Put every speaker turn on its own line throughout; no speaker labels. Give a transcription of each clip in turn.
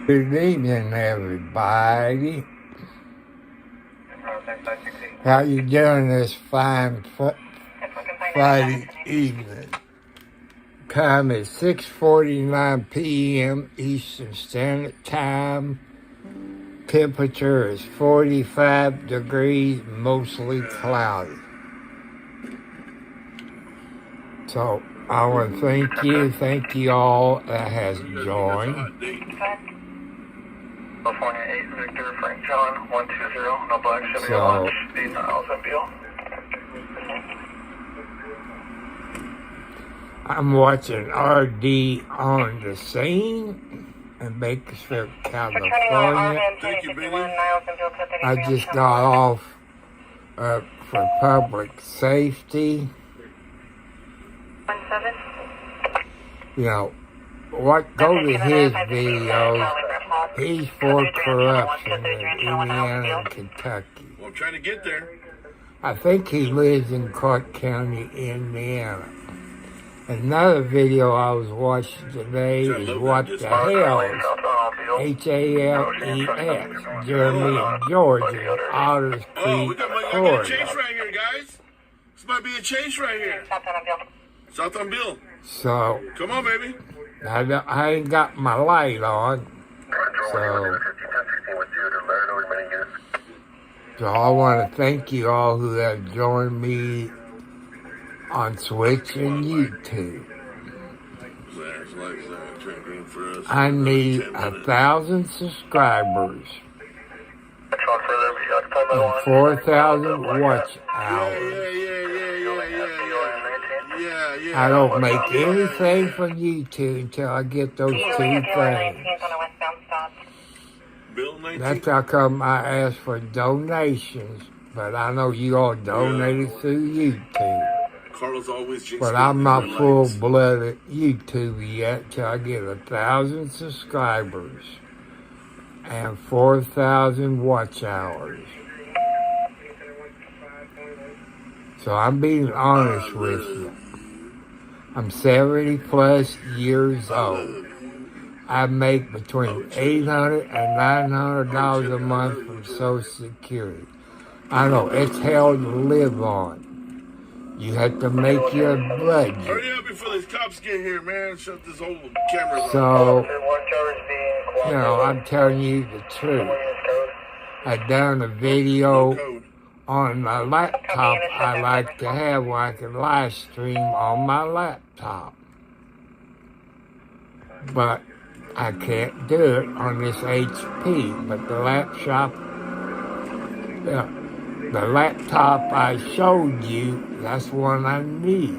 Good evening, everybody. How you doing this fine Friday evening? Time is 6:49 p.m. Eastern Standard Time. Temperature is 45 degrees, mostly cloudy. So I want to thank you all that has joined.
California 8 Victor Frank John 120, no black, should be launch, 8 miles and Beale.
I'm watching RD on the scene in Bakersfield, California.
Thank you, baby.
I just got off for public safety.
17.
You know, go to his videos. He's for corruption in Indiana and Kentucky.
Well, I'm trying to get there.
I think he lives in Clark County, Indiana. Another video I was watching today is What the Hell is HALES, Jeremy and Georgia, Otters
Oh, we
Creek,
got a
Florida.
chase right here, guys. This might be a chase right here. South on Bill.
So,
Come on, baby.
I ain't got my light on. So I want to thank you all who have joined me on Twitch and YouTube. I need 1,000 subscribers and 4,000 watch hours. I don't make anything from YouTube until I get those two things. That's how come I ask for donations, but I know you all donated through YouTube. But I'm not full-blooded YouTuber yet till I get 1,000 subscribers and 4,000 watch hours. So I'm being honest with you. I'm 70 plus years old. I make between $800 and $900 a month from Social Security. I know it's hell to live on. You have to make your budget.
Hurry up before these cops get here, man. Shut this whole camera off.
So, I'm telling you the truth. I done a video on my laptop I like to have where I can live stream on my laptop. But I can't do it on this HP. But the laptop I showed you, that's one I need.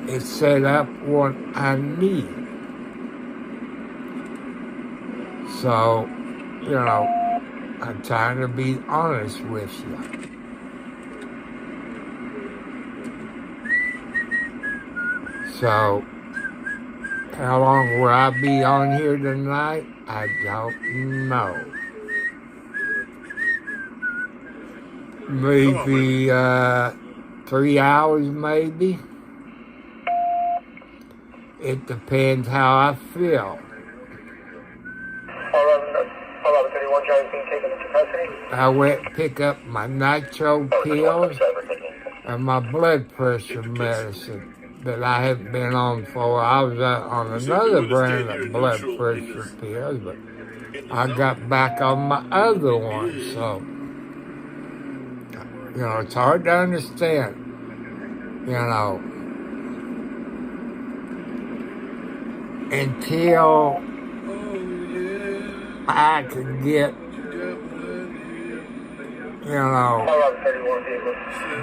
It's set up what I need. So, I'm trying to be honest with you. So, how long will I be on here tonight? I don't know. Maybe 3 hours, maybe. It depends how I feel. I went and pick up my nitro pills and my blood pressure medicine that I haven't been on for. I was on another brand of blood pressure pills, but I got back on my other one, so it's hard to understand, until I can get,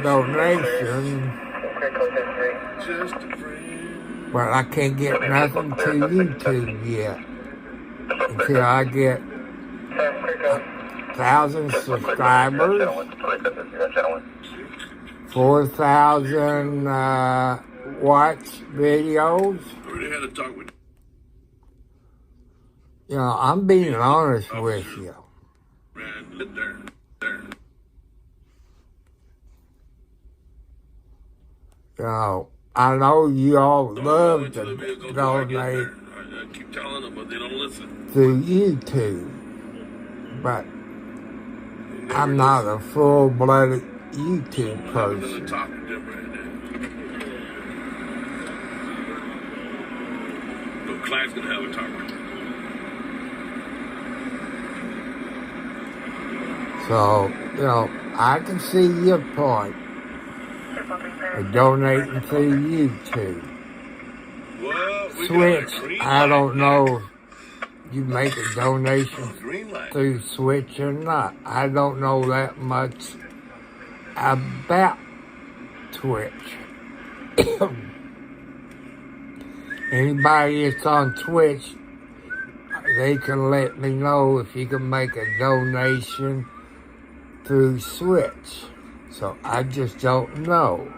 donation, but I can't get nothing to YouTube yet until I get 1,000 subscribers, 4,000 watch videos. I'm being honest with you. I know you all love to donate
Keep telling them, but they don't listen.
through YouTube. But I'm not a full-blooded YouTube person.
Talk to them right now. But Clyde's gonna have a talk.
So, I can see your point of donating through YouTube. Switch, I don't know if you make a donation through Switch or not. I don't know that much about Twitch. Anybody that's on Twitch, they can let me know if you can make a donation through Switch. So I just don't know.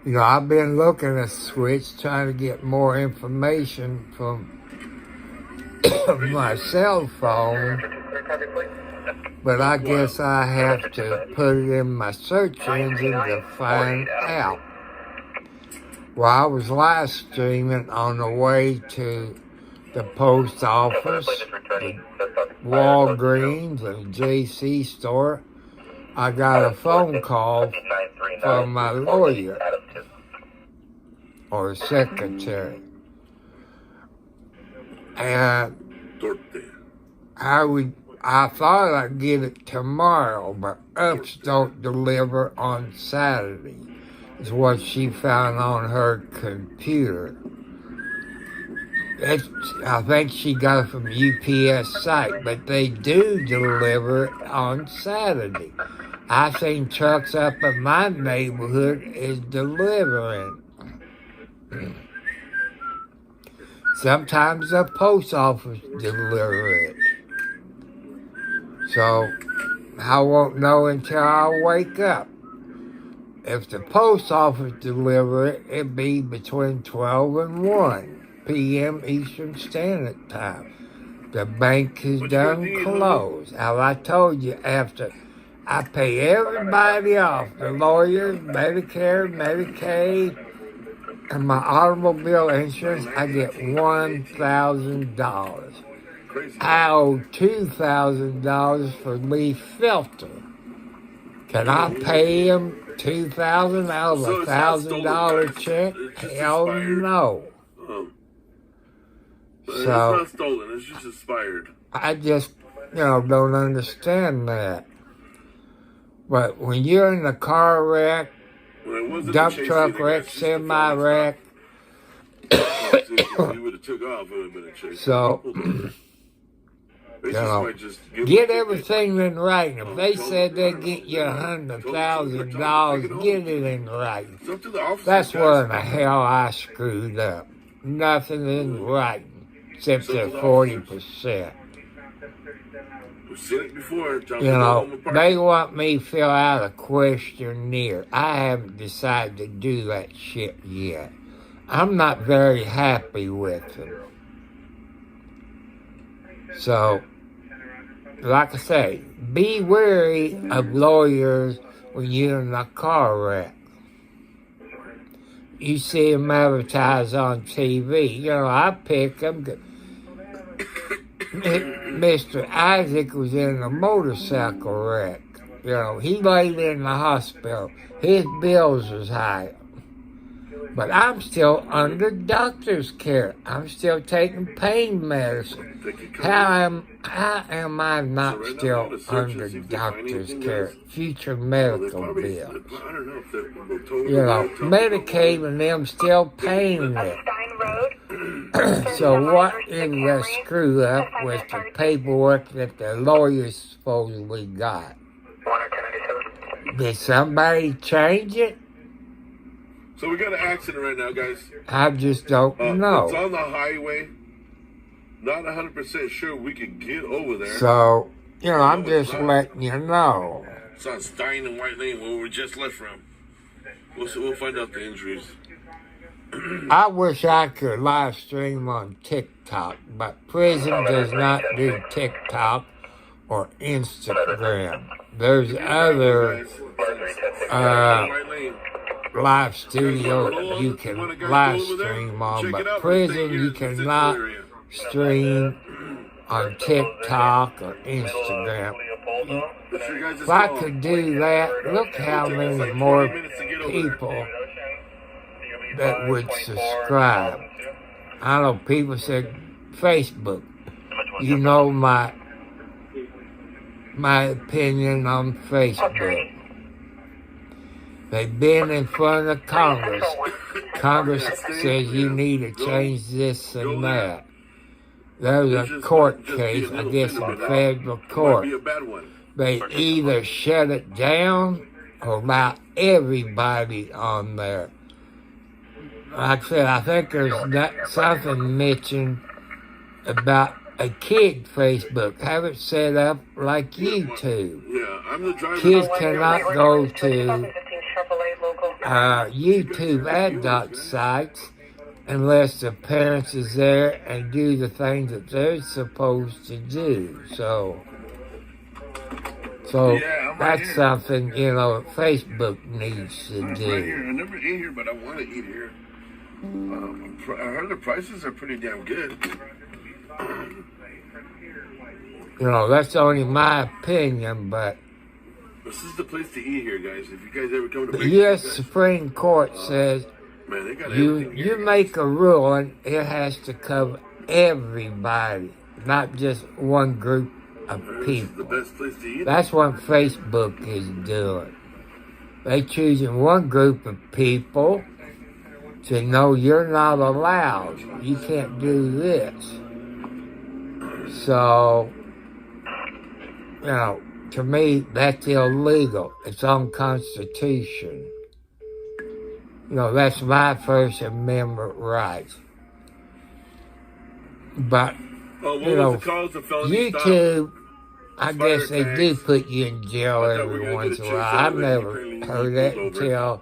I've been looking at Switch, trying to get more information from my cell phone, but I guess I have to put it in my search engine to find out. Well, I was live streaming on the way to the post office, the Walgreens, and JC store. I got a phone call from my lawyer or secretary, and I thought I'd get it tomorrow, but Ups don't deliver on Saturday, is what she found on her computer. I think she got it from UPS site, but they do deliver it on Saturday. I've seen trucks up in my neighborhood is delivering. Sometimes the post office deliver it. So I won't know until I wake up. If the post office deliver it, it'd be between 12 and 1 p.m. Eastern Standard Time. The bank is done closed. As I told you, after I pay everybody off, the lawyers, Medicare, Medicaid, and my automobile insurance, I get $1,000. I owe $2,000 for leaf filter. Can I pay him $2,000 out of a $1,000 check? Hell no.
So it's not stolen, it's just expired.
I just, don't understand that. But when you're in a car wreck, dump truck wreck, semi wreck, so, get everything in writing. If they said they'd get you $100,000, get it in writing. That's where in the hell I screwed up. Nothing in writing. Except the 40%. They want me to fill out a questionnaire. I haven't decided to do that shit yet. I'm not very happy with them. So, like I say, be wary of lawyers when you're in a car wreck. You see them advertised on TV. I pick them. Mr. Isaac was in a motorcycle wreck. He laid in the hospital. His bills was high. But I'm still under doctor's care. I'm still taking pain medicine. How am I not still under doctor's care? Future medical bills. Medicaid and them still paying it. So what is the screw up with the paperwork that the lawyers supposedly got? Did somebody change it?
So we got an accident right now, guys.
I just don't know.
It's on the highway. Not 100% sure we could get over there.
So, I'm just letting you know.
It's on Stein and White Lane where we just left from. We'll find out the injuries.
I wish I could live stream on TikTok, but prison does not do TikTok or Instagram. There's other live studio you can live stream on, but prison you cannot stream on TikTok or Instagram. If I could do that, look how many more people that would subscribe. I know people said Facebook. You know my opinion on Facebook. They've been in front of Congress. Congress says you need to change this and that. There was a court case, I guess, in federal court. They either shut it down or allow everybody on there. Like I said, I think there's something mentioned about a kid Facebook. Have it set up like YouTube. Kids cannot go to YouTube ad sites unless the parents is there and do the things that they're supposed to do. So that's something, Facebook needs to do.
I never eat here, but I want to eat here. I heard the prices are pretty damn good.
That's only my opinion, but
this is the place to eat here, guys. If you guys ever come to
the U.S. Supreme Court says you make a rule and it has to cover everybody, not just one group of people.
The best place to eat.
That's what Facebook is doing. They're choosing one group of people to know you're not allowed. You can't do this. So, to me, that's illegal. It's unconstitutional. That's my First Amendment rights. But, YouTube, I guess they do put you in jail every once in a while. I've never heard that until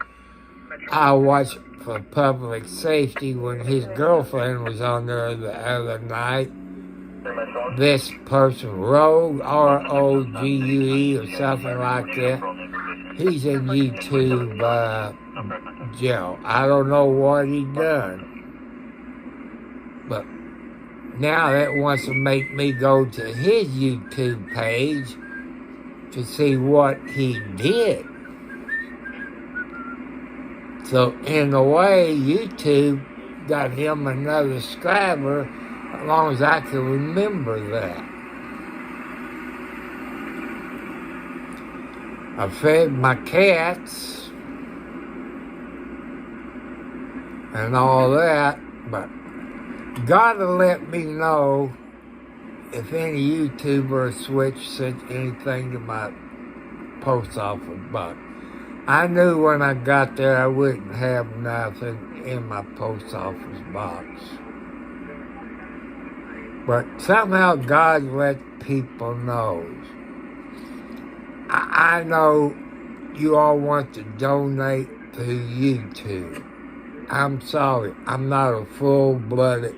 I watched for public safety when his girlfriend was on there the other night. This person, Rogue, R-O-G-U-E or something like that, he's in YouTube jail. I don't know what he done. But now that wants to make me go to his YouTube page to see what he did. So in a way, YouTube got him another subscriber as long as I can remember that. I fed my cats and all that, but gotta let me know if any YouTuber sent anything to my post office box. I knew when I got there I wouldn't have nothing in my post office box. But somehow God let people know. I know you all want to donate to YouTube. I'm sorry, I'm not a full-blooded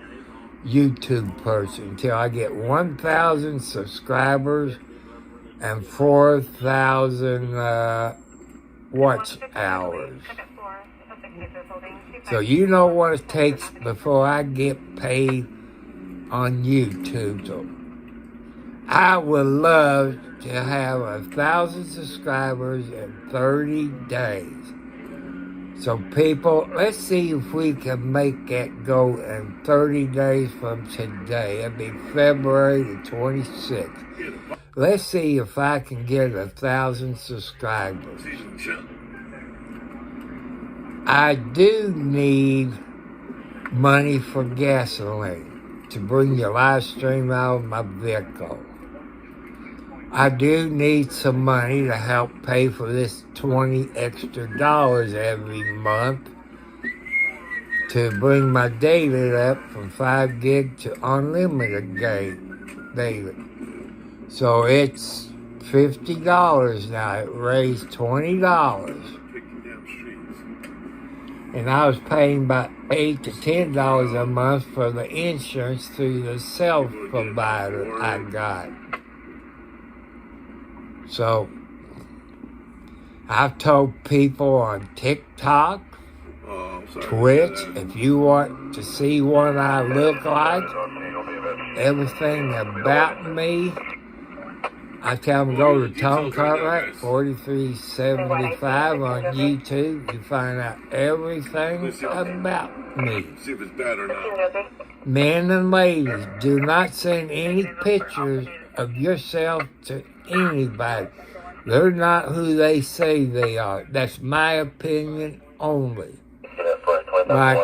YouTube person until I get 1,000 subscribers and 4,000 watch hours. So you know what it takes before I get paid on YouTube. So I would love to have 1,000 subscribers in 30 days. So people, let's see if we can make that go in 30 days from today. It'll be February the 26th. Let's see if I can get 1,000 subscribers. I do need money for gasoline to bring your live stream out of my vehicle. I do need some money to help pay for this $20 extra every month to bring my data up from 5 gig to unlimited data. So it's $50 now. It raised $20. And I was paying about $8 to $10 a month for the insurance through the cell provider I got. So I've told people on TikTok,
Oh, I'm sorry.
Twitch, if you want to see what I look like, everything about me, I tell them go to Tom Cartwright 4375 on YouTube. You find out everything about me.
See if it's bad or not.
Men and ladies, do not send any pictures of yourself to anybody. They're not who they say they are. That's my opinion only. Like,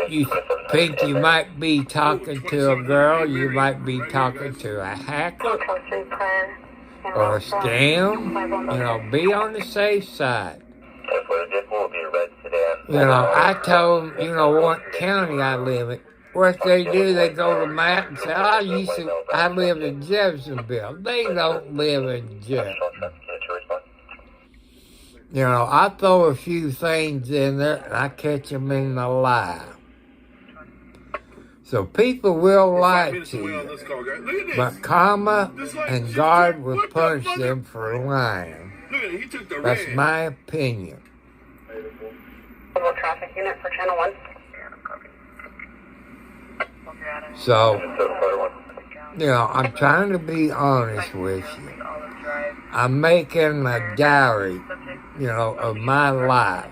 you think you might be talking to a girl, you might be talking to a hacker or a scam. Be on the safe side. I told them, what county I live in. What they do, they go to the map and say, I live in Jeffersonville. They don't live in Jeffersonville. I throw a few things in there and I catch them in the lie. So people will lie to you. But karma and God will punish them for lying. That's my opinion.
Traffic unit for channel 1.
So, I'm trying to be honest with you. I'm making a diary, of my life.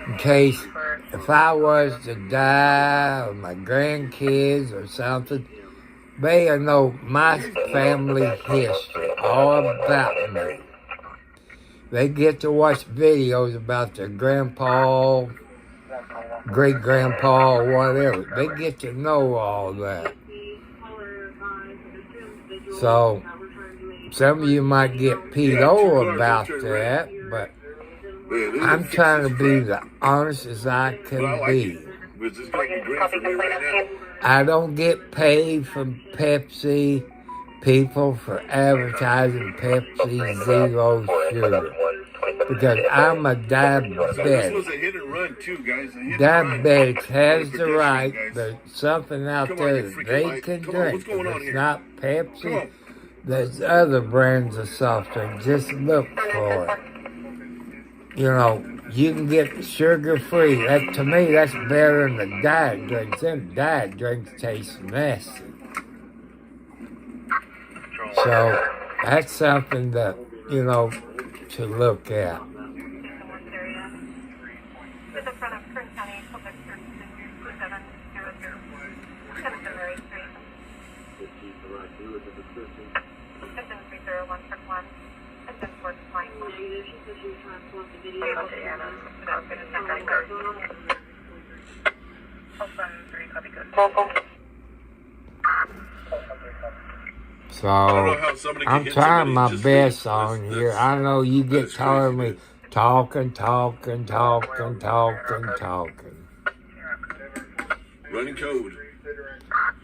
In case if I was to die or my grandkids or something, they'll know my family history, all about me. They get to watch videos about their grandpa, great-grandpa, or whatever. They get to know all that. So, some of you might get pedo about that, but I'm trying to be the honest as I can be. I don't get paid from Pepsi people for advertising Pepsi Zero Sugar. Because I'm a diabetic. Diabetics has the right. There's something out there that they can drink. If it's not Pepsi, there's other brands of soft drink. Just look for it. You can get sugar-free. To me, that's better than the diet drinks. Them diet drinks taste nasty. So, that's something that, to look at. So, I'm trying my best on here. I know you get tired of me talking.
Running code.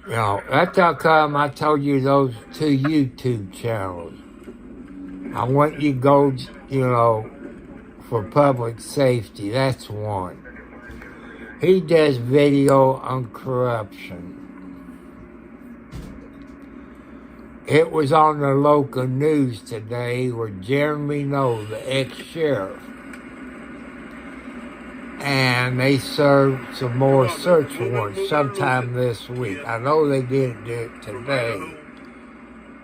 That's how come I told you those 2 YouTube channels. I want you to go, for public safety. That's one. He does video on corruption. It was on the local news today where Jeremy Noel, the ex-sheriff, and they served some more search warrants sometime this week. I know they didn't do it today,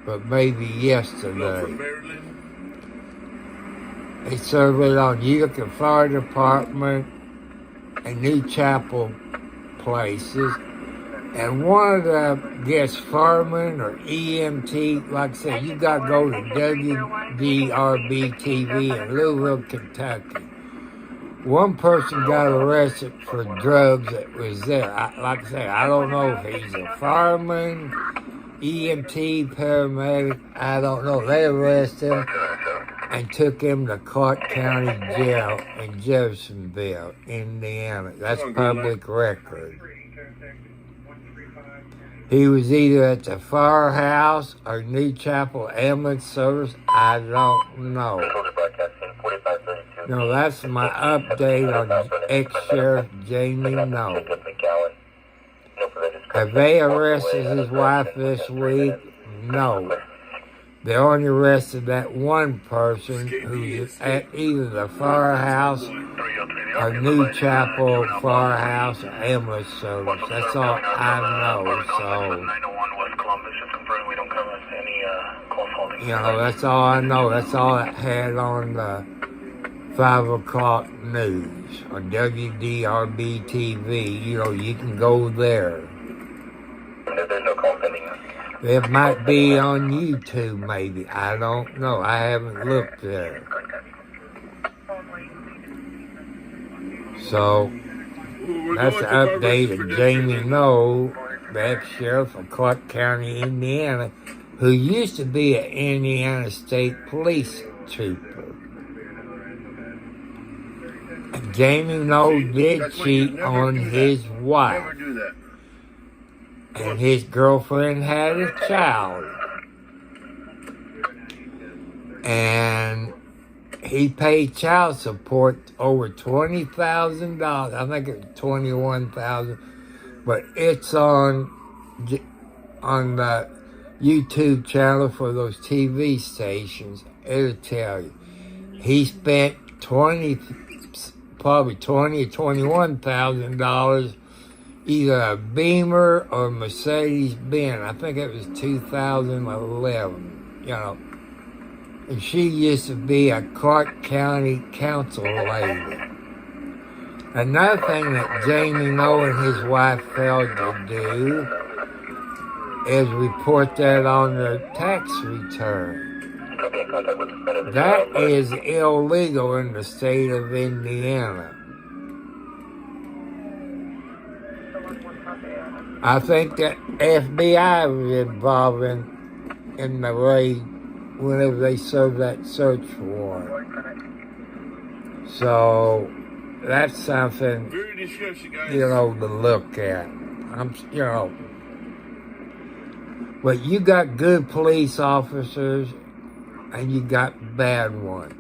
but maybe yesterday. They served it on Utica Fire Department and New Chapel places. And one of the, firemen or EMT, like I said, you got to go to WDRB-TV in Louisville, Kentucky. One person got arrested for drugs that was there. Like I said, I don't know if he's a fireman, EMT, paramedic, I don't know. They arrested him and took him to Clark County Jail in Jeffersonville, Indiana. That's public record. He was either at the firehouse or New Chapel Ambulance Service. I don't know. No, that's my update on ex-sheriff Jamie Noel. Have they arrested his wife this week? No. They only arrested that one person who's at either the firehouse or New Chapel Firehouse or ambulance service. That's all I know. So, you know, that's all I know. That's all it had on the 5 o'clock news on WDRB TV. You know, you can go there.
There's no call pending.
It might be on YouTube, maybe. I don't know. I haven't looked there. So, that's the update of Jamie Noel, the ex-sheriff of Clark County, Indiana, who used to be an Indiana State Police trooper. Jamie Noel did cheat on his wife.
Never do that.
And his girlfriend had a child. And he paid child support over $20,000. I think it was $21,000. But it's on the YouTube channel for those TV stations. It'll tell you. He spent probably $20,000 or $21,000, either a Beamer or Mercedes Benz. I think it was 2011, you know. And she used to be a Clark County council lady. Another thing that Jamie Noel and his wife failed to do is report that on their tax return. That is illegal in the state of Indiana. I think the FBI was involved in the raid whenever they served that search warrant. So that's something,
Viewer Discretion, guys.
you know, to look at. You know, but you got good police officers and you got bad ones.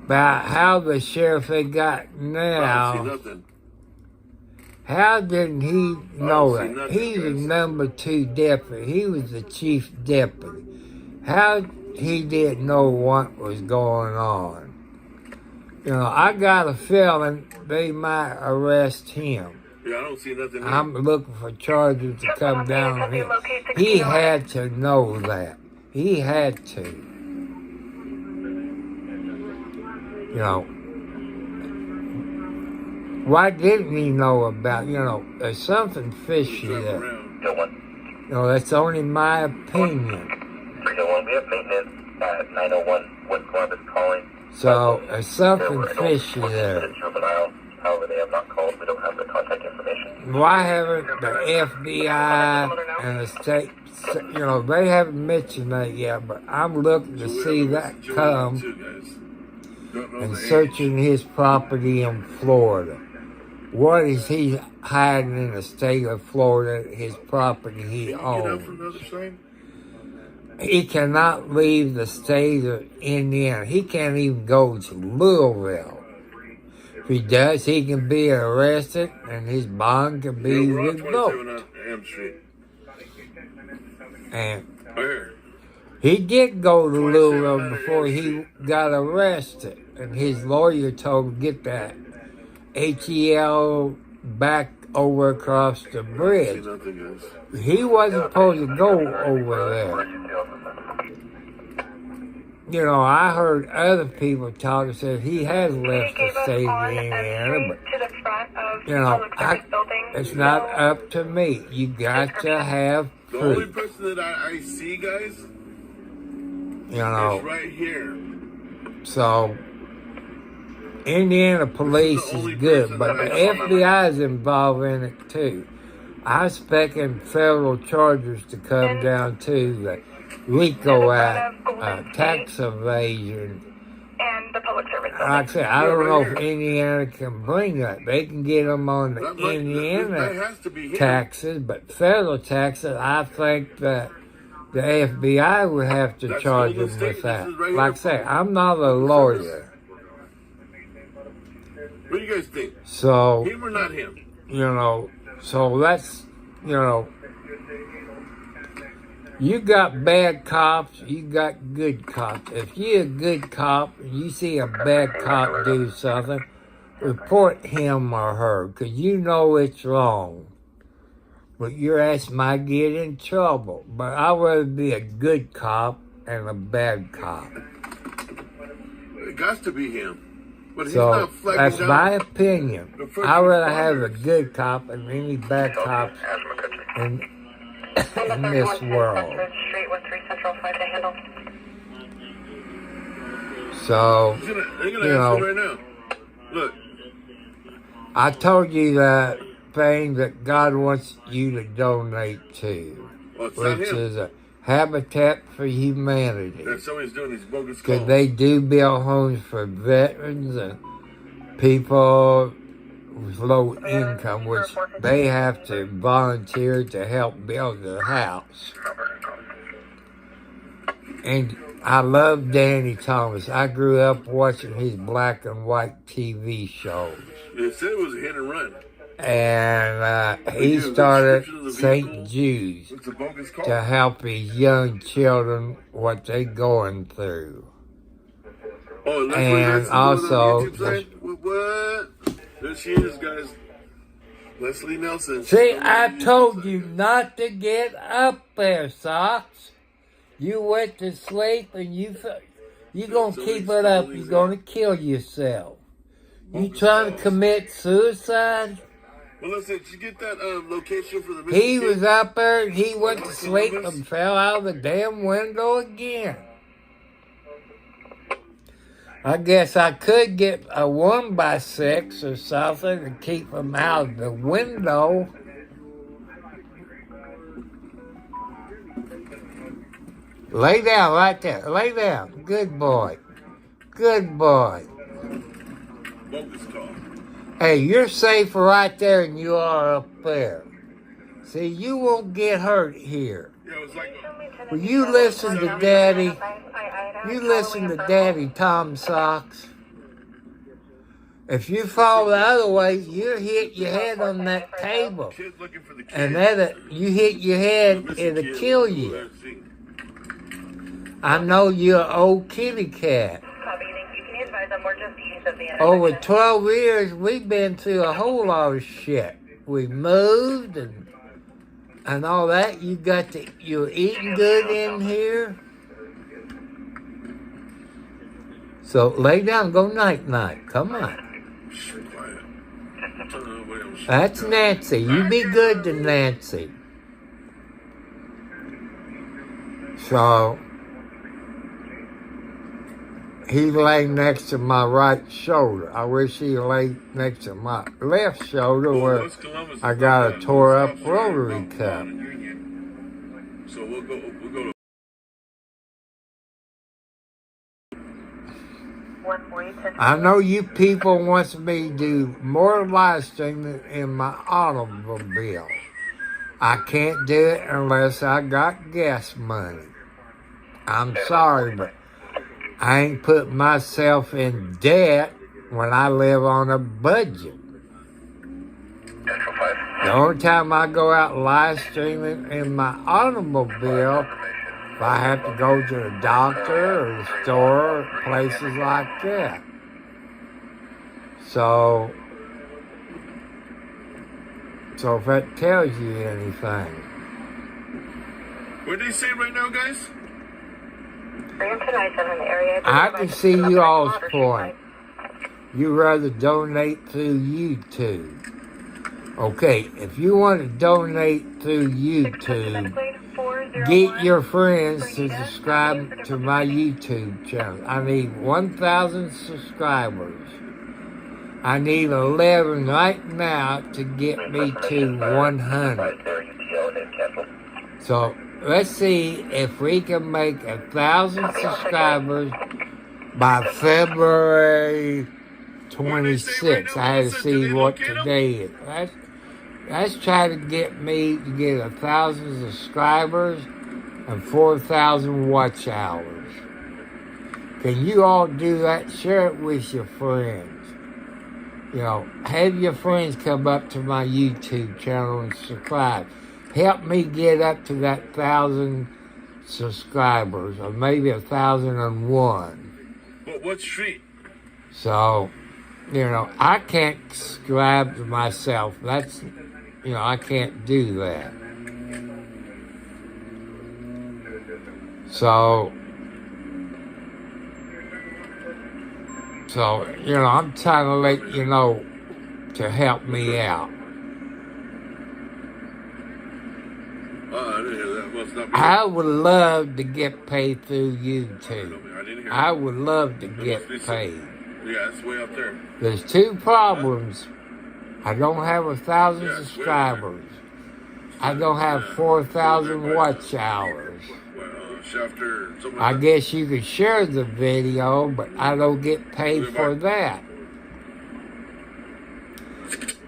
About how the sheriff they got
I don't see
now,
nothing.
how didn't he know
see
that?
nothing,
He's the
guys.
number 2 deputy. He was the chief deputy. How he didn't know what was going on? You know, I got a feeling they might arrest him.
Yeah, I don't see nothing.
I'm looking for charges to come down on him. He had to know that. He had to. You know, why didn't he know about, you know, there's something fishy there. You know, that's only my opinion.
301, we have maintenance at 901 West Columbus calling.
So, there's something fishy there.
Juvenile. However, they have not called. We don't have the contact information.
Why haven't the FBI and the state, you know, they haven't mentioned that yet, but I'm looking to see that come and searching his property in Florida. What is he hiding in the state of Florida, his property he owns? He cannot leave the state of Indiana. He can't even go to Louisville. If he does, he can be arrested and his bond can be revoked. And he did go to Louisville before he got arrested. And his lawyer told him to get that HEL back over across the bridge. He wasn't supposed to go over there. You know, I heard other people talk and said he has left the state of Indiana, but, you know, it's not up to me. You got to have
The only
proof.
person that I see, guys,
You know,
is right here.
so Indiana police is good, but the FBI is involved in it too. I'm expecting federal charges to come down to the RICO Act, tax evasion.
And the public service.
Like I said, I don't know if Indiana can bring that. They can get them on the
That
Indiana
has to be here.
taxes, but federal taxes, I think that the FBI would have to
That's
charge
Golden
them
State.
with that.
This is right
Like I
here.
say, I'm not a lawyer,
What do you guys think?
so,
Him or not him?
you know, so that's, you know, You got bad cops, you got good cops. If you're a good cop and you see a bad cop do something, report him or her, because you know it's wrong. But your ass might get in trouble. But I'd rather be a good cop and a bad cop.
It got to be him. But he's
So
not flagging
that's
down.
my opinion.
The first
I'd rather have a
responders.
good cop than any bad cops in this world.
Street 13 Central 5 to handle.
So,
They're gonna
you
ask
know,
him right now. Look.
I told you that thing that God wants you to donate to,
Well, it's not
which
him.
is a Habitat for Humanity.
That somebody's doing these bogus
Because
calls.
they do build homes for veterans and people with low income, which they have to volunteer to help build their house. And I love Danny Thomas. I grew up watching his black and white TV shows.
They said it was a hit and run.
And he started St. Jude's
It's a bogus call.
to help his young children what they're going through.
Oh, and that's
And
what that's
also-
on the YouTube side? What? There she is, guys. Leslie Nelson.
See, I told you not to get up there, Socks. You went to sleep and you gonna keep it up. You're gonna kill yourself. You trying to commit suicide?
Well, listen, did you get that location for the
He
missing
was
kid?
up there and he went to sleep and fell out of the damn window again. I guess I could get a 1x6 or something to keep him out of the window. Lay down right there. Lay down. Good boy. Good boy.
Bogus call.
Hey, you're safer right there than you are up there. See, you won't get hurt here.
Yeah, it was like
Will you listen to Daddy? You listen to Daddy, Tom Socks. If you fall the other way, you hit your head on that table.
kid looking for the kid.
And that you hit your head, it'll kill you. I know you're an old kitty cat. Over 12 years, we've been through a whole lot of shit. We moved and all that. You're eating good in here. So lay down, go night-night. Come on. That's Nancy. You be good to Nancy. So, he lay next to my right shoulder. I wish he lay next to my left shoulder where I got a tore up rotary cup.
So we'll go to
I know you people wants me to do more live streaming in my automobile. I can't do it unless I got gas money. I'm sorry, but I ain't put myself in debt when I live on a budget. The only time I go out live streaming in my automobile, if I have to go to the doctor or the store, or places like that. So if that tells you anything.
What are they saying right now, guys?
I can see you all's point. You rather donate through YouTube. Okay, if you want to donate through YouTube, get your friends to subscribe to my YouTube channel. I need 1,000 subscribers. I need 11 right now to get me to 100. So let's see if we can make 1,000 subscribers by February 26th. I had to see what today is. Let's try to get me to get 1,000 subscribers and 4,000 watch hours. Can you all do that? Share it with your friends. You know, have your friends come up to my YouTube channel and subscribe. Help me get up to that 1,000 subscribers, or maybe 1,001.
But what street?
So, I can't subscribe to myself. That's, I can't do that. So, I'm trying to let you know to help me out.
I didn't hear that. Well, it's not me.
I would love to get paid through YouTube.
I didn't hear
I
that.
would love to
There must
get
be some-
paid.
Yeah, it's way up there.
There's two problems. I don't have 1,000
Yeah, it's way
subscribers. I don't have 4,000 watch hours.
Well, Shafter, something
I
like
guess you could share the video, but I don't get paid for that.
that.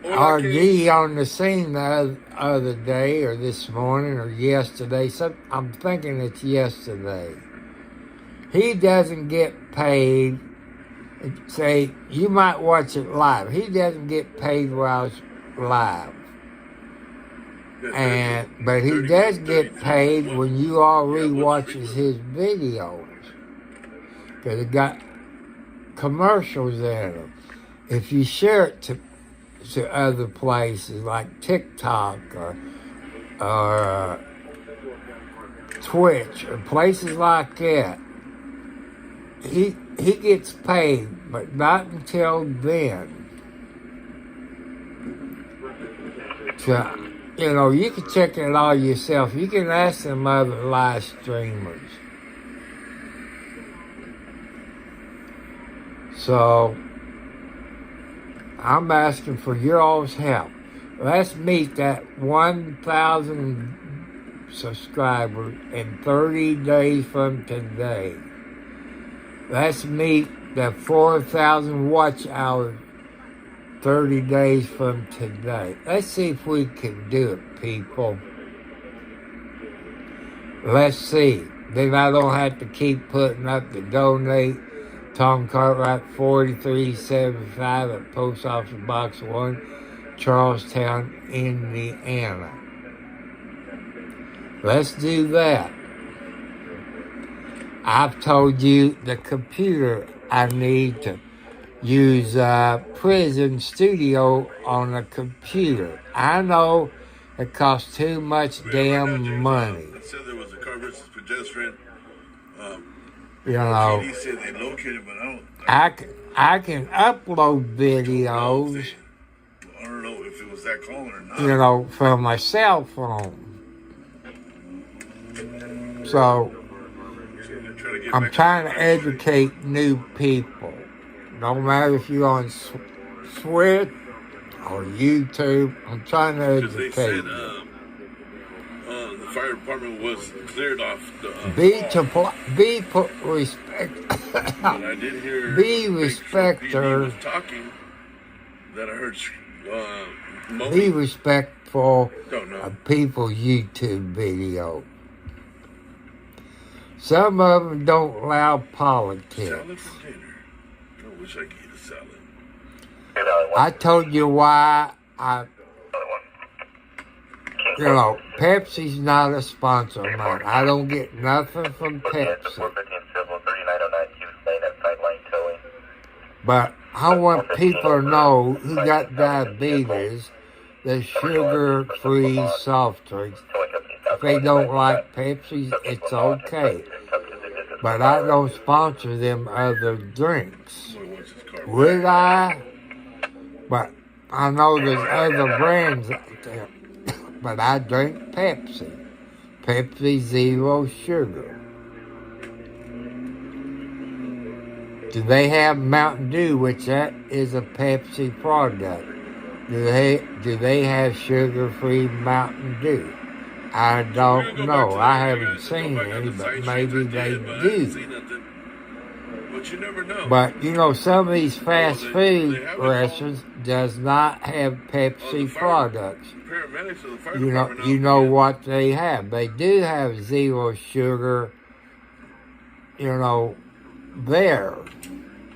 RD on the scene the other day, or this morning, or yesterday. I'm thinking it's yesterday. He doesn't get paid. Say, you might watch it live. He doesn't get paid while it's live. But he does get paid when you all rewatches his videos. Because it got commercials in them. If you share it to other places like TikTok or Twitch or places like that, he gets paid, but not until then. So, you can check it all yourself. You can ask some other live streamers. So, I'm asking for your all's help. Let's meet that 1,000 subscribers in 30 days from today. Let's meet the 4,000 watch hours 30 days from today. Let's see if we can do it, people. Let's see. Then I don't have to keep putting up the donate. Tom Cartwright, 4375 at Post Office Box 1, Charlestown, Indiana. Let's do that. I've told you the computer I need to use Prison Studio on a computer. I know it costs too much damn money.
It said there was a car versus pedestrian.
He
said they located, but
I can upload videos,
I don't know if it was that calling or not.
from my cell phone. So I'm trying to educate new people. No matter if you're on Switch or YouTube, I'm trying to
Because they
educate
said
you.
the fire department was cleared off the. But I did hear
be respecters.
Talking that I heard.
Be respectful
Don't know.
of people's YouTube videos. Some of them don't allow politics.
Salad for dinner. I wish I could eat a salad.
I told you why Pepsi's not a sponsor of mine. I don't get nothing from Pepsi. But I want people to know who got diabetes that sugar-free soft drinks. If they don't like Pepsi, it's okay. But I don't sponsor them other drinks. Would I? But I know there's other brands out there. But I drink Pepsi. Pepsi Zero Sugar. Do they have Mountain Dew, which that is a Pepsi product? Do they have sugar-free Mountain Dew? I don't know. I haven't seen any, but maybe they do.
But you never know.
But, some of these fast food restaurants does not have Pepsi products.
Paramedics of the fire
You
department
know what they have. They do have zero sugar, there.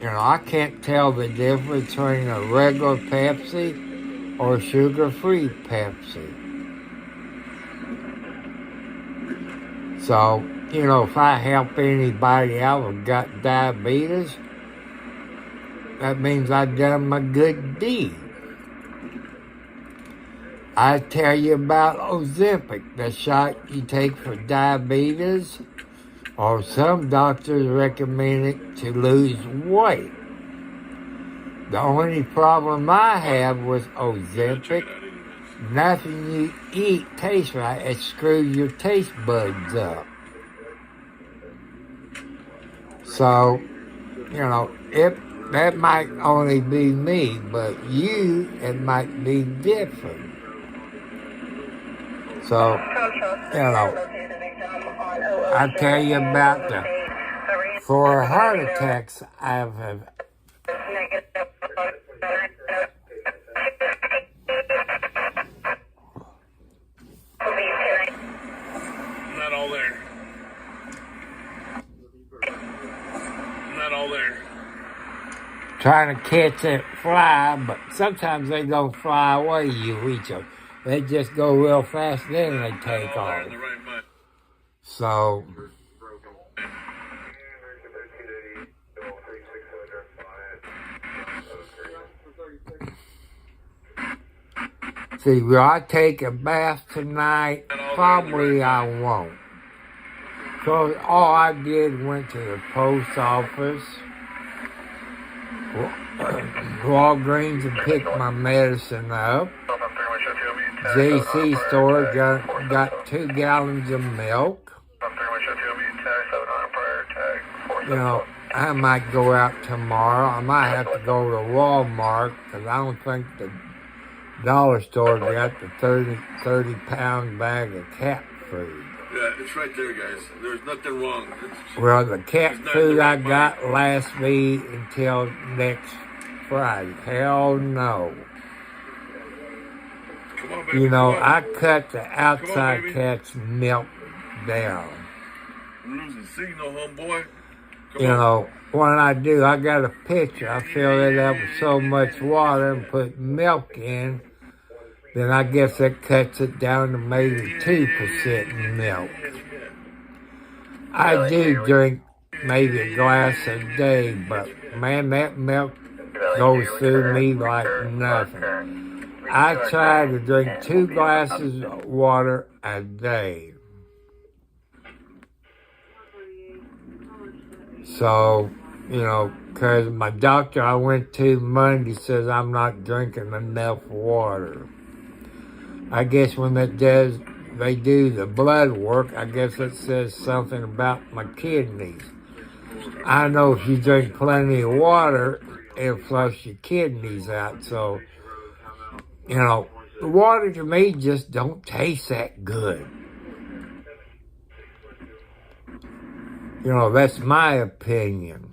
I can't tell the difference between a regular Pepsi or sugar-free Pepsi. So, you know, if I help anybody out who got diabetes, that means I've done my good deed. I tell you about Ozempic, the shot you take for diabetes, or some doctors recommend it to lose weight. The only problem I have with Ozempic, nothing you eat tastes right. It screws your taste buds up. So, you know, that might only be me, but you, it might be different. So, you know, I tell you about for heart attacks, I've
Not all there. Not all there.
trying to catch that fly, but sometimes they don't fly away, you reach them. They just go real fast, then they take off. So, see, will I take a bath tonight? Probably I won't. Because all I did went to the post office, Walgreens, and picked my medicine up. JC store got 2 gallons of milk. You know, I might go out tomorrow. I might have to go to Walmart because I don't think the dollar store got the 30-pound bag of cat food.
Yeah, it's right there, guys. There's nothing wrong.
Well, the cat food I got lasts me until next Friday. Hell no.
Come on, baby.
You know, I cut the outside cat's milk down.
Losing signal, homeboy.
You know, when I do, I got a pitcher. I fill it up with so much water and put milk in. Then I guess that cuts it down to maybe 2% milk. I do drink maybe a glass a day, but man, that milk goes through me like nothing. I try to drink 2 glasses of water a day. So, you know, because my doctor I went to Monday says I'm not drinking enough water. I guess when they do the blood work, I guess it says something about my kidneys. I know if you drink plenty of water, it'll flush your kidneys out. So, you know, the water to me just don't taste that good. You know, that's my opinion.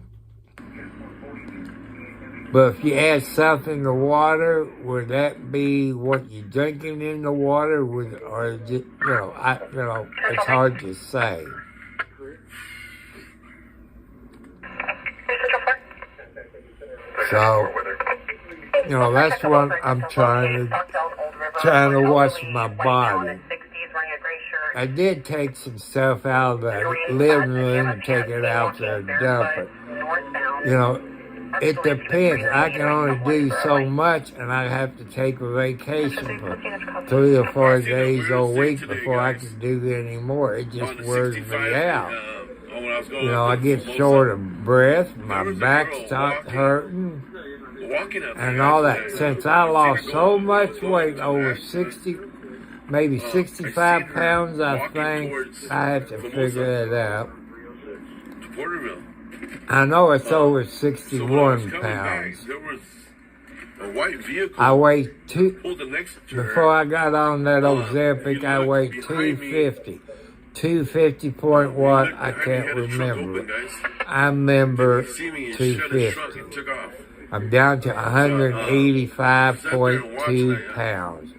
But if you add something to water, would that be what you're drinking in the water? Or just, it's hard to say. So, you know, that's what I'm trying to watch my body. I did take some stuff out of the living room and take it out there and dump it. You know, it depends. I can only do so much, and I have to take a vacation for 3 or 4 days a week before I can do any more. It just wears me out. You know, I get short of breath, my back starts hurting, and all that. Since I lost so much weight, over 60, maybe 65 pounds, I think, I have to figure it out. I know it's over 61 pounds. I weigh before I got on that Ozempic, I weighed 250. 250 what? I can't remember. I remember 250. I'm down to 185.2 pounds.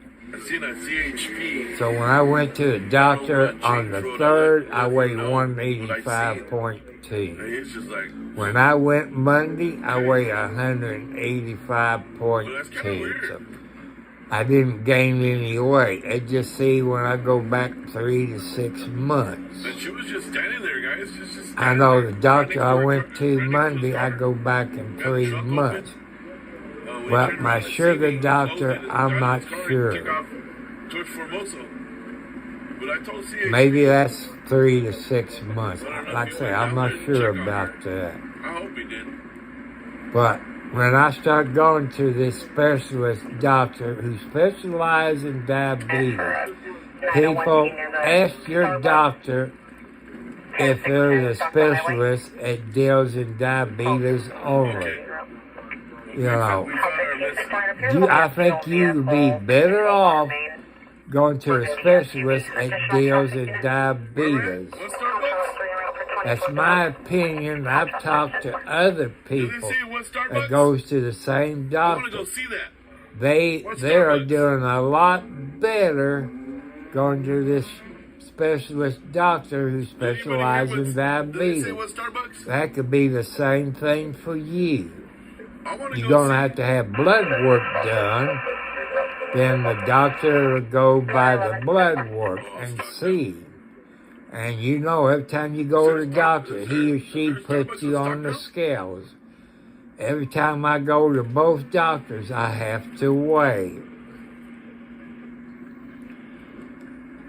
So when I went to the doctor on the 3rd, I weighed 185.2. When I went Monday, I weighed 185.2. So I didn't gain any weight. It just see when I go back 3 to 6 months.
And she was just standing there, guys. She's just
I
standing
know
there,
the doctor I
grinding
went to
grinding
Monday,
the
I
car.
go back in
Got the
3
trunk
months.
open. We
But
turned
my
around and
sugar
seen it
doctor,
closed, and
I'm
got
not
in his car and
sure.
took off towards Formosa. But I told CH,
Maybe that's 3 to 6 months.
but I don't know
Like I
if he
say,
went
I'm
down
not
there and
sure
check on
about
her.
that.
I hope he did.
But when I start going to this specialist doctor who specializes in diabetes, people ask your doctor if there's a specialist that deals in diabetes only.
Okay.
You know,
We found our list.
I think you would be better off going to a specialist that deals in diabetes.
What Starbucks?
That's my opinion. I've talked to other
Did
people
they say what
that
Starbucks?
goes to the same
I want to
doctor.
go see that.
They
What's
are
Starbucks?
doing a lot better going to this specialist doctor who
Did anybody hear
specializes in
Did they say
diabetes.
what Starbucks?
That could be the same thing for you.
I want to
You're
go
going to
see.
have to have blood work done. Then the doctor will go by the blood work and see. And you know, every time you go to the doctor, he or she puts you on the scales. Every time I go to both doctors, I have to weigh.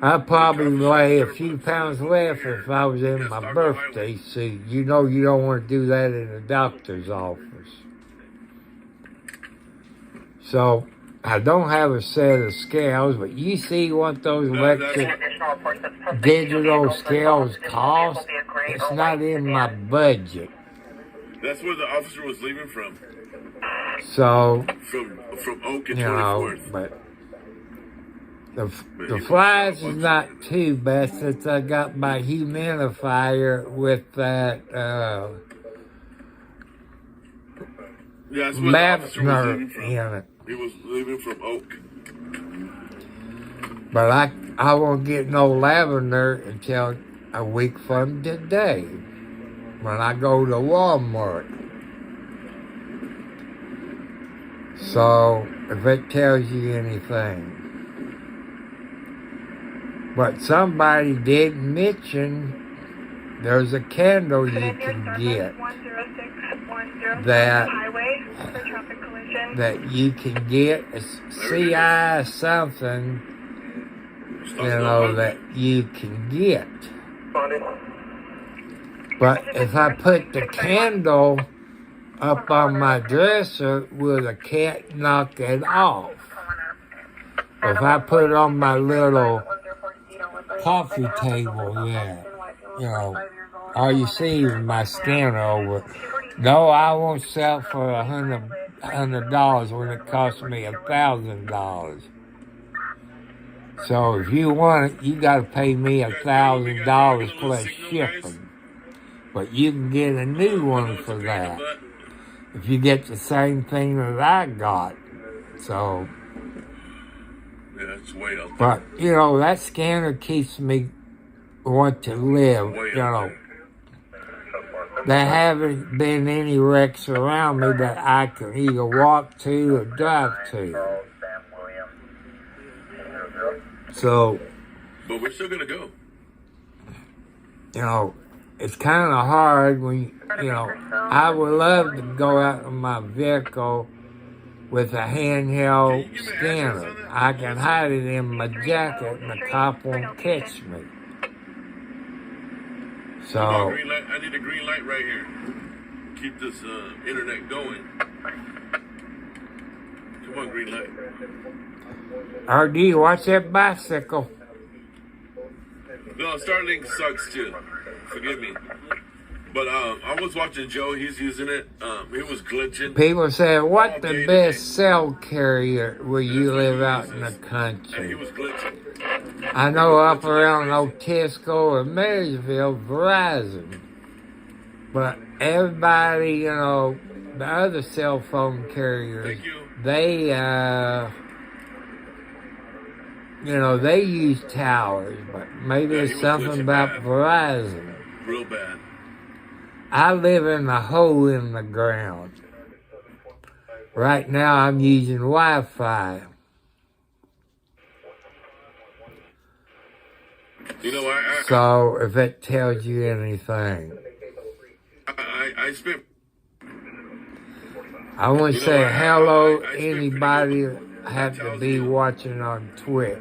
I'd probably weigh a few pounds less if I was in my birthday suit. You know you don't want to do that in the doctor's office. So, I don't have a set of scales, but you see what those electric digital scales cost? It's not in my budget.
That's where the officer was leaving from.
So,
From Oak and
you know,
24th.
but the flies is not too bad since I got my humidifier with that
Yeah, that's where the officer was
lavender
leaving from.
in it.
He was leaving from Oak.
But I won't get no lavender until a week from today when I go to Walmart. So, if it tells you anything. But somebody did mention there's a candle you can get that you can get a CI something, you know, that you can get. But if I put the candle up on my dresser, will the cat knock it off? If I put it on my little coffee table, yeah, you know, all you see is my scanner over. No, I won't sell for $100 when it costs me $1,000. So if you want it, you got to pay me $1,000 plus shipping. But you can get a new one for that if you get the same thing that I got. So,
Yeah, it's way out there.
but you know, that scanner keeps me want to live.
Way
You
out
know,
there.
there haven't been any wrecks around me that I can either walk to or drive to. So,
But we're still gonna go.
you know, it's kind of hard when, you know, I would love to go out in my vehicle with a handheld scanner. I can hide it in my jacket and the cop won't catch me.
Come on,
So,
green light. I need a green light right here. Keep this internet going. Come on, green light.
RD, watch that bicycle.
No, Starlink sucks too. Forgive me. But I was watching Joe. He's using it. It was glitching.
People say, what the best cell carrier where you live out in the
And he
country?
was glitching.
I know up around Otisco or Marysville, Verizon. But everybody, you know, the other cell phone carriers,
Thank you.
they, you know, they use towers, but maybe
Yeah, he
it's
was
something
glitching
about
bad.
Verizon.
Real bad.
I live in a hole in the ground. Right now I'm using Wi-Fi.
You know,
So, if it tells you anything,
I spent.
I want to
You know,
say hello
I spent
anybody
pretty good.
that have
That
to
tells
be
you.
watching on Twitch.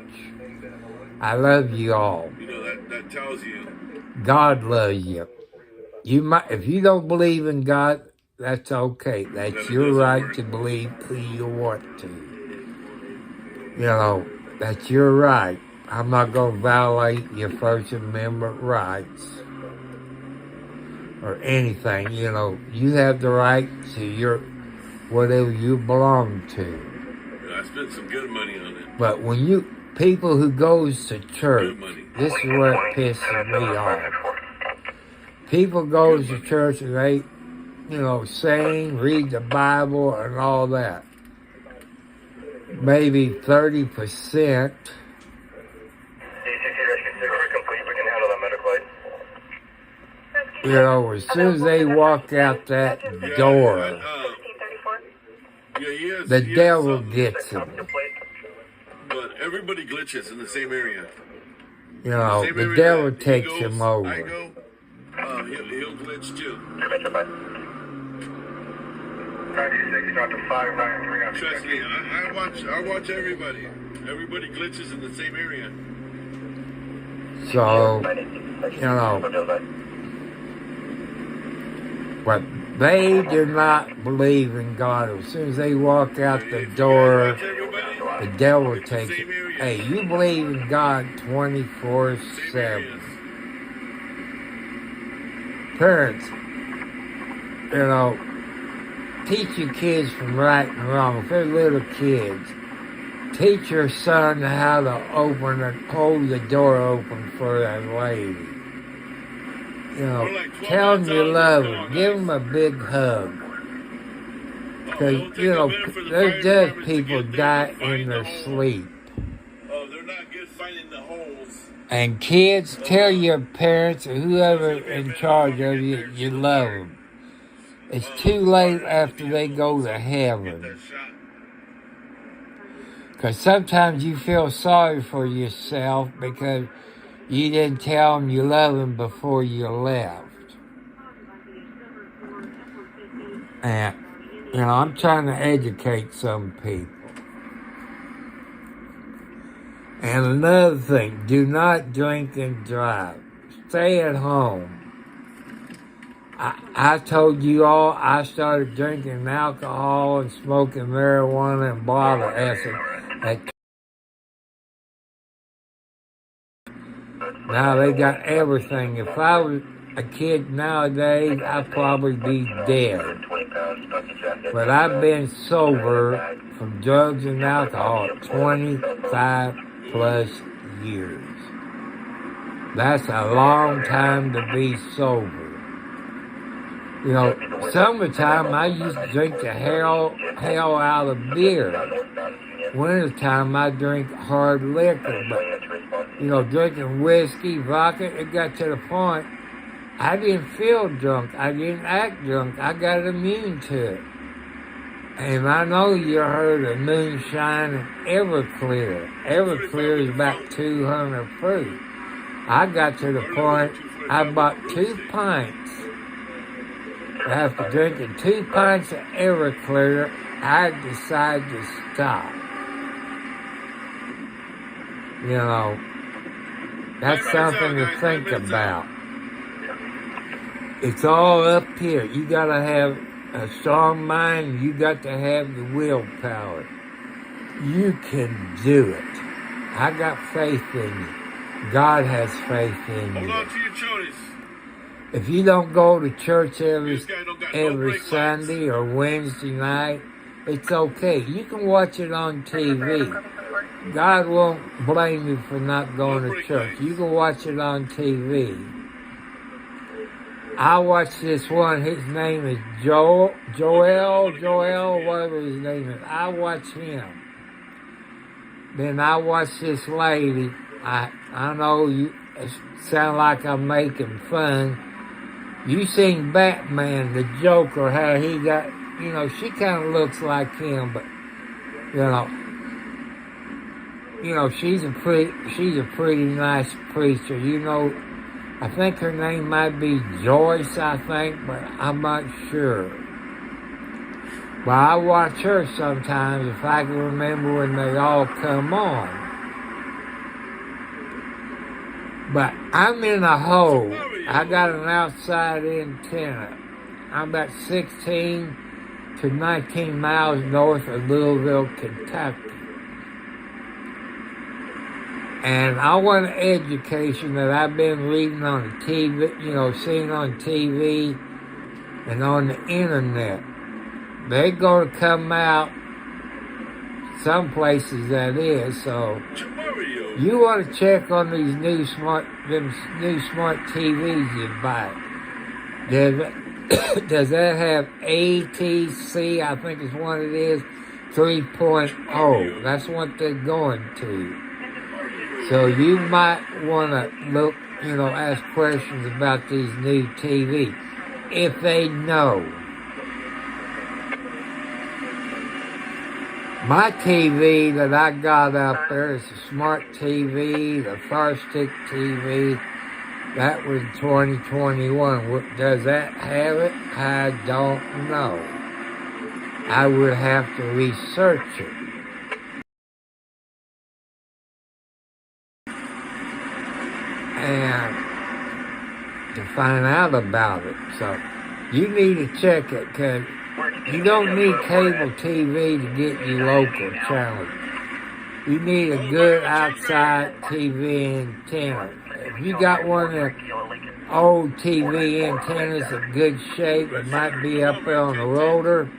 I love you all.
You know, that tells you.
God loves you. You might, if you don't believe in God, that's okay. That's
That it
your
doesn't
right
work.
to believe who you want to. You know, that's your right. I'm not going to violate your First Amendment rights or anything. You know, you have the right to your whatever you belong to.
I spent some good money on it.
But when people who goes to church,
Good money.
this is what pisses me off. People goes to church and they, sing, read the Bible and all that. Maybe 30%. As soon as they walk out that door, the devil gets them.
But everybody glitches in the same area.
The devil takes him
I
over.
go, he'll glitch too.
96 out to 593.
Trust me, I watch everybody. Everybody glitches in the same area.
So, but they do not believe in God. As soon as they walk out the door, the devil takes it. Hey, you believe in God 24/7. Parents, teach your kids from right and wrong. If they're little kids, teach your son how to hold the door open for that lady. Tell them you love them. Give them a big hug. Because, there's just people die in their sleep.
They're not good finding the holes.
And kids, tell your parents or whoever in charge of you, you love them. It's too late after they go to heaven. Because sometimes you feel sorry for yourself because you didn't tell them you love them before you left. And, I'm trying to educate some people. And another thing, do not drink and drive. Stay at home. I told you all I started drinking alcohol and smoking marijuana and bottle acid at now they got everything. If I was a kid nowadays, I'd probably be dead. But I've been sober from drugs and alcohol 25 plus years. That's a long time to be sober. Summertime I used to drink the hell out of beer. Wintertime I drink hard liquor, but drinking whiskey, vodka, it got to the point I didn't feel drunk. I didn't act drunk. I got immune to it. And I know you heard of moonshine and Everclear. Everclear is about 200 proof. I got to the point I bought 2 pints. After drinking 2 pints of Everclear, I decided to stop. That's something to think about. It's all up here. You gotta have a strong mind. You got to have the willpower. You can do it. I got faith in you. God has faith in you.
Hold on to your chonies.
If you don't go to church every
This guy don't got no brake
Sunday or Wednesday night, it's okay. You can watch it on TV. God won't blame you for not going to church. You can watch it on TV. I watched this one. His name is Joel, whatever his name is. I watch him. Then I watched this lady. I know you sound like I'm making fun. You seen Batman, the Joker, how he got, she kind of looks like him, but, she's a pretty nice preacher. I think her name might be Joyce, I think, but I'm not sure. But I watch her sometimes if I can remember when they all come on. But I'm in a hole. I got an outside antenna. I'm about 16 to 19 miles north of Louisville, Kentucky. And I want an education that I've been reading on the TV, seeing on TV and on the internet. They're going to come out, some places that is, so you want to check on these new smart TVs you buy. Does that have ATC, I think is what it is, 3.0. That's what they're going to. So you might want to look, ask questions about these new TVs, if they know. My TV that I got up there is a smart TV, the Fire Stick TV. That was 2021. Does that have it? I don't know. I would have to research it. And to find out about it. So you need to check it, because you don't need cable TV to get you local channels. You need a good outside TV antenna. If you got one of the old TV antennas in good shape, it might be up there on the rotor.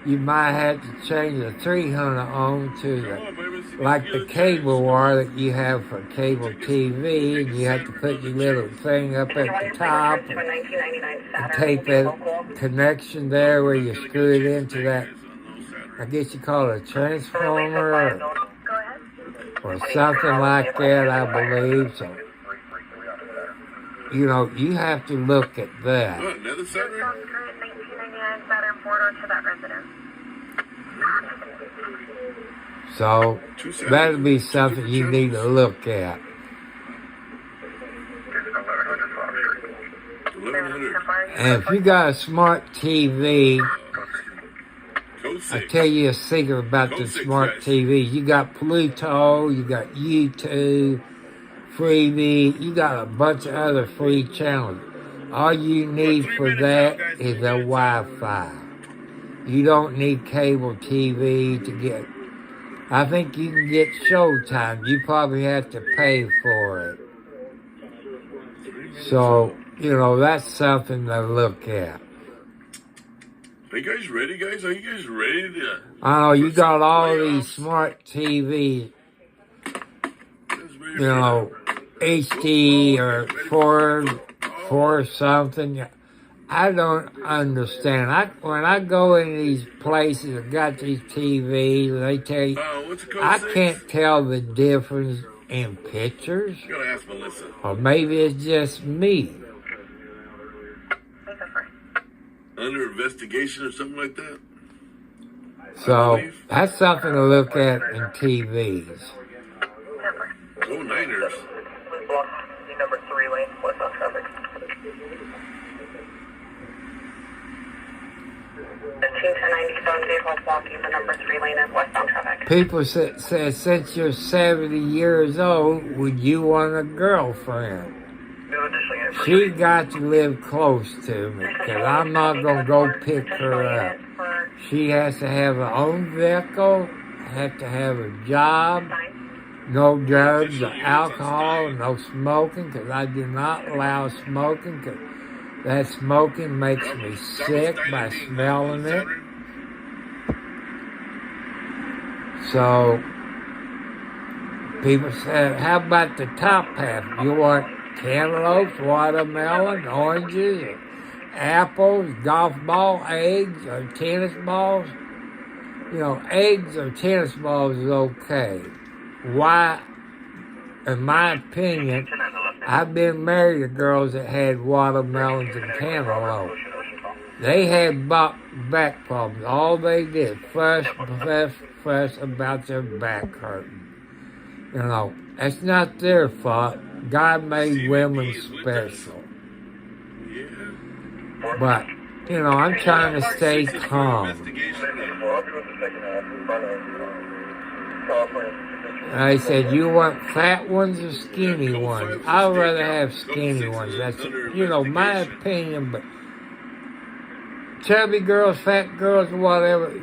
You might have to change the 300 ohm to like the cable wire that you have for cable TV, and you have to put your little thing up at the top and tape that connection there where you screw it into that, I guess you call it a transformer or something like that, I believe. So, you have to look at that.
Another Saturday?
So, that'll be something you need to look at.
1100.
And if you got a smart TV, I tell you a secret about the smart TV. You got Pluto, you got YouTube, Freebie, you got a bunch of other free channels. All you need for that is a Wi-Fi. You don't need cable TV to get. I think you can get Showtime. You probably have to pay for it. So, that's something to look at.
Are you guys ready, guys? Are you guys ready to...
I know you got all these smart TVs, HD or 4 something. I don't understand. When I go in these places that got these TVs, they tell you, I can't tell the difference in pictures.
You gotta ask Melissa.
Or maybe it's just me.
Under investigation or something like that?
So, that's something to look at in TVs.
Go Niners.
Number 3 lane, westbound traffic. 1090 vehicle blocking the number 3 lane of westbound traffic.
People say, since you're 70 years old, would you want a girlfriend? She got to live close to me, because I'm not going to go pick her up. She has to have her own vehicle, have to have a job, no drugs or alcohol, no smoking, because I do not allow smoking, because that smoking makes me sick by smelling it. So, people said, how about the top half? You want cantaloupes, watermelon, oranges, apples, golf ball, eggs, or tennis balls? Eggs or tennis balls is okay. Why, in my opinion, I've been married to girls that had watermelons and cantaloupe. They had back problems. All they did, fuss about their back hurting. You know, that's not their fault. God made
Stevie
women
B is with us.
special.
Yeah.
But, you know, I'm trying to stay
6 is for
calm.
investigation.
Well, I'll be with the second half in front of California.
And I said, you want fat ones or skinny ones? I'd rather have skinny ones. That's, you know, my opinion, but chubby girls, fat girls, whatever,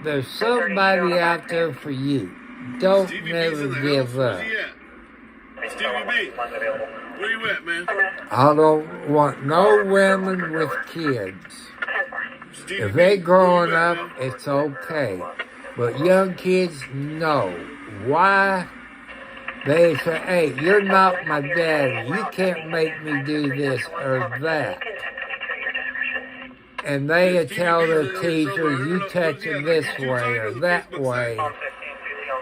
there's somebody out there for you. Don't
Stevie B's
never
in the
give
house. Where's
up.
he at? Stevie B, where you at, man?
I don't want no women with kids.
Stevie
If
B,
they
where
growing
you at,
up,
man?
it's okay. But young kids, no. Why? They say, hey, you're not my daddy. You can't make me do this or that. And they tell the teachers, you touch it this way or that way.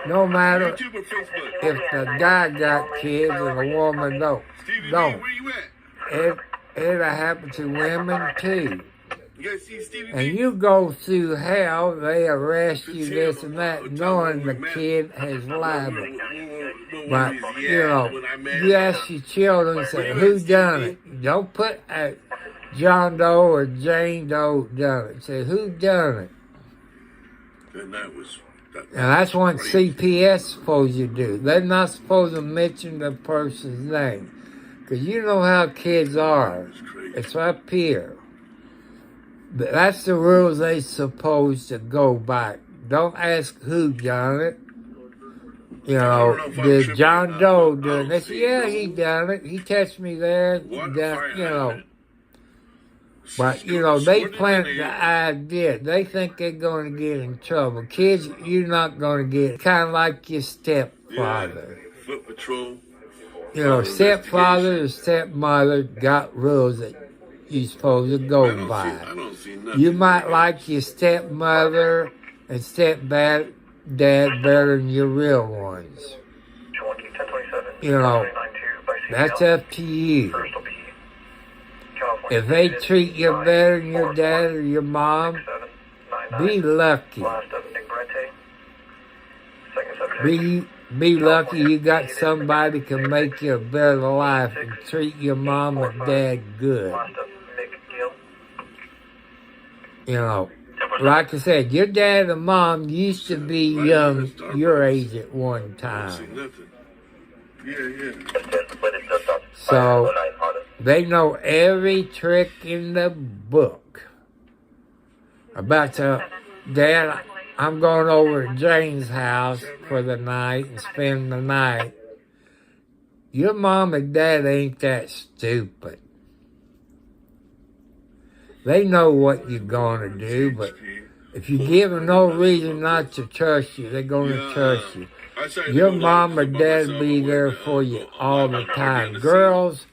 No matter
YouTube or Facebook?
if the guy got kids and the woman don't.
Stevie B,
Don't.
where you at?
It'll happen to women too.
You guys see Stevie
And
B?
you go through hell, they arrest you, this and that, knowing the kid has lied. But, you know, you ask your children, say, who done it? Don't put John Doe or Jane Doe done it. Say, who done it?
And that was...
And that's what CPS supposed to do. They're not supposed to mention the person's name. Because you know how kids are. It's up here. That's the rules they supposed to go by. Don't ask who done it. You know, did John Doe do this? Yeah, he done it. He touched me there. You know. But, you know, they plant the idea. They think they're going to get in trouble. Kids, you're not going to get kind of like your stepfather.
Foot Patrol.
You know, stepfather or stepmother got rules that you're supposed to go by.
I don't see nothing.
You might like your stepmother and stepdad better than your real ones. You know, that's up to you. If they treat you better than your dad or your mom, be lucky. Be lucky you got somebody can make you a better life and treat your mom and dad good. You know, like I said, your dad and mom used to be young, your age at one time. So, they know every trick in the book. About to, Dad, I'm going over to Jane's house for the night and spend the night. Your mom and dad ain't that stupid. They know what you're going to do, but if you give them no reason not to trust you, they're going to trust you. Your mom or dad be there for you all the time. Girls,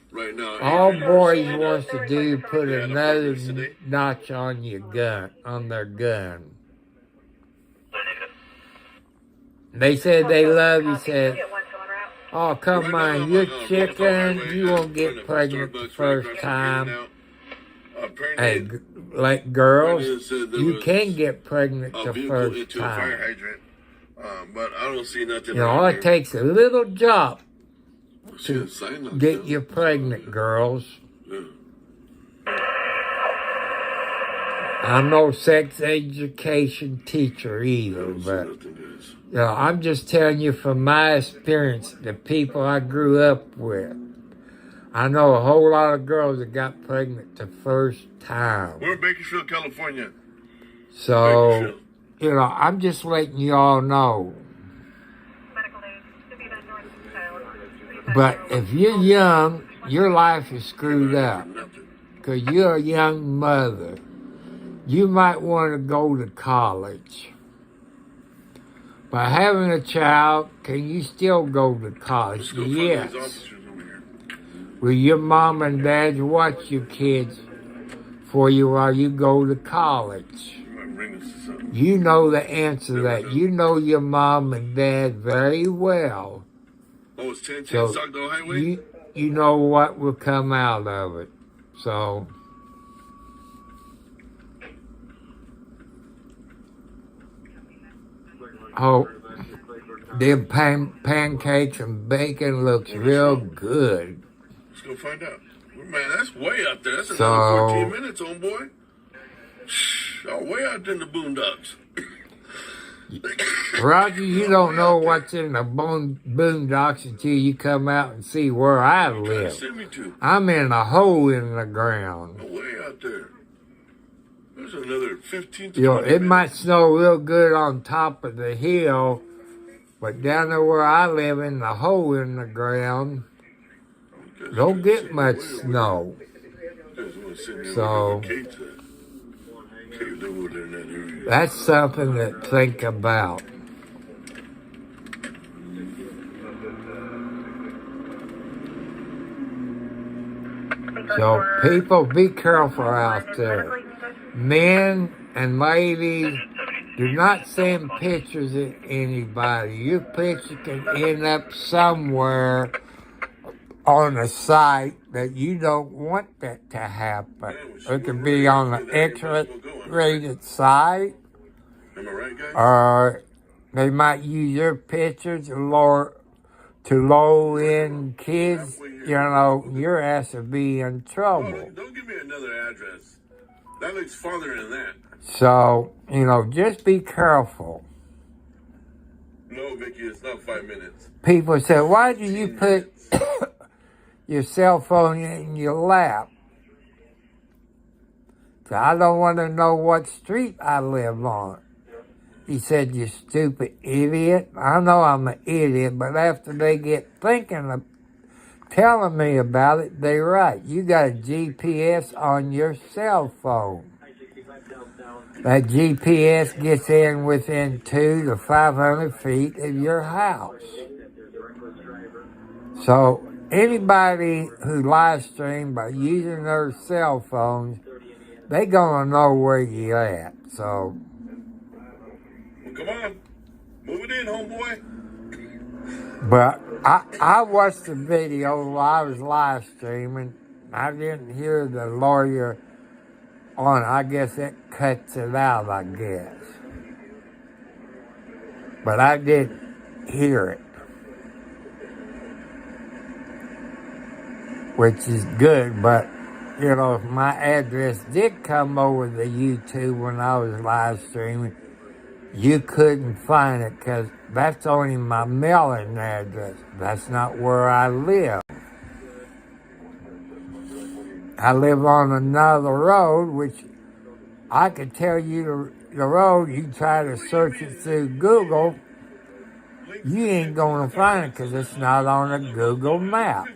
all boys wants to do put another notch on your gun, on their gun. They said they love you, said, oh, come on, you're chicken, you won't get pregnant the first time. Hey, like girls, you can get pregnant the first time.
But I don't see nothing.
You know, all it takes a little job to get you pregnant, girls. I'm no sex education teacher either, but you know, I'm just telling you from my experience, the people I grew up with. I know a whole lot of girls that got pregnant the first time.
We're in Bakersfield, California.
So, you know, I'm just letting you all know. But if you're young, your life is screwed up. Because you're a young mother. You might want to go to college. By having a child, can you still go to college? Yes. Will your mom and dad watch your kids for you while you go to college? You know the answer to that. You know your mom and dad very well.
Oh, it's 1010
So
Stockdale Highway?
you know what will come out of it. So, Them pancakes and bacon looks real good.
Let's go find out. Man, that's way out there. That's
So-
another 14 minutes, homeboy. Oh, way out in the boondocks.
Roger, you don't know what's in the boondocks until you come out and see where I
Trying to
live.
send me to.
I'm in a hole in the ground.
Oh, way out there. There's another 15 to
You know,
20
it
minutes.
might snow real good on top of the hill, but down there where I live in the hole in the ground, don't get much snow. So- That's something to think about. So people, be careful out there. Men and ladies, do not send pictures to anybody. Your picture can end up somewhere on a site that you don't want that to happen. It could be on an X-rated site,
Am I right, guys?
or they might use your pictures to low-end kids. You know, your ass will be in trouble.
Don't give me another address. That looks farther than that.
So, you know, just be careful.
No, Vicky, it's not 5 minutes.
People say, why do you put your cell phone in your lap? So I don't want to know what street I live on. He said, you stupid idiot. I know I'm an idiot, but after they get thinking of telling me about it, they're right. You got a GPS on your cell phone. That GPS gets in within 200 to 500 feet of your house. So anybody who live stream by using their cell phones, they gonna know where you at. So
Well, come on. Move it in, homeboy.
but I watched the video while I was live streaming. I didn't hear the lawyer on it. I guess it cuts it out, I guess. But I did hear it, which is good. But, you know, if my address did come over to YouTube when I was live streaming, you couldn't find it because that's only my mailing address. That's not where I live. I live on another road, which I could tell you the road. You try to search it through Google, you ain't going to find it because it's not on a Google map.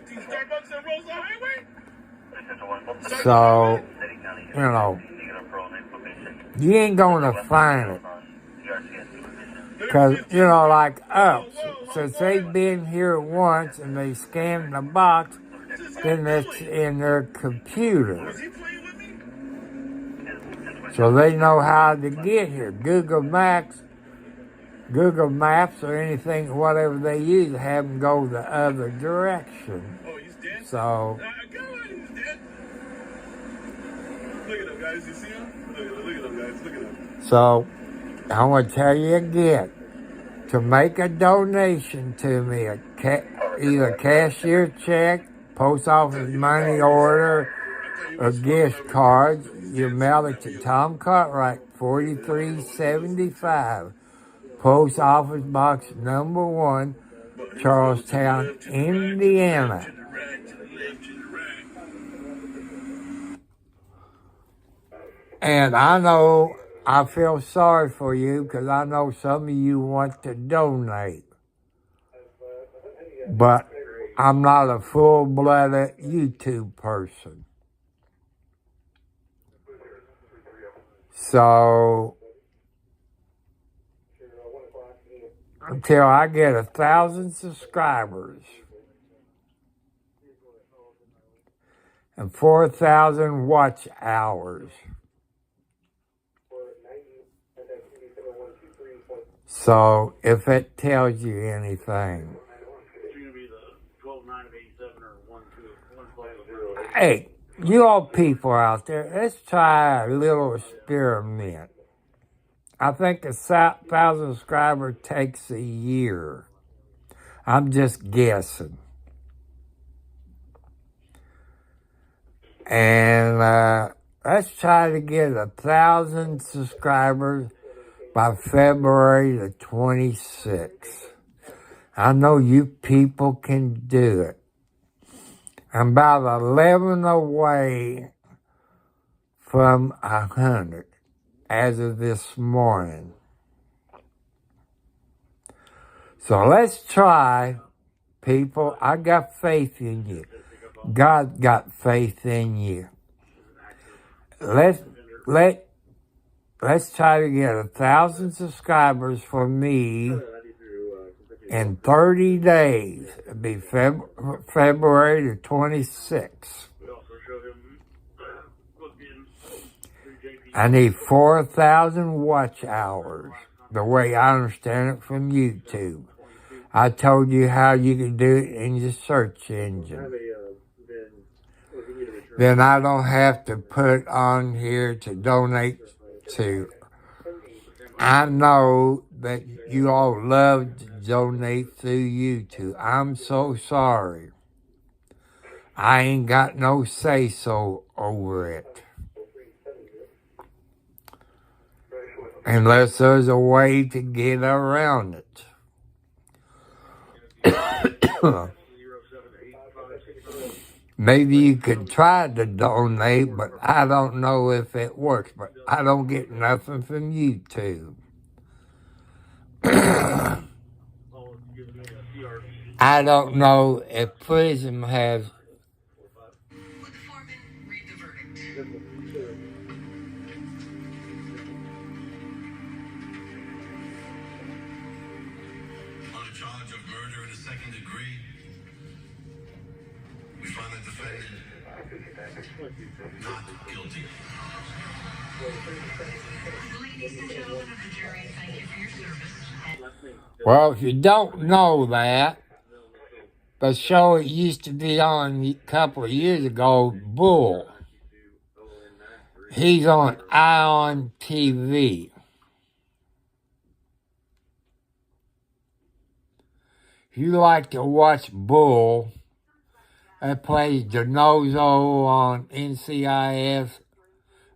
So, you know, you ain't going to find it. Because, you know, like us, since they've been here once and they scanned the box, then it's in their computer. So they know how to get here. Google Maps or anything, whatever they use, have them go the other direction.
Oh, he's dead?
So,
He's dead. Look at him, guys. You see him? Look at him, guys. Look at him.
so I want to tell you again, to make a donation to me, either cashier check, post office money order, or gift cards, you mail it to Tom Cartwright, 4375, Post Office Box number 1, Charlestown, Indiana. And I know I feel sorry for you because I know some of you want to donate. But I'm not a full-blooded YouTube person. So until I get 1,000 subscribers and 4,000 watch hours. So if it tells you anything. Hey, you all people out there, let's try a little experiment. I think 1,000 subscribers takes a year. I'm just guessing. And let's try to get 1,000 subscribers by February the 26th. I know you people can do it. I'm about 11 away from 100 as of this morning. So let's try, people. I got faith in you. God got faith in you. Let's try to get 1,000 subscribers for me in 30 days. It'll be February the 26th. I need 4,000 watch hours, the way I understand it from YouTube. I told you how you can do it in your search engine. Then I don't have to put on here to donate to. I know that you all love to donate through YouTube. I'm so sorry. I ain't got no say-so over it. Unless there's a way to get around it. Maybe you could try to donate, but I don't know if it works. But I don't get nothing from YouTube. I don't know if Prism has...
On a charge of murder in the second degree, we find the defendant not guilty.
Ladies and gentlemen of the jury, thank you for your service.
Well, if you don't know that, the show it used to be on a couple of years ago, Bull. He's on Ion TV. If you like to watch Bull, that plays DeNozo on NCIS,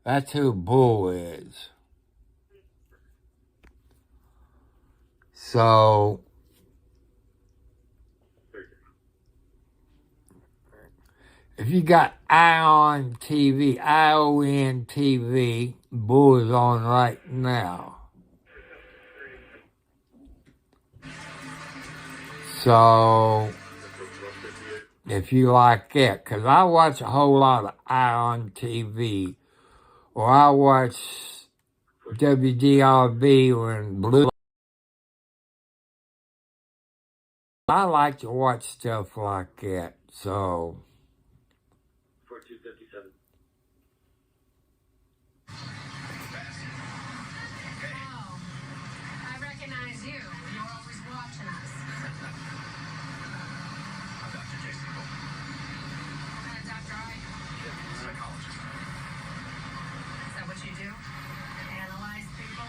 that's who Bull is. So, if you got Ion TV, ION TV, Bull is on right now. So, if you like it, because I watch a whole lot of Ion TV, or I watch WDRB when Blue. I like to watch stuff like that, so.
4257.
Oh, I recognize you. You're always watching us.
I'm Dr. Jason Cole,
What kind of doctor are you?
psychologist.
Is that what you do? Analyze people?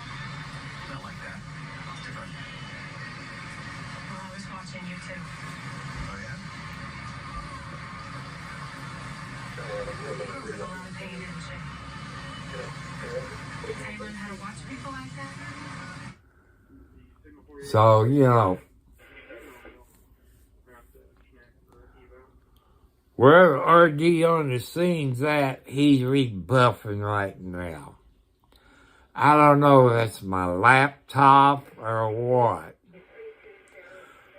Not like that. Different.
Well, I was watching you too.
Oh, yeah?
You were in a lot of pain, didn't you? How you learn how to watch people like that?
So, you know, wherever RD on the scene's at, he's rebuffing right now. I don't know if that's my laptop or what.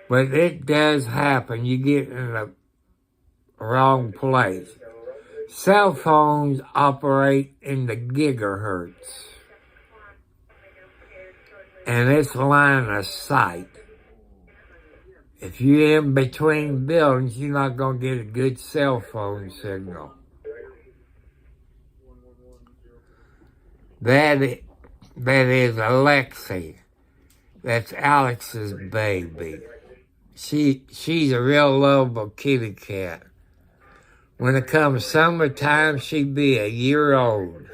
But it does happen. You get in the wrong place. Cell phones operate in the gigahertz. And it's line of sight. If you're in between buildings, you're not going to get a good cell phone signal. That is Alexi. That's Alex's baby. She's a real lovable kitty cat. When it comes summertime, she'd be a year old.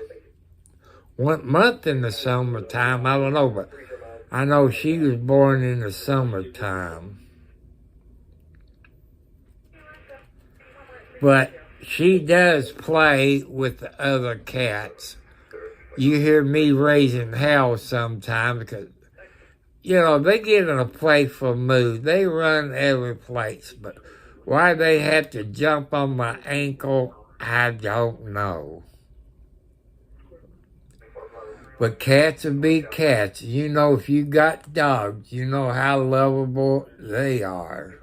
1 month in the summertime, I don't know, but I know she was born in the summertime. But she does play with the other cats. You hear me raising hell sometimes because, you know, they get in a playful mood. They run every place. But why they have to jump on my ankle, I don't know. But cats will be cats. You know, if you got dogs, you know how lovable they are.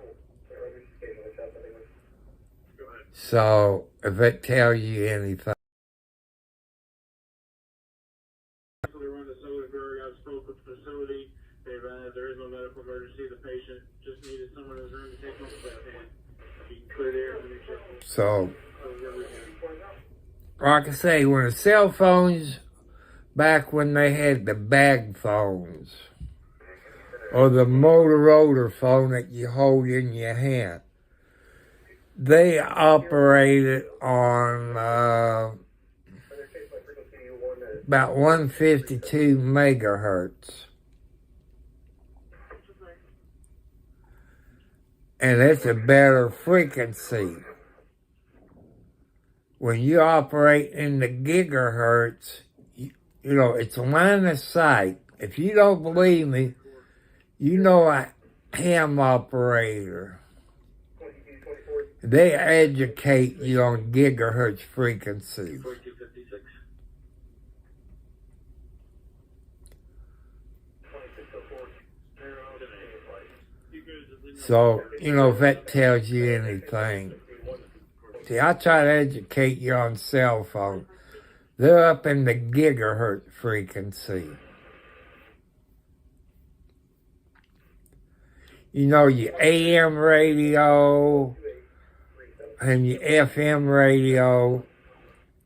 So, if it tells you anything.
There is no medical emergency. The patient just needed someone in his room to take him off the bed. You can clear the air and make sure.
So, like I say, when the cell phones, back when they had the bag phones, or the Motorola phone that you hold in your hand, they operated on about 152 megahertz. And it's a better frequency. When you operate in the gigahertz, you know, it's line of sight. If you don't believe me, you know a ham operator. They educate you on gigahertz frequencies. So, you know, if that tells you anything. See, I try to educate you on cell phone. They're up in the gigahertz frequency. You know, your AM radio and your FM radio,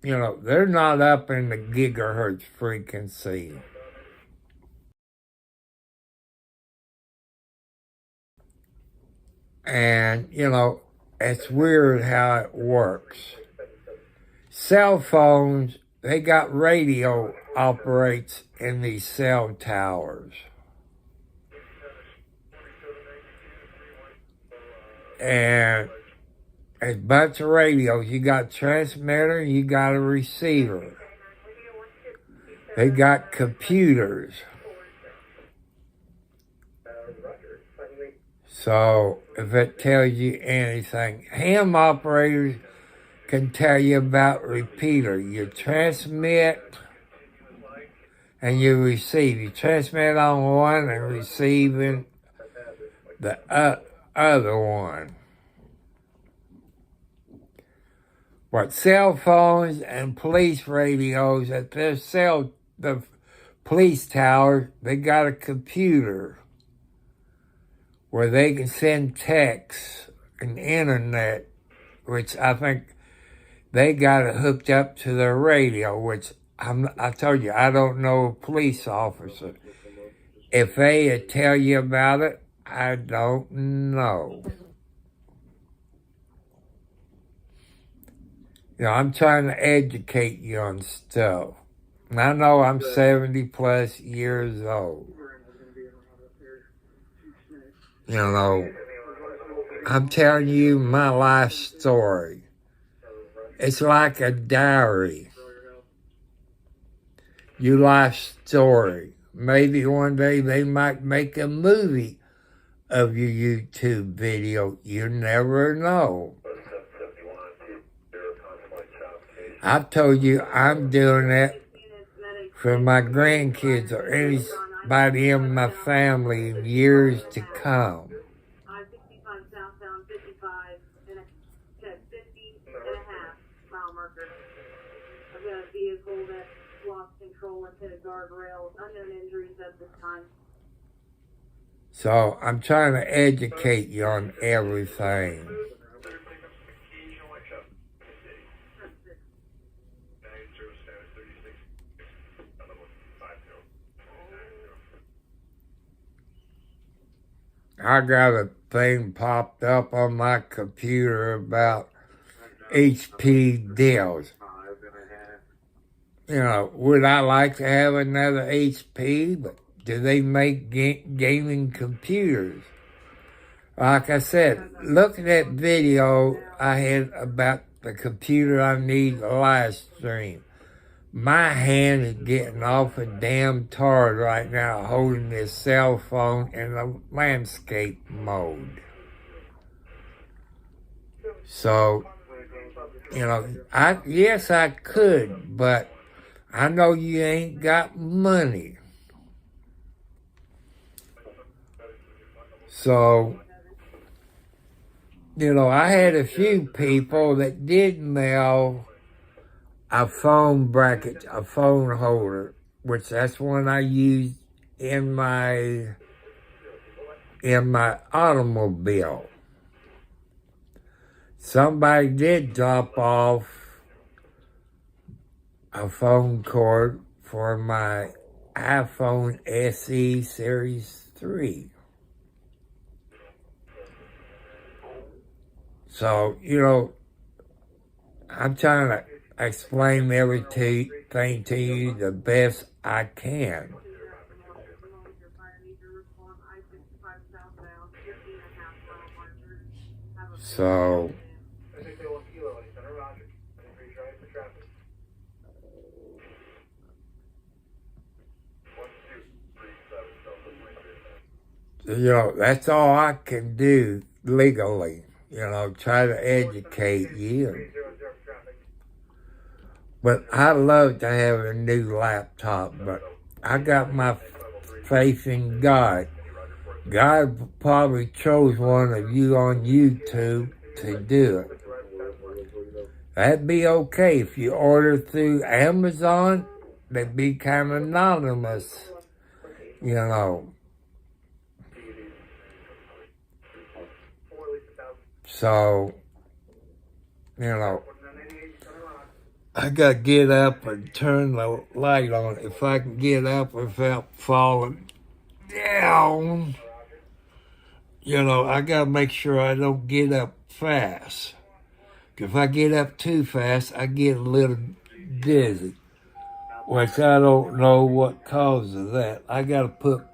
you know, they're not up in the gigahertz frequency. And, you know, it's weird how it works. Cell phones, they got radio operates in these cell towers. And a bunch of radios. You got a transmitter, you got a receiver. They got computers. So, if it tells you anything, ham operators can tell you about repeater. You transmit and you receive. You transmit on one and receive in the other one. But cell phones and police radios at the police towers, they got a computer where they can send texts and internet, which I think they got it hooked up to their radio, which I told you, I don't know a police officer. If they tell you about it, I don't know. You know, I'm trying to educate you on stuff. And I know I'm 70 plus years old. You know, I'm telling you my life story. It's like a diary. Your life story. Maybe one day they might make a movie of your YouTube video. You never know. I've told you I'm doing it for my grandkids or anybody in my family in years to come.
I-65 southbound 55 and a 50 and a half mile marker. I've got a vehicle that lost control and hit a guardrail. Unknown injuries at this time.
So I'm trying to educate you on everything. I got a thing popped up on my computer about HP deals. You know, would I like to have another HP? But do they make gaming computers? Like I said, look at that video I had about the computer I need to live stream. My hand is getting awful damn tired right now holding this cell phone in the landscape mode. So, yes, I could, but I know you ain't got money. So, I had a few people that did mail a phone bracket, a phone holder, which that's one I used in my automobile. Somebody did drop off a phone cord for my iPhone SE Series 3. So, I'm trying to explain everything to you the best I can. So, that's all I can do legally. Try to educate you. But I love to have a new laptop, but I got my faith in God. God probably chose one of you on YouTube to do it. That'd be okay. If you order through Amazon, they'd be kind of anonymous, So, I gotta get up and turn the light on. If I can get up without falling down, I gotta make sure I don't get up fast. If I get up too fast, I get a little dizzy, which I don't know what causes that. I gotta put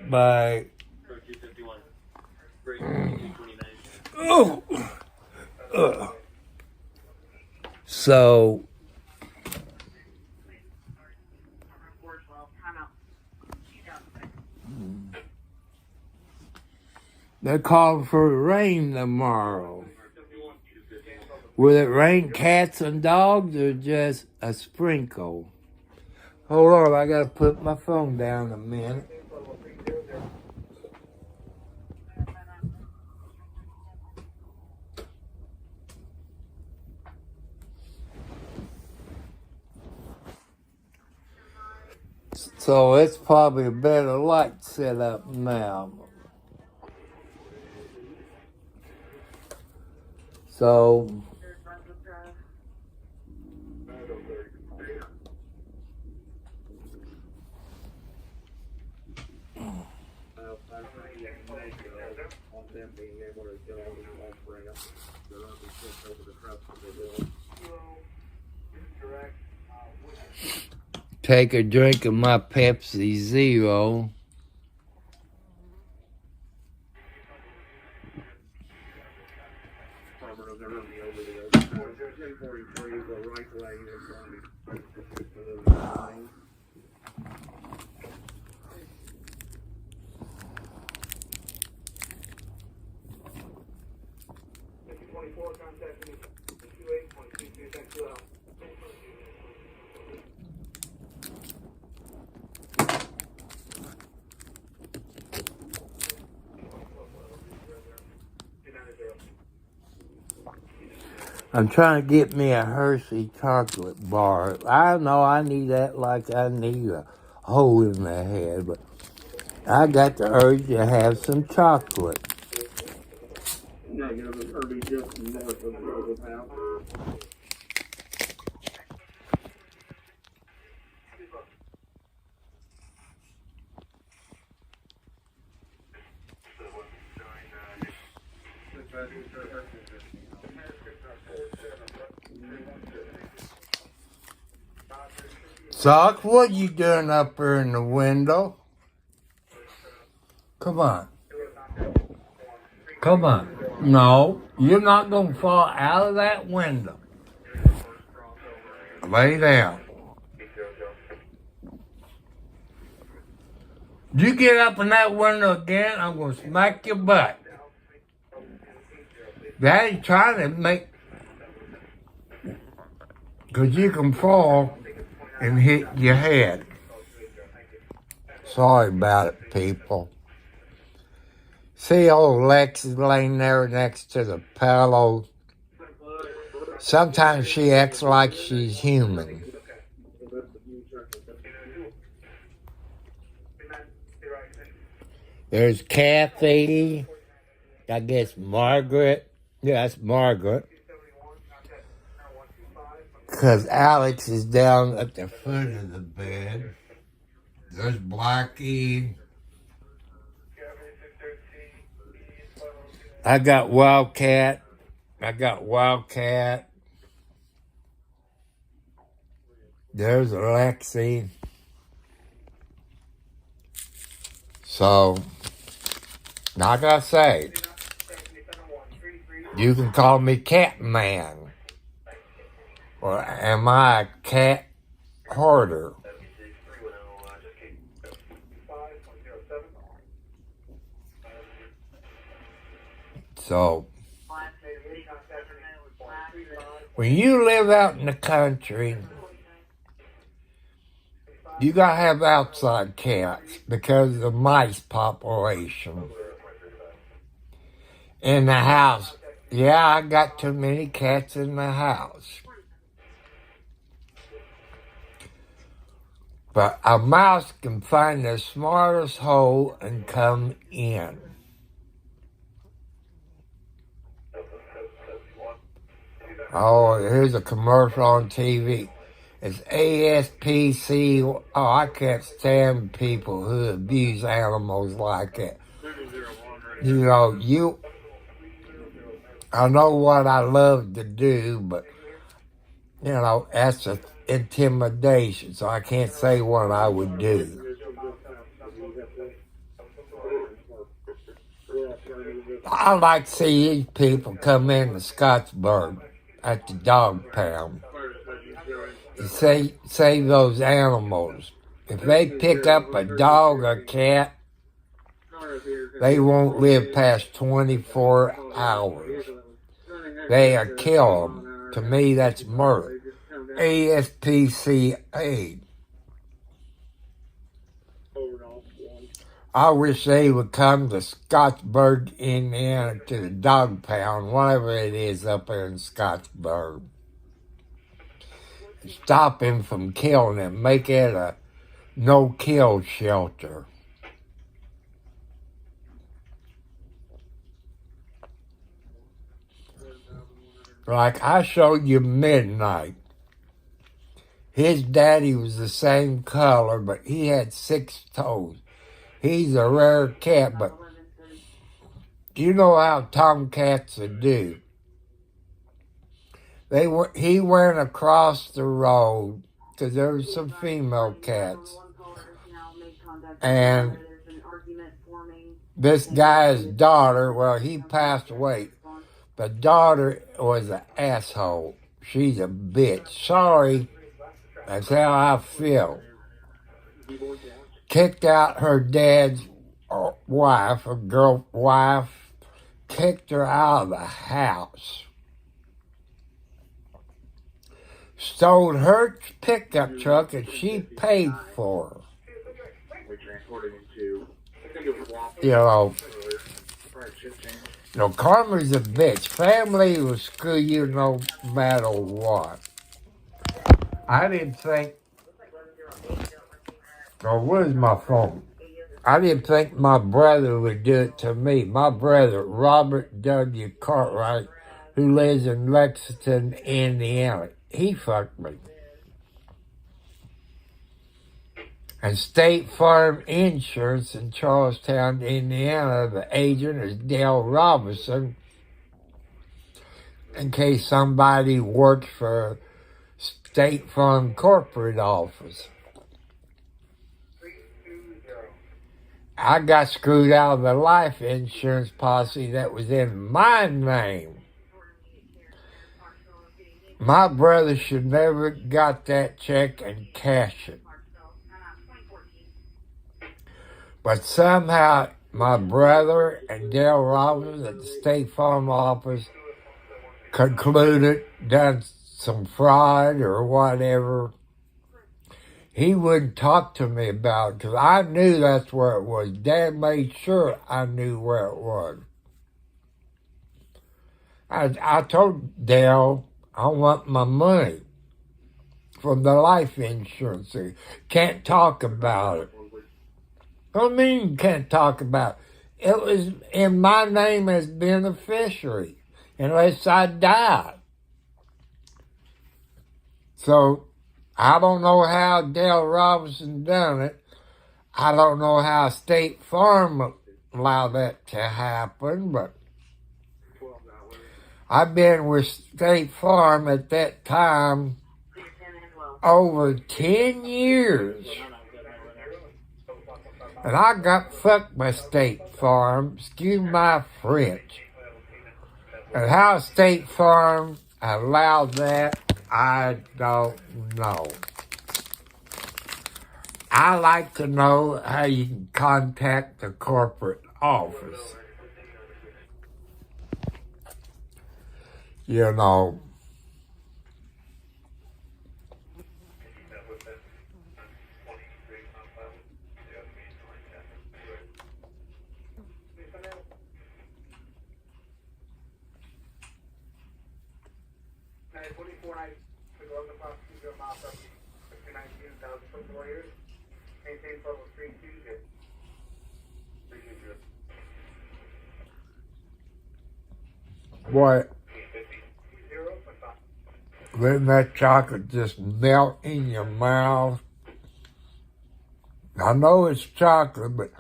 my so they're calling for rain tomorrow. Will it rain cats and dogs or just a sprinkle? Hold on, I gotta put my phone down a minute. So it's probably a better light setup now. So take a drink of my Pepsi Zero. I'm trying to get me a Hershey chocolate bar. I know I need that like I need a hole in the head, but I got the urge to have some chocolate. Sock, what you doing up there in the window? Come on. Come on. No, you're not going to fall out of that window. Lay down. You get up in that window again, I'm going to smack your butt. Daddy trying to make... Because you can fall and hit your head. Sorry about it, people. See old Lex is laying there next to the pillow. Sometimes she acts like she's human. There's Kathy. I guess Margaret. Yeah, that's Margaret. Because Alex is down at the foot of the bed. There's Blackie. I got Wildcat. There's Alexi. So, like I say, you can call me Catman. Or am I a cat hoarder? So, when you live out in the country, you gotta have outside cats because of the mice population. In the house, yeah, I got too many cats in the house. But a mouse can find the smartest hole and come in. Oh, here's a commercial on TV. It's ASPC. Oh, I can't stand people who abuse animals like that. You know, I know what I love to do, but, you know, that's a intimidation, so I can't say what I would do. I like to see these people come in to Scottsburg at the dog pound and save those animals. If they pick up a dog or cat, they won't live past 24 hours. They kill them. To me, that's murder. ASPCA. I wish they would come to Scottsburg, Indiana, to the dog pound, whatever it is up there in Scottsburg. Stop him from killing them. Make it a no-kill shelter. Like I showed you Midnight. His daddy was the same color, but he had 6 toes. He's a rare cat, but you know how tomcats would do. He went across the road because there were some female cats. And this guy's daughter, well, he passed away. The daughter was an asshole. She's a bitch. Sorry. That's how I feel. Kicked out her dad's wife, kicked her out of the house. Stole her pickup truck and she paid for her. Karma's a bitch. Family will screw you no matter what. I didn't think... Oh, where's my phone? I didn't think my brother would do it to me. My brother, Robert W. Cartwright, who lives in Lexington, Indiana, he fucked me. And State Farm Insurance in Charlestown, Indiana, the agent is Dale Robinson, in case somebody works for State Farm corporate office. I got screwed out of the life insurance policy that was in my name. My brother should never got that check and cash it. But somehow my brother and Dale Robbins at the State Farm office concluded, done some fraud or whatever. He wouldn't talk to me about it because I knew that's where it was. Dad made sure I knew where it was. I told Dale I want my money from the life insurance. Can't talk about it. What do you mean you can't talk about it? It was in my name as beneficiary unless I died. So I don't know how Dale Robinson done it. I don't know how State Farm allowed that to happen, but I've been with State Farm at that time over 10 years. And I got fucked by State Farm, excuse my French. And how State Farm allowed that, I don't know. I like to know how you can contact the corporate office. You know. Boy, letting that chocolate just melt in your mouth. I know it's chocolate, but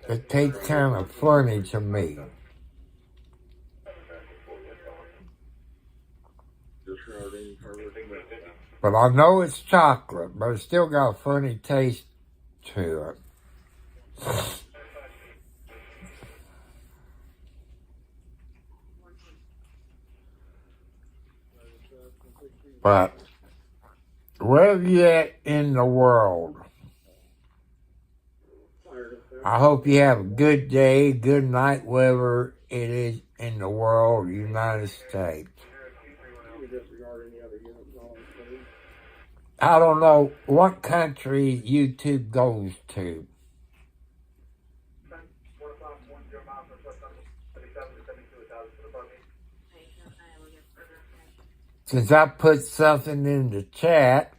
it tastes kind of funny to me. But I know it's chocolate, but it's still got a funny taste to it. But wherever you're at in the world, I hope you have a good day, good night, wherever it is in the world, United States. I don't know what country YouTube goes to. Since I put something in the chat,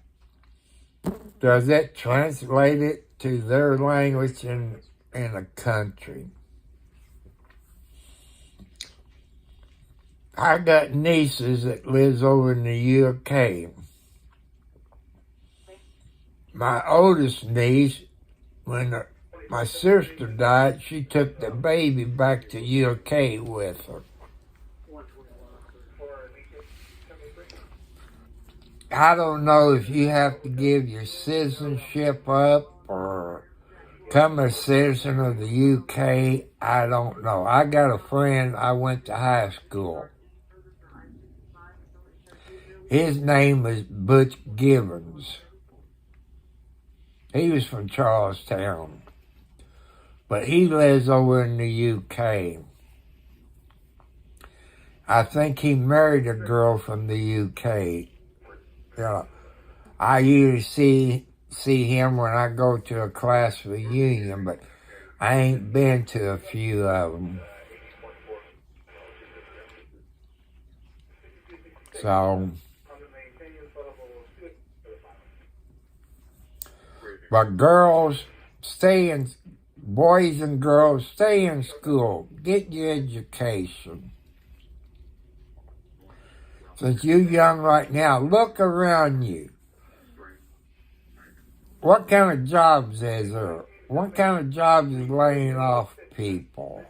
does it translate it to their language in a country? I got nieces that lives over in the UK. My oldest niece, when my sister died, she took the baby back to UK with her. I don't know if you have to give your citizenship up or become a citizen of the UK. I don't know. I got a friend I went to high school. His name is Butch Givens. He was from Charlestown. But he lives over in the UK. I think he married a girl from the UK. I usually see him when I go to a class reunion, but I ain't been to a few of them. So, but boys and girls, stay in school. Get your education. Since you're young right now, look around you. What kind of jobs is there? What kind of jobs is laying off people?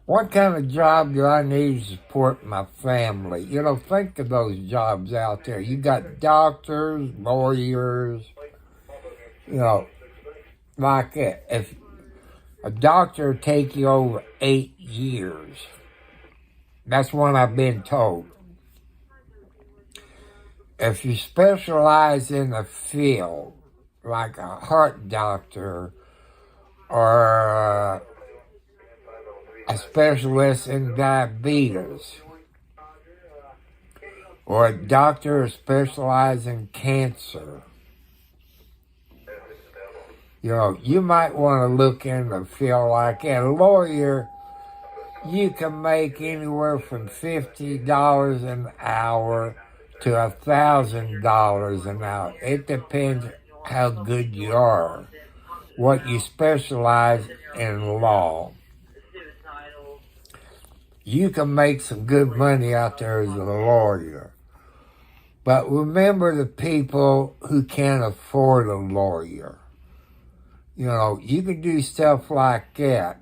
What kind of job do I need to support my family? Think of those jobs out there. You got doctors, lawyers, like if A doctor will take you over 8 years. That's what I've been told. If you specialize in a field, like a heart doctor or a specialist in diabetes, or a doctor specialized in cancer, you might want to look into a field like that. A lawyer, you can make anywhere from $50 an hour to $1,000 an hour. It depends how good you are, what you specialize in law. You can make some good money out there as a lawyer. But remember the people who can't afford a lawyer. You can do stuff like that,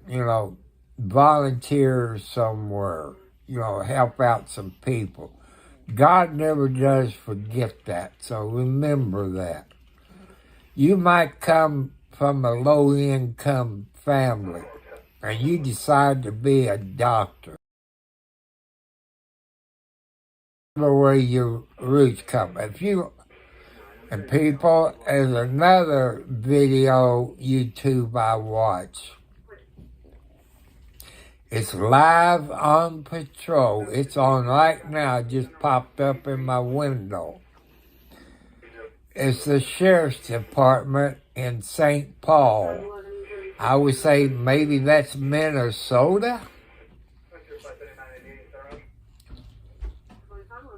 volunteer somewhere, help out some people. God never does forget that, so remember that. You might come from a low-income family, and you decide to be a doctor. Remember where your roots come. And people, there's another video YouTube I watch. It's Live on Patrol. It's on right now. It just popped up in my window. It's the Sheriff's Department in St. Paul. I would say maybe that's Minnesota.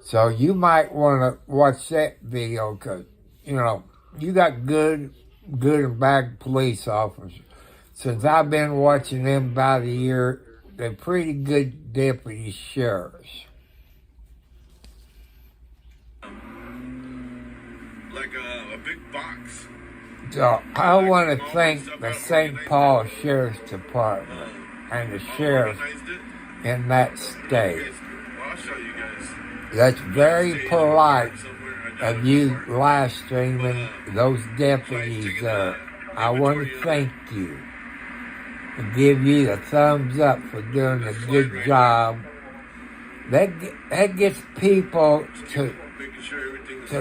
So you might want to watch that video because, you got good and bad police officers. Since I've been watching them about a year, they're pretty good deputy sheriffs.
Like a big box.
So I want to thank the St. Paul Sheriff's Department and the sheriff in that state.
Well, I'll show you guys.
That's very polite of you live streaming those deputies there. I want to thank you and give you the thumbs up for doing a good job. That gets people to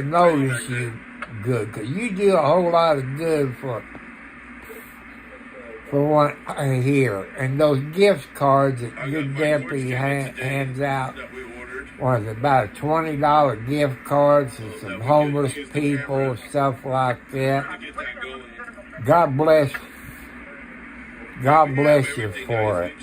notice you good, because you do a whole lot of good for what I hear. And those gift cards that your deputy hands out, was about a $20 gift cards to some homeless people, stuff like that. God bless you for it.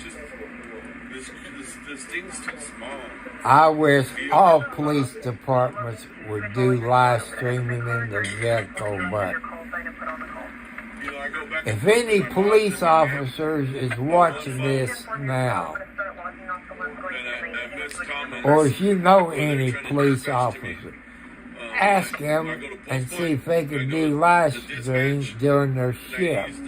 This thing's too small.
I wish all police departments would do live streaming in their vehicle, but if any police officers is watching this now, or if you know any police officer, ask them and see if they can do live streams during their shift,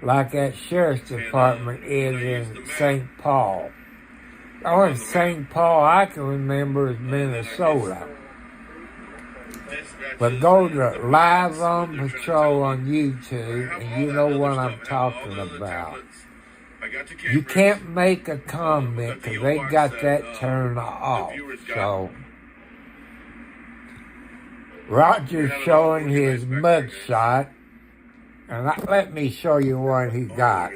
like that sheriff's department is in St. Paul. The only St. Paul I can remember is Minnesota. But go to Live on Patrol on YouTube, and you know what I'm talking about. You can't make a comment because they got that turned off. So Roger's showing his mugshot, and let me show you what he got.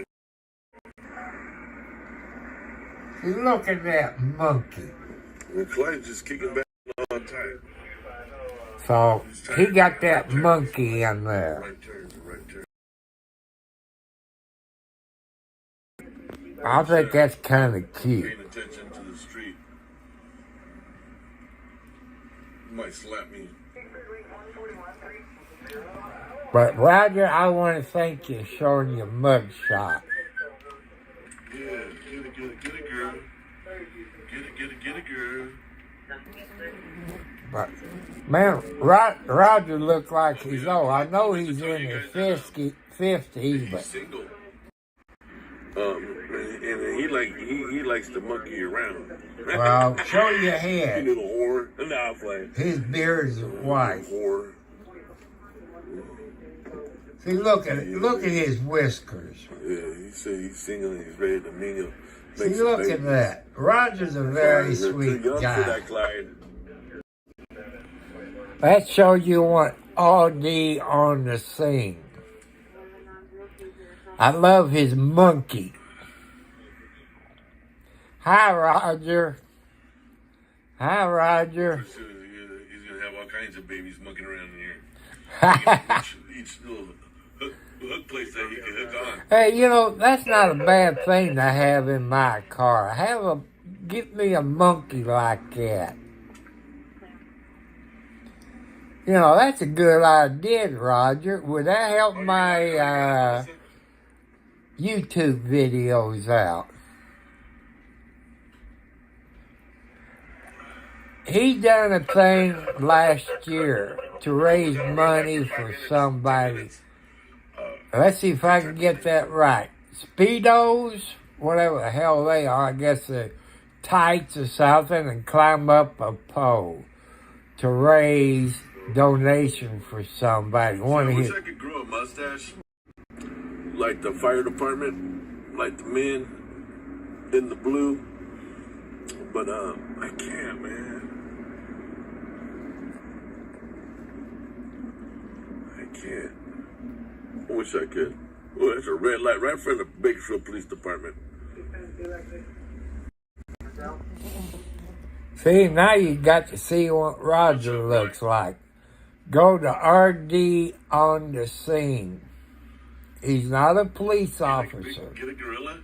See, look at that monkey.
Well, Clyde's just kicking back on time.
So he got that monkey in there.
Right turn.
I think that's kind of cute.
Paying attention to the street. You might slap me.
But Roger, I want to thank you for showing your mugshot.
Yeah, get it, girl. Get it, girl.
But, man, Roger looked like he's old. I know he's in his 50s,
He's
but
single. And he likes to monkey around.
well, show your
You
head.
little whore. No, I'm playing.
His beard is white.
Whore.
See, look at his whiskers.
Yeah, he said he's single and he's ready to mingle.
See, look at that. Roger's a very sweet
too young
guy.
for that, Clyde.
That shows you want RD on the scene. I love his monkey. Hi, Roger. Hi, Roger.
He's gonna have all kinds of babies monkeying around in here. Each little hook place that he can hook on.
Hey, you know, that's not a bad thing to have in my car. Get me a monkey like that. You know, that's a good idea, Roger. Would that help my YouTube videos out? He done a thing last year to raise money for somebody. Let's see if I can get that right. Speedos, whatever the hell they are, I guess they're tights or something, and climb up a pole to raise donation for somebody.
I wish I could grow a mustache like the fire department, like the men in the blue, but I can't, man. I can't. I wish I could. Oh, there's a red light right in front of the Bakersfield Police Department.
See, now you got to see what Roger looks like. Go to RD on the scene. He's not a police officer.
Get a gorilla?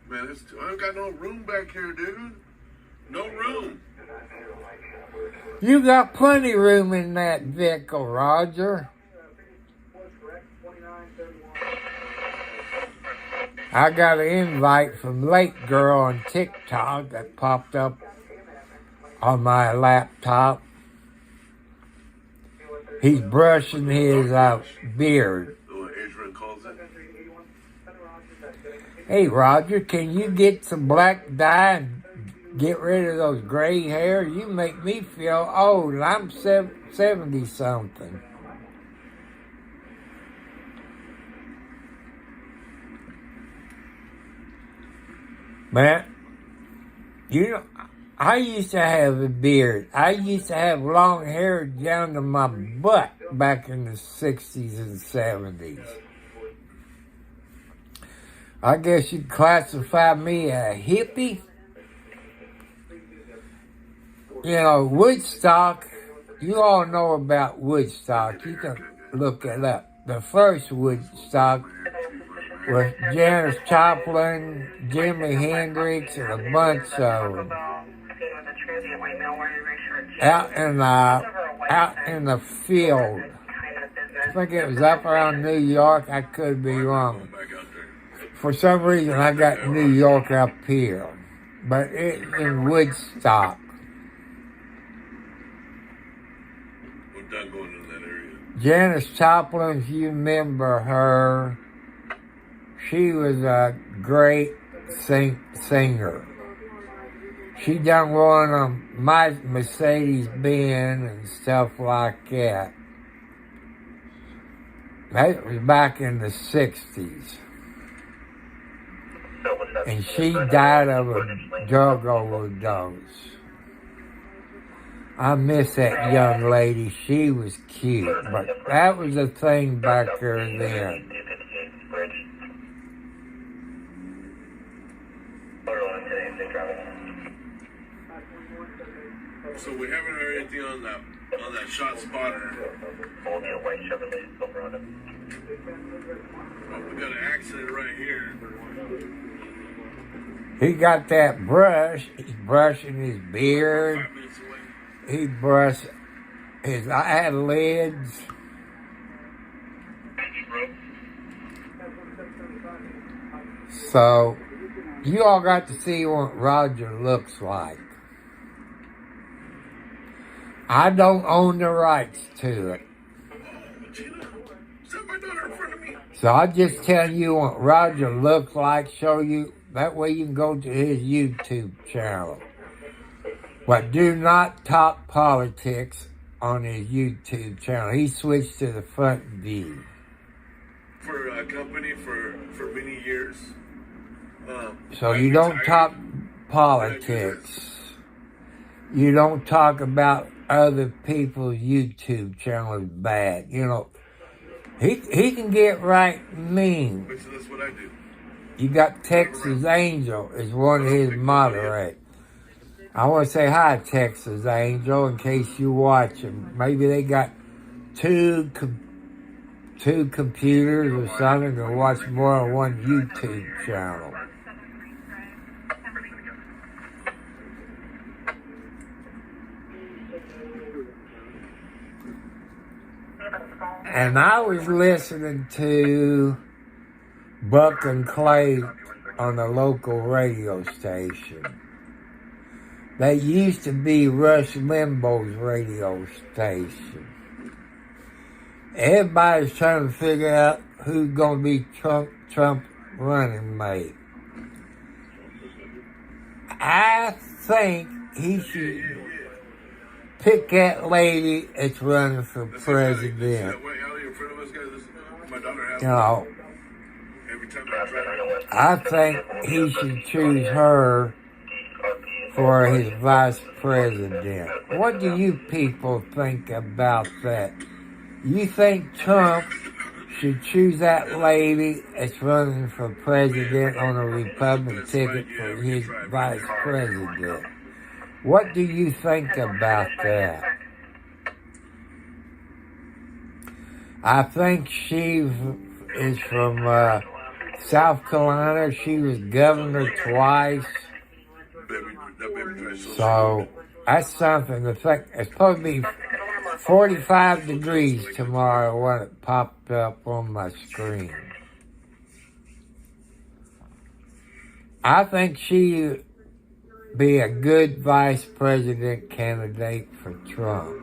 Man, I don't got no room back here, dude. No room.
You got plenty of room in that vehicle, Roger. I got an invite from Lake Girl on TikTok that popped up on my laptop. He's brushing his beard.
What Adrian calls it.
Hey, Roger, can you get some black dye and get rid of those gray hairs? You make me feel old. I'm 70-something. Man, you know, I used to have a beard. I used to have long hair down to my butt back in the 60s and 70s. I guess you'd classify me a hippie. You know, Woodstock, you all know about Woodstock. You can look it up. The first Woodstock was Janis Joplin, Jimi Hendrix, and a bunch of them. Out in the field. I think it was up around New York. I could be wrong. For some reason, I got New York up here. But it's in Woodstock.
We're done going in that area.
Janis Joplin, if you remember her, she was a great singer. She done one on my Mercedes-Benz and stuff like that. That was back in the 60s. And she died of a drug overdose. I miss that young lady. She was cute. But that was a thing back there then.
So we haven't heard anything on that shot spotter. Oh, we got an accident right here.
He got that brush. He's brushing his beard.
5 minutes away.
He brushed his eyelids. So, you all got to see what Roger looks like. I don't own the rights to it. So I just tell you what Roger looks like, show you. That way you can go to his YouTube channel. But do not talk politics on his YouTube channel. He switched to the front view.
for a company for many years.
So
I
you don't
retired.
talk politics. You don't talk about other people's YouTube channels bad. You know, he can get right mean.
So that's what I do.
You got Texas Angel as one of his moderators. I want to say hi, Texas Angel, in case you watching. Maybe they got two computers or something to watch more on one YouTube channel. And I was listening to Buck and Clay on the local radio station. That used to be Rush Limbaugh's radio station. Everybody's trying to figure out who's going to be Trump running mate. I think he should pick that lady that's running for president. You know, I think he should choose her for his vice president. What do you people think about that? You think Trump should choose that lady that's running for president on a Republican ticket for his vice president? What do you think about that? I think she is from South Carolina. She was governor twice. So that's something to think. It's supposed to be 45 degrees tomorrow when it popped up on my screen. I think she be a good vice president candidate for Trump.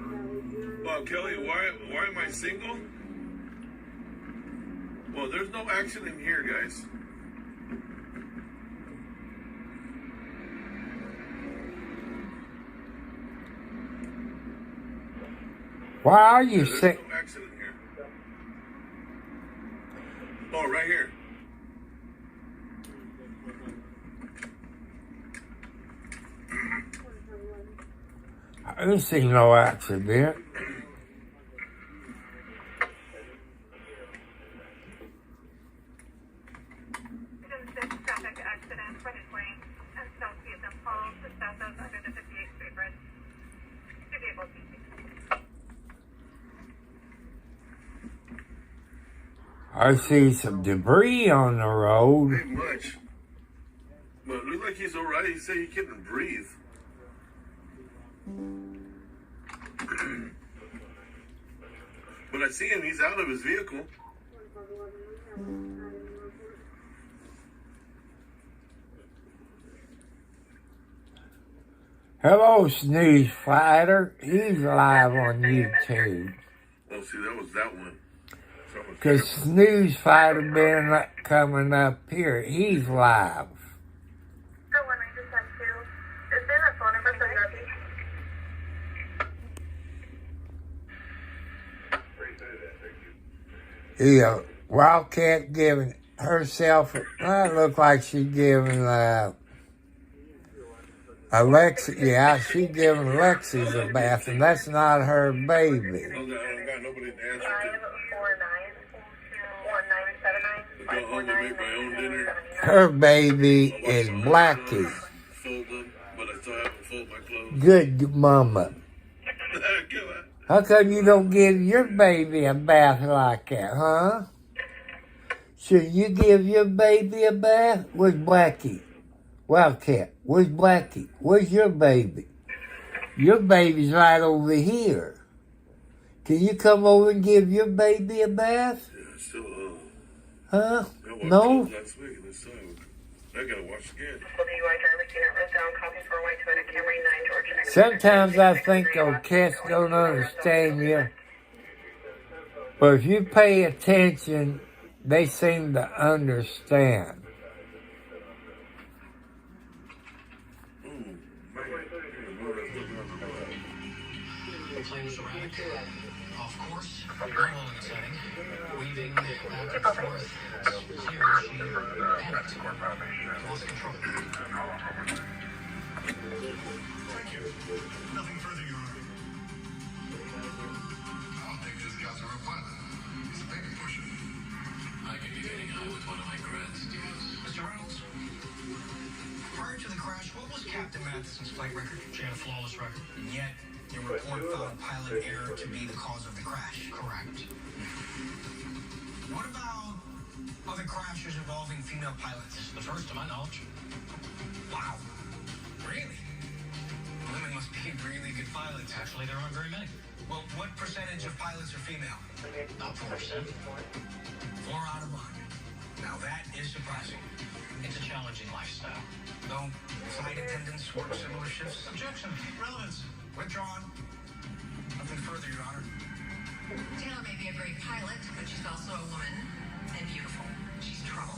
Well, Kelly, why am I single? Well, there's no action in here, guys.
Why are you sick?
No action in here. Oh, right here.
I didn't see no accident.
Traffic accident, frontage lane, and South Vietnam Falls, just south of under the 58th Street Bridge. Two vehicles each.
I see some debris on the road.
Ain't much. But it looks like he's alright. He said he couldn't breathe. When I see him, he's out of his vehicle.
Hello, Snooze Fighter. He's live on YouTube.
Oh, see, that was that one.
Because Snooze Fighter been coming up here. He's live.
Oh, one Ranger 10-2. Is there a phone number for the
Yeah, Wildcat giving herself, it looked like she's giving Alexi, yeah, she's giving Alexis a bath, and that's not her baby.
I don't got nobody to answer to.
949-1979.
I go home and make my own dinner.
Her baby is Blackie.
Fold them, but I still haven't folded my clothes.
Good mama. How come you don't give your baby a bath like that, huh? Should you give your baby a bath? Where's Blackie? Wildcat, where's Blackie? Where's your baby? Your baby's right over here. Can you come over and give your baby a bath?
Yeah, still,
Huh?
I
No?
watched last week and this time I gotta watch again.
Sometimes I think those cats don't understand you. But if you pay attention, they seem to understand.
Plane was erratic. Off course. Very well in the setting. weaving back and forth. Here, she panicked. Lost control. Thank you. Nothing further, Your Honor. I don't think this guy's a real pilot. He's a baby pusher. I could be getting high with one of my grad students. Mr. Reynolds, prior to the crash, what was Captain Matheson's flight record? She had a flawless record. And yet, your report found pilot error to be the cause of the crash. Correct. What about other crashes involving female pilots? This is the first to my knowledge. Wow. Really? Women must be really good pilots. Actually, there aren't very many. Well, what percentage of pilots are female? About 4%. 4 out of 100. Now that is surprising. It's a challenging lifestyle. Don't flight attendants work similar shifts? Objection. Relevance. Withdrawn. Nothing further, Your Honor.
Taylor may be a great pilot, but she's also a woman and beautiful. She's trouble.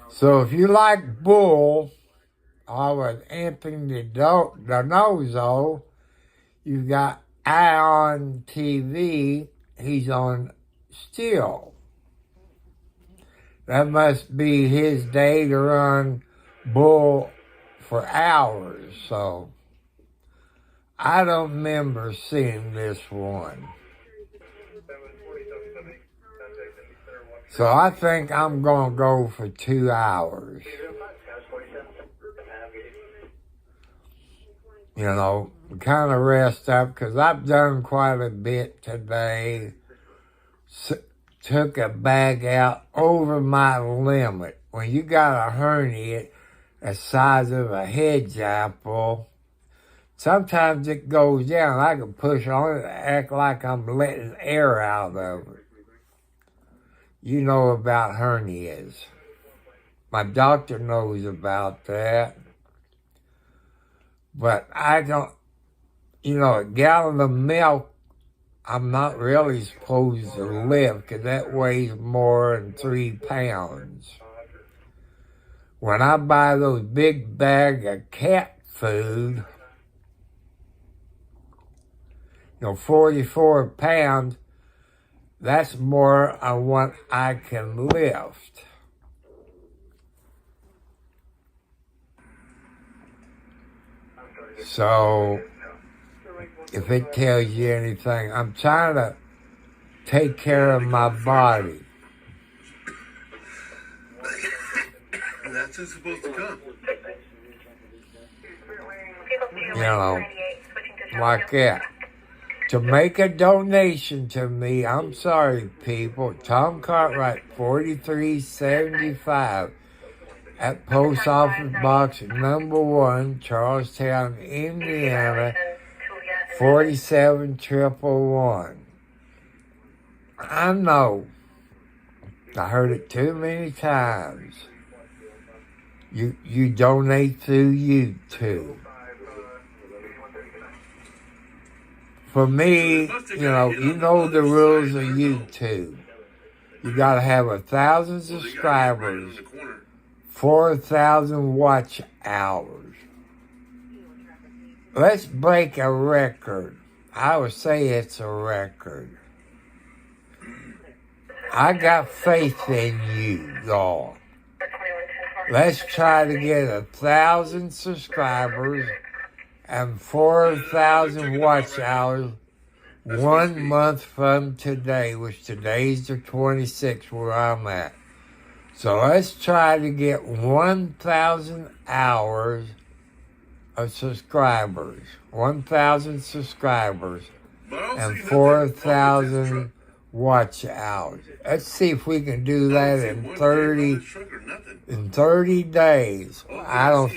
So if you like Bull, with Anthony Donoso, you got on TV, he's on Still. That must be his day to run Bull for hours, so I don't remember seeing this one. So I think I'm going to go for 2 hours. You know, kind of rest up, because I've done quite a bit today. Took a bag out over my limit. When you got a hernia the size of a hedge apple, sometimes it goes down. I can push on it and act like I'm letting air out of it. You know about hernias. My doctor knows about that. But I don't, a gallon of milk, I'm not really supposed to live, because that weighs more than 3 pounds. When I buy those big bags of cat food, 44 pounds, that's more than what I can lift. So, if it tells you anything, I'm trying to take care of my body.
That's what's supposed to come.
Like that. To make a donation to me, I'm sorry, people, Tom Cartwright, 4375, at Post Office Box number 1, Charlestown, Indiana, 47111. I know. I heard it too many times. You donate through YouTube. For me, you know the rules of YouTube. You got to have 1,000 subscribers, 4,000 watch hours. Let's break a record. I would say it's a record. I got faith in you, y'all. Let's try to get 1,000 subscribers and 4,000 watch hours 1 month from today, which today's the 26th where I'm at. So let's try to get 1,000 hours of subscribers, 1,000 subscribers, and 4,000 watch hours. Let's see if we can do that in 30 days. I don't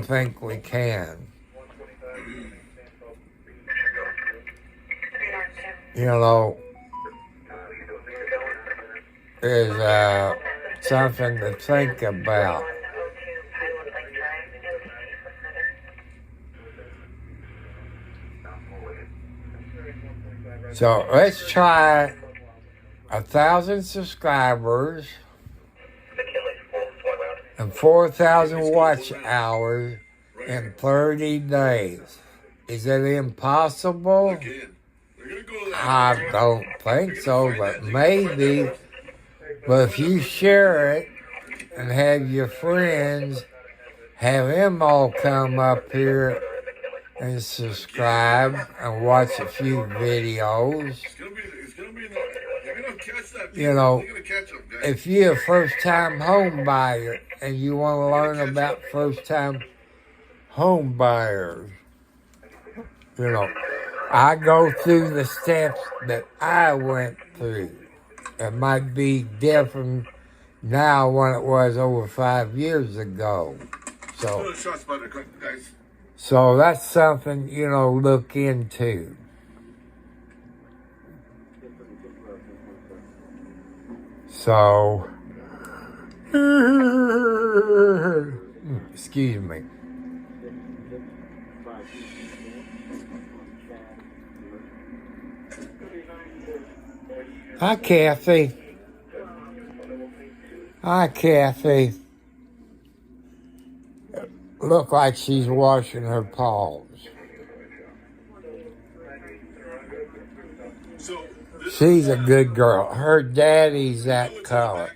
think we can. Is something to think about. So let's try 1,000 subscribers and 4,000 watch hours in 30 days. Is it impossible?
Again, they're gonna go to that.
I don't think so, but maybe. But if you share it and have your friends, have them all come up here and subscribe and watch a few videos.
It's gonna be. They're gonna catch that.
You know,
They're gonna catch them, guys.
if you're a first-time home buyer and you want to learn about first-time home buyers, you know, I go through the steps that I went through. It might be different now when it was over 5 years ago. So that's something, you know, look into. So, excuse me. Hi, Kathy. Hi, Kathy. Look like she's washing her paws. She's a good girl. Her daddy's that color.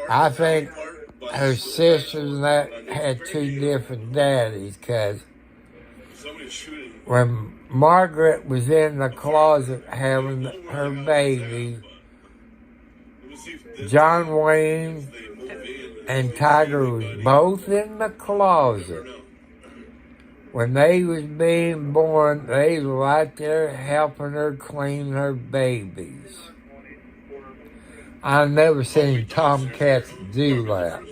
I think her sisters and that had two different daddies, because when Margaret was in the closet having her baby, John Wayne and Tiger was both in the closet. When they was being born, they was right there helping her clean her babies. I've never seen tomcats do that.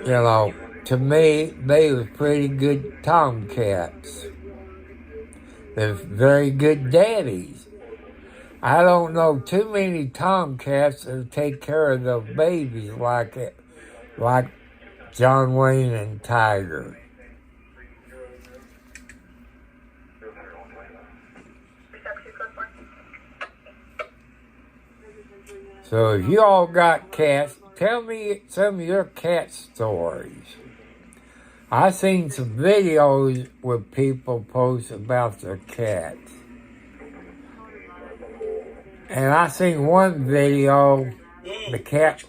You know, to me, they was pretty good tomcats. They're very good daddies. I don't know too many tomcats that take care of their babies like John Wayne and Tiger. So if you all got cats, tell me some of your cat stories. I seen some videos where people post about their cats. And I seen one video, the cats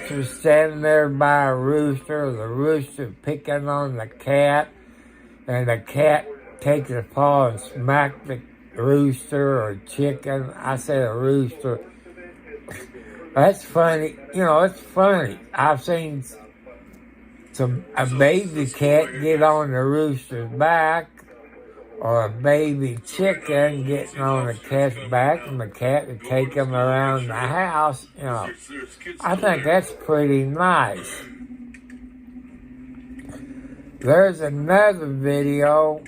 were standing there by a rooster, the rooster picking on the cat, and the cat takes a paw and smacked the rooster or chicken. I said a rooster. That's funny. You know, it's funny. I've seen a baby cat get on the rooster's back, or a baby chicken getting on the cat's back, and the cat would take them around the house. You know, I think that's pretty nice. There's another video,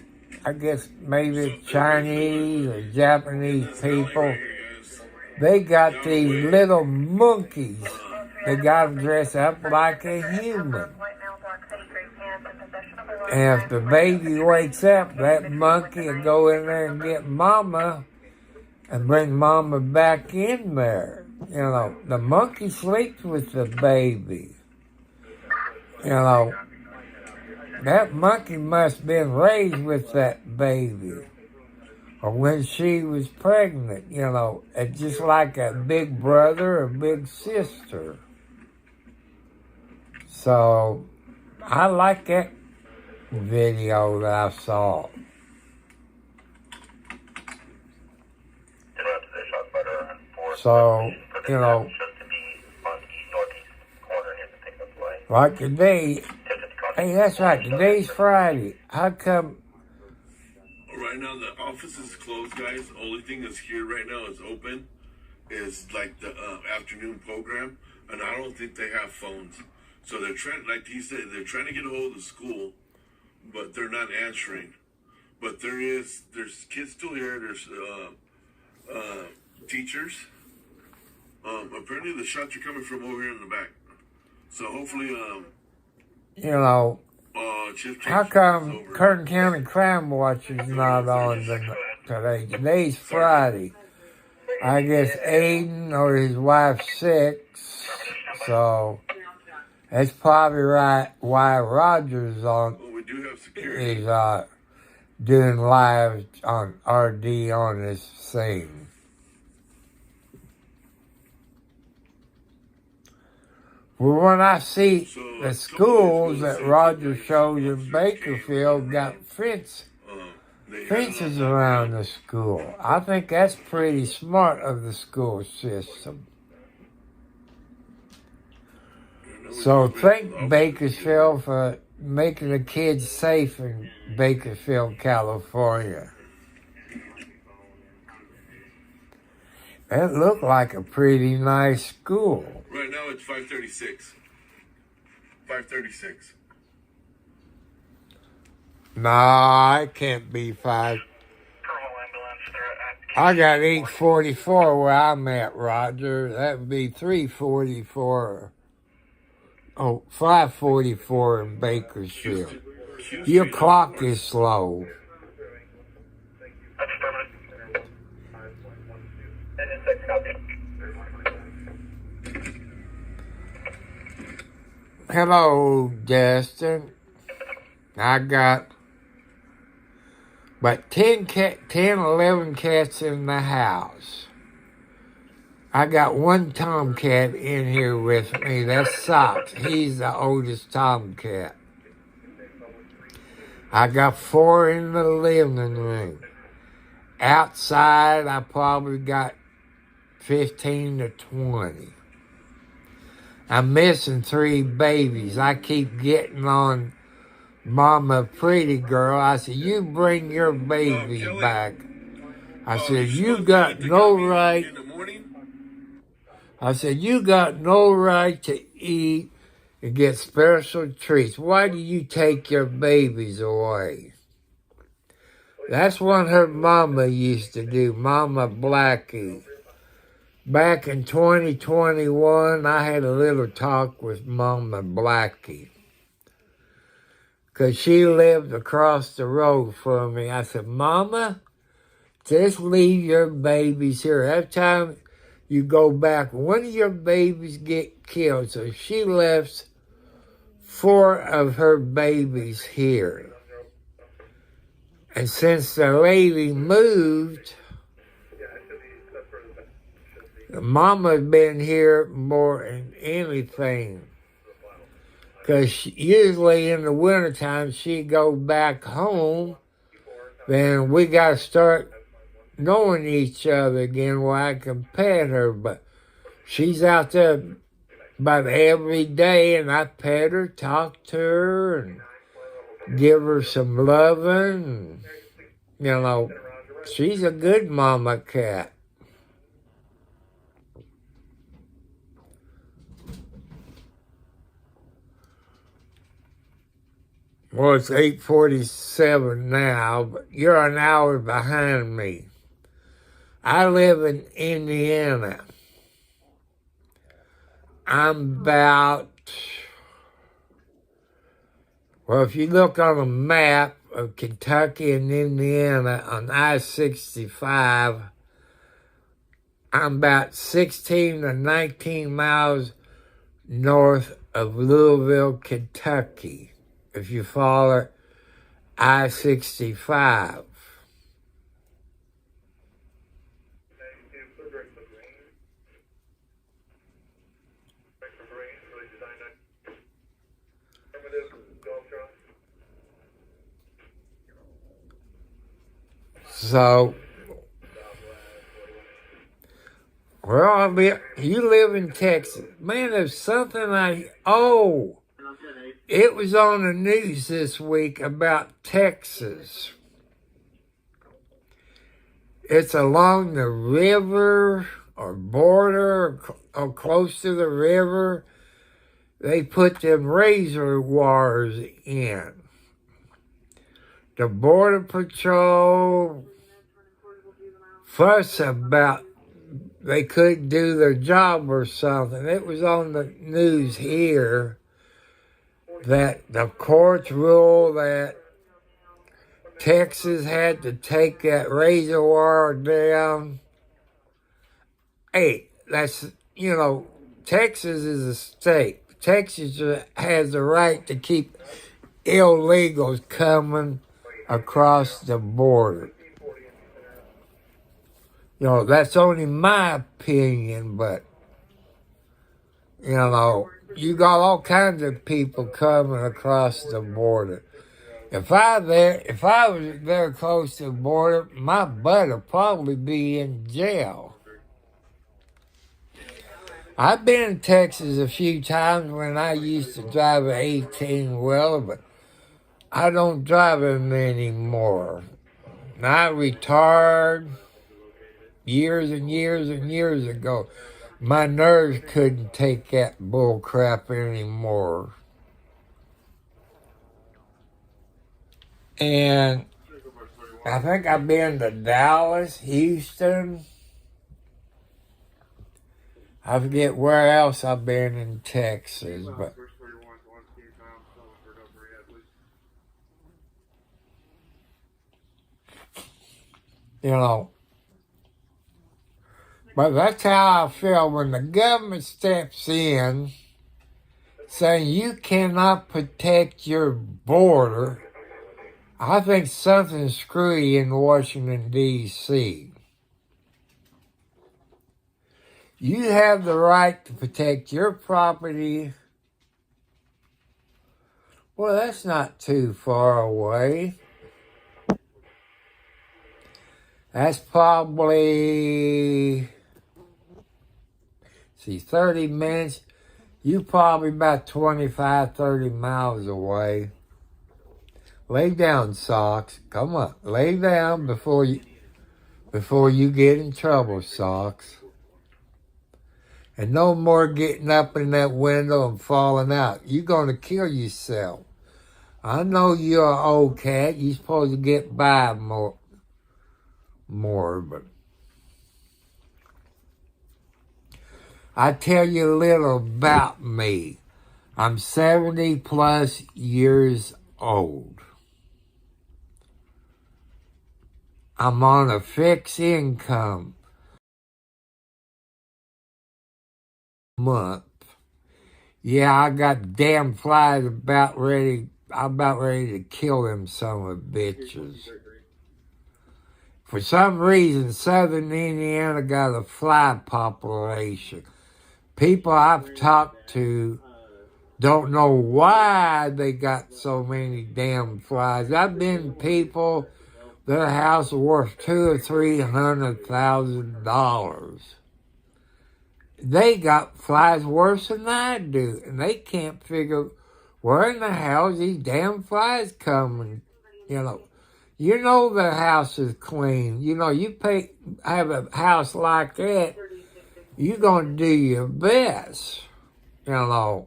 I guess maybe it's Chinese or Japanese people. They got these little monkeys. They got them dressed up like a human. And if the baby wakes up, that monkey will go in there and get mama and bring mama back in there. You know, the monkey sleeps with the baby. You know, that monkey must have been raised with that baby. Or when she was pregnant, you know, it's just like a big brother or big sister. So, I like that video that I saw. So, you know, like today, hey, that's right, today's Friday. How come?
Right now the office is closed, guys. Only thing that's here right now is open is like the afternoon program, and I don't think they have phones. So they're trying, like he said, they're trying to get a hold of the school, but they're not answering. But there's kids still here. There's teachers. Apparently the shots are coming from over here in the back. So hopefully,
you know, how come Kern County Crime Watch is not on today? Today's Friday. I guess Aiden or his wife's sick, so That's probably right why Rogers
Well, we do have security.
is doing live on RD on this thing. Well, when I see
So,
the schools that Roger shows in Bakersfield got fences around the school, I think that's pretty smart of the school system. So thank Bakersfield for making the kids safe in Bakersfield, California. It looked like a pretty nice school.
Right now it's 536. 536.
Nah, it can't be 5. I got 844 where I'm at, Roger. That would be 344. Oh, 544 in Bakersfield. Your clock is slow.
That's affirmative. And then 6 copy.
Hello, Justin. I got about 10, 11 cats in the house. I got one tomcat in here with me. That's Socks. He's the oldest tomcat. I got 4 in the living room. Outside, I probably got 15 to 20. I'm missing 3 babies. I keep getting on Mama Pretty Girl. I said, you bring your baby back. I said, you got no right. I said, you got no right to eat and get special treats. Why do you take your babies away? That's what her mama used to do, Mama Blackie. Back in 2021, I had a little talk with Mama Blackie. Because she lived across the road from me. I said, Mama, just leave your babies here. Every time you go back, one of your babies get killed. So she left 4 of her babies here. And since the lady moved, Mama's been here more than anything. Because usually in the wintertime, she'd go back home. Then we got to start knowing each other again where I can pet her. But she's out there about every day, and I pet her, talk to her, and give her some loving. You know, she's a good mama cat. Well, it's 8:47 now, but you're an hour behind me. I live in Indiana. I'm about, well, if you look on a map of Kentucky and Indiana on I-65, I'm about 16 to 19 miles north of Louisville, Kentucky. If you follow I-65. So, well, you live in Texas. Man, there's something it was on the news this week about Texas. It's along the river or border or close to the river. They put them razor wires in. The Border Patrol fuss about they couldn't do their job or something. It was on the news here that the courts ruled that Texas had to take that razor wire down. Hey, that's, Texas is a state. Texas has the right to keep illegals coming across the border. You know, that's only my opinion, but, you know, you got all kinds of people coming across the border. If I was very close to the border, my butt would probably be in jail. I've been in Texas a few times when I used to drive an 18-wheeler, but I don't drive them anymore. And I retired years and years and years ago. My nerves couldn't take that bull crap anymore. And I think I've been to Dallas, Houston. I forget where else I've been in Texas, but you know, but that's how I feel when the government steps in saying you cannot protect your border. I think something's screwy in Washington, D.C. You have the right to protect your property. Well, that's not too far away. That's probably, 30 minutes. You probably about 25, 30 miles away. Lay down, Socks. Come on, lay down before you get in trouble, Socks. And no more getting up in that window and falling out. You're going to kill yourself. I know you're an old cat. You're supposed to get by more, but I tell you a little about me. I'm 70 plus years old. I'm on a fixed income month. Yeah, I got damn flies I'm about ready to kill them son of bitches. For some reason, southern Indiana got a fly population. People I've talked to don't know why they got so many damn flies. I've been people, their house is worth $200,000 or $300,000. They got flies worse than I do, and they can't figure where in the hell is these damn flies coming. You know the house is clean. You know, have a house like that, you're gonna do your best. You know.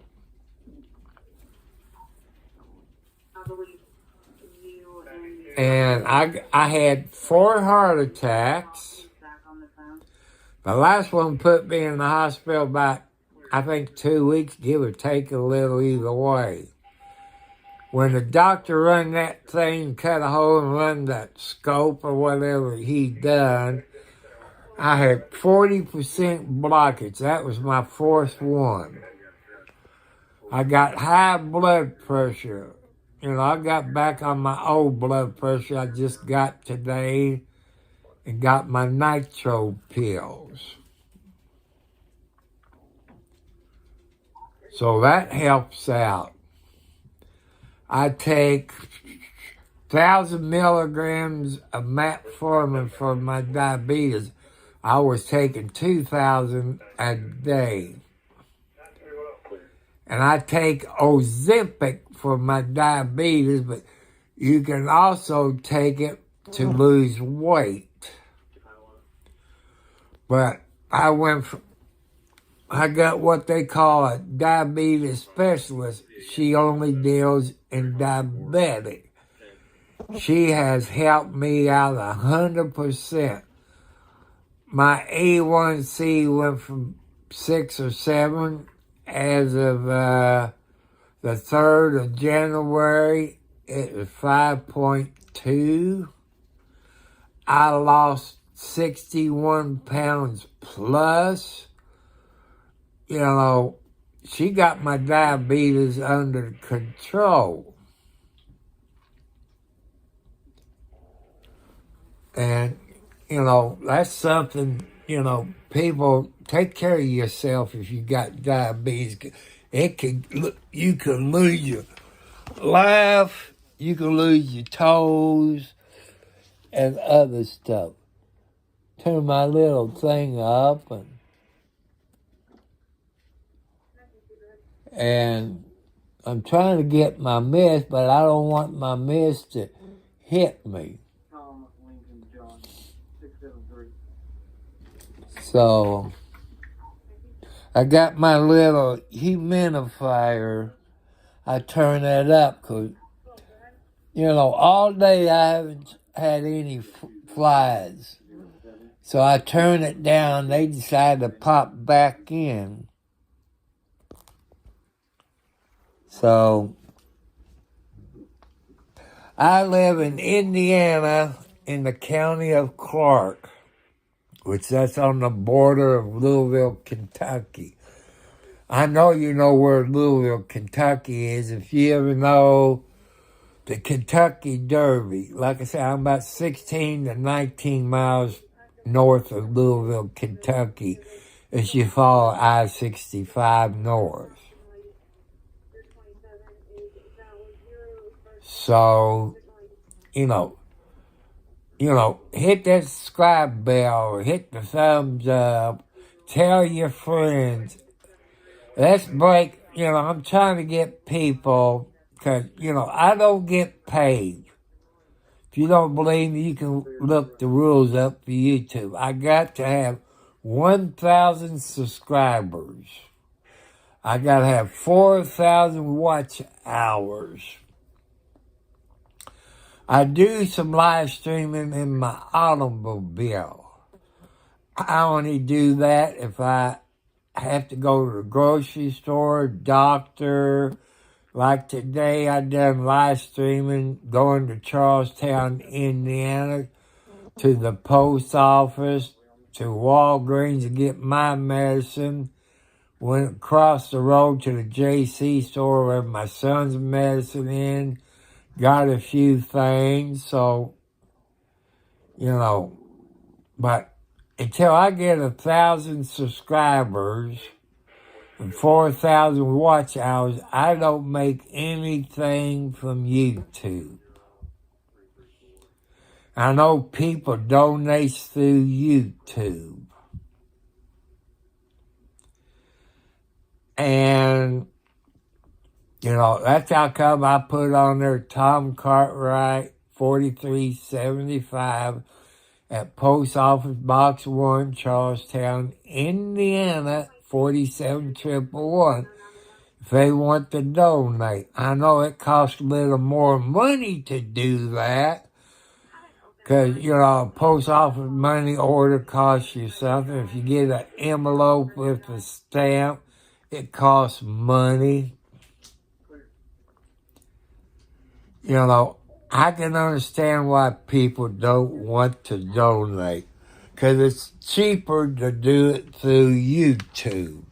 And I had 4 heart attacks. The last one put me in the hospital about, I think, 2 weeks, give or take a little either way. When the doctor run that thing, cut a hole and run that scope or whatever he done, I had 40% blockage. That was my 4th one. I got high blood pressure. You know, I got back on my old blood pressure I just got today and got my nitro pills. So that helps out. I take 1,000 milligrams of metformin for my diabetes. I was taking 2,000 a day. And I take Ozempic for my diabetes, but you can also take it to lose weight. But I got what they call a diabetes specialist. She only deals in diabetic. She has helped me out 100%. My A1C went from 6 or 7 as of the 3rd of January. It was 5.2. I lost 61 pounds plus. You know, she got my diabetes under control. And, that's something, people take care of yourself if you got diabetes. You can lose your life, you can lose your toes, and other stuff. Turn my little thing up and I'm trying to get my mist, but I don't want my mist to hit me.
Tom Lincoln John 673.
So I got my little humidifier. I turn that up because, all day I haven't had any flies. So I turn it down. They decide to pop back in. So I live in Indiana in the county of Clark, which that's on the border of Louisville, Kentucky. I know you know where Louisville, Kentucky is. If you ever know the Kentucky Derby, like I said, I'm about 16 to 19 miles north of Louisville, Kentucky, as you follow I-65 north. So, hit that subscribe bell, hit the thumbs up, tell your friends. Let's break, I'm trying to get people, because, I don't get paid. If you don't believe me, you can look the rules up for YouTube. I got to have 1,000 subscribers. I got to have 4,000 watch hours. I do some live streaming in my automobile. I only do that if I have to go to the grocery store, doctor. Like today, I done live streaming going to Charlestown, Indiana, to the post office, to Walgreens to get my medicine. Went across the road to the JC store where my son's medicine in. Got a few things, so, but until I get 1,000 subscribers and 4,000 watch hours, I don't make anything from YouTube. I know people donate through YouTube. And, that's how come I put on there Tom Cartwright, 4375 at Post Office Box 1, Charlestown, Indiana, 47111. If they want to donate. I know it costs a little more money to do that. Because, a post office money order costs you something. If you get an envelope with a stamp, it costs money. I can understand why people don't want to donate. Because it's cheaper to do it through YouTube.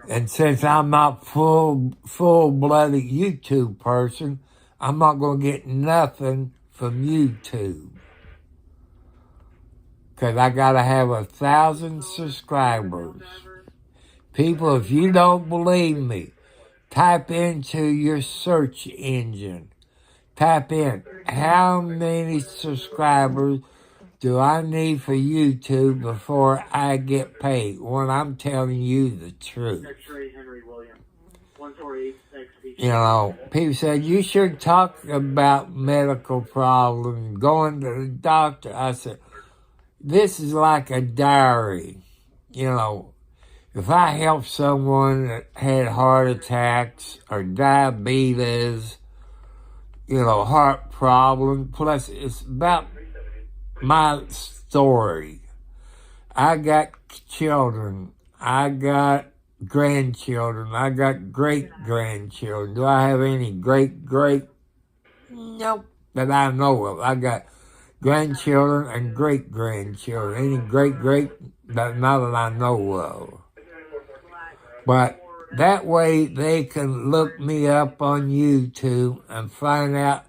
And since I'm not full-blooded YouTube person, I'm not going to get nothing from YouTube. Because I got to have 1,000 subscribers. People, if you don't believe me, type into your search engine. Type in, how many subscribers do I need for YouTube before I get paid? When I'm telling you the truth.
X-ray Henry William. 148 XP.
People said, you should talk about medical problems, going to the doctor. I said, this is like a diary. If I help someone that had heart attacks or diabetes, heart problem, plus it's about my story. I got children. I got grandchildren. I got great-grandchildren. Do I have any great? Nope. That I know of. I got grandchildren and great-grandchildren. Any great, not that I know of. But that way they can look me up on YouTube and find out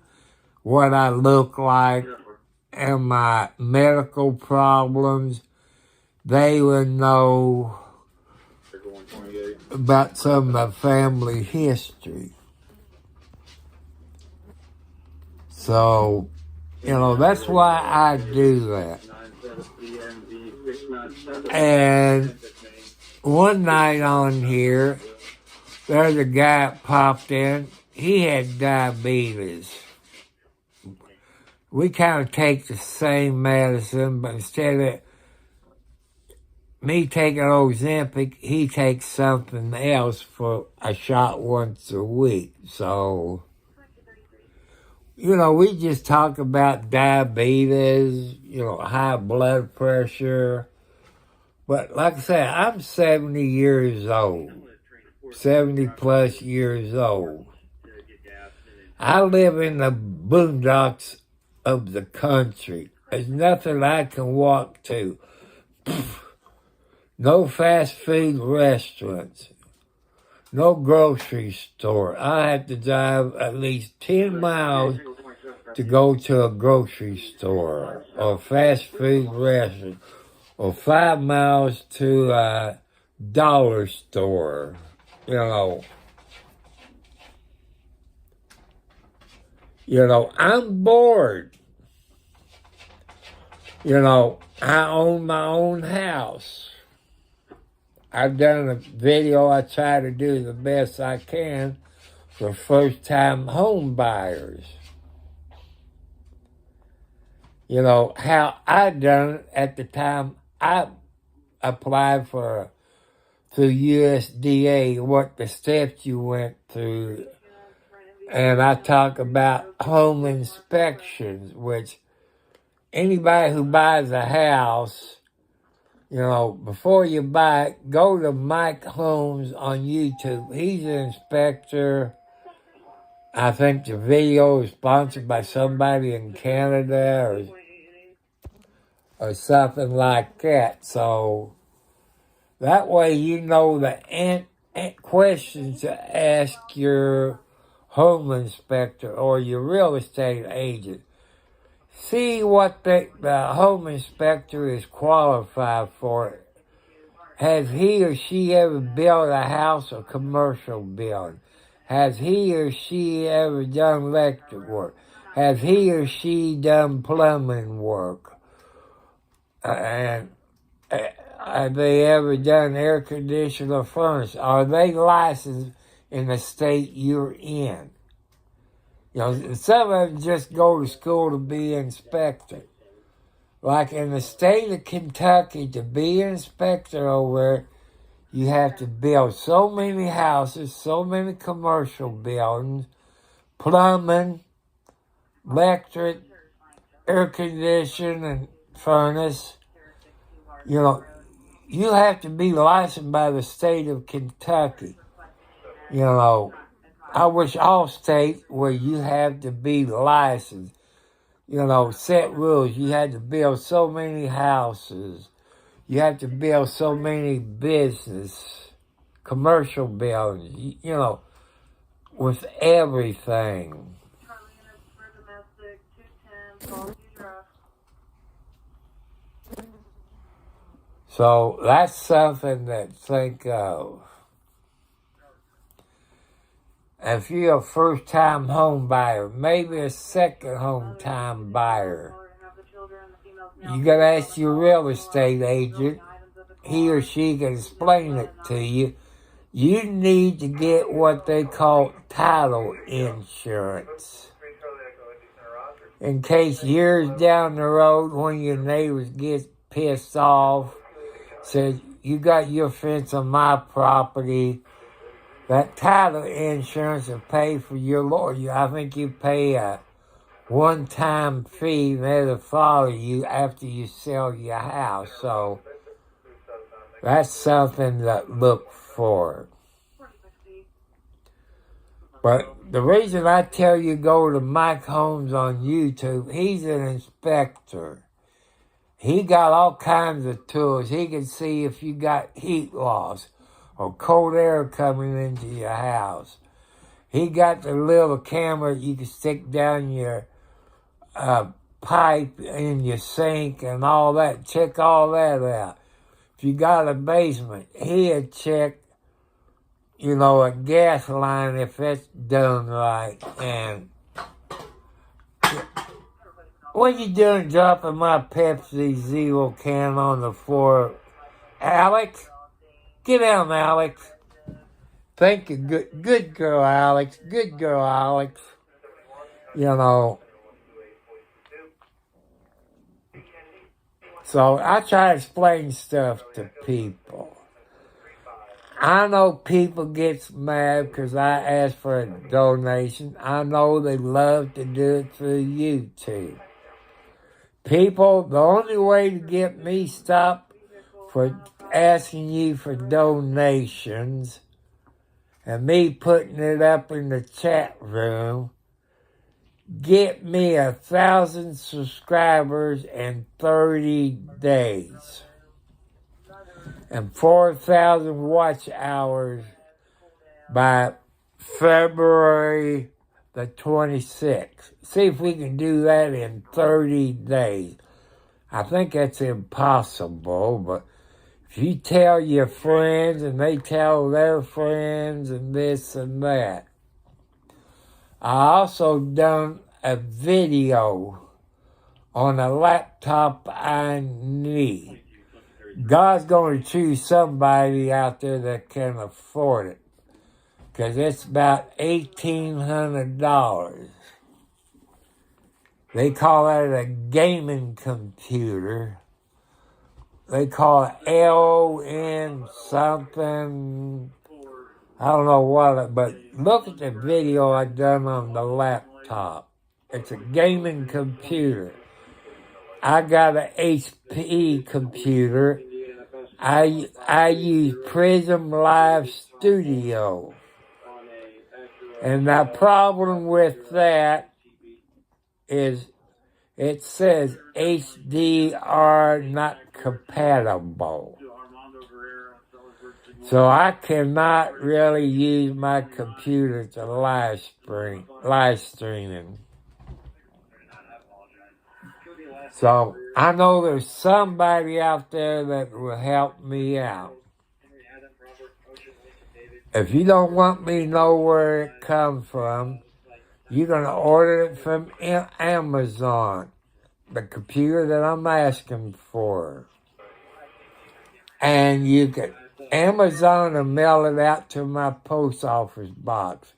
what I look like and my medical problems. They would know about some of my family history. So, that's why I do that. And one night on here, there's a guy that popped in. He had diabetes. We kind of take the same medicine, but instead of me taking Ozempic, he takes something else for a shot once a week. So, we just talk about diabetes, high blood pressure. But like I said, I'm 70 years old, 70 plus years old. I live in the boondocks of the country. There's nothing I can walk to. No fast food restaurants. No grocery store. I have to drive at least 10 miles to go to a grocery store or a fast food restaurant, or 5 miles to a dollar store. I'm bored. I own my own house. I've done a video. I try to do the best I can for first-time home buyers. How I done it at the time I applied through USDA, what the steps you went through. And I talk about home inspections, which anybody who buys a house, before you buy it, go to Mike Holmes on YouTube. He's an inspector. I think the video is sponsored by somebody in Canada or something like that. So that way the questions to ask your home inspector or your real estate agent. See what the home inspector is qualified for. Has he or she ever built a house or commercial building? Has he or she ever done electric work? Has he or she done plumbing work? And have they ever done air conditioning or furnace? Are they licensed in the state you're in? Some of them just go to school to be inspector. Like in the state of Kentucky, to be an inspector over there, you have to build so many houses, so many commercial buildings, plumbing, electric, air conditioning, and furnace. You have to be licensed by the state of Kentucky. I wish all states where you have to be licensed, set rules. You had to build so many houses. You have to build so many business, commercial buildings, with everything. So that's something to think of. If you're a first-time home buyer, maybe a second home-time buyer, you got to ask your real estate agent. He or she can explain it to you. You need to get what they call title insurance. In case years down the road, when your neighbors get pissed off, says, you got your fence on my property, that title insurance will pay for your lawyer. I think you pay a one-time fee, and it'll follow you after you sell your house. So that's something to look for. But the reason I tell you go to Mike Holmes on YouTube, he's an inspector. He got all kinds of tools. He can see if you got heat loss, or cold air coming into your house. He got the little camera you can stick down your pipe in your sink and all that. Check all that out. If you got a basement, he'll check, a gas line if that's done right. And what you doing dropping my Pepsi Zero can on the floor? Alex? Get down, Alex. Thank you. Good girl, Alex. Good girl, Alex. So I try to explain stuff to people. I know people get mad because I ask for a donation. I know they love to do it through YouTube. People, the only way to get me stopped for asking you for donations and me putting it up in the chat room, get me 1,000 subscribers in 30 days and 4,000 watch hours by February the 26th. See if we can do that in 30 days. I think that's impossible, but if you tell your friends and they tell their friends and this and that. I also done a video on a laptop I need. God's going to choose somebody out there that can afford it, because it's about $1,800. They call it a gaming computer. They call it LN something. I don't know what, but look at the video I done on the laptop. It's a gaming computer. I got an HP computer. I use Prism Live Studio. And the problem with that is it says HDR not compatible. So I cannot really use my computer to live streaming. So I know there's somebody out there that will help me out. If you don't want me to know where it comes from, you're going to order it from Amazon, the computer that I'm asking for. And you can, Amazon will mail it out to my post office box.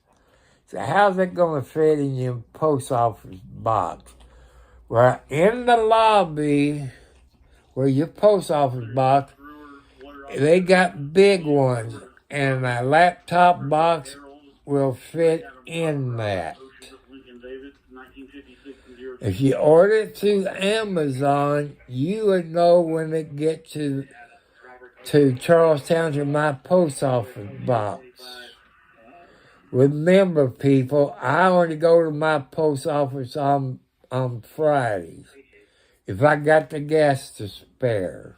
So how's it going to fit in your post office box? Well, in the lobby, where your post office box, they got big ones, and a laptop box will fit in that. If you order it through Amazon, you would know when it gets to Charlestown to my post office box. Remember, people, I only go to my post office on Fridays, if I got the gas to spare.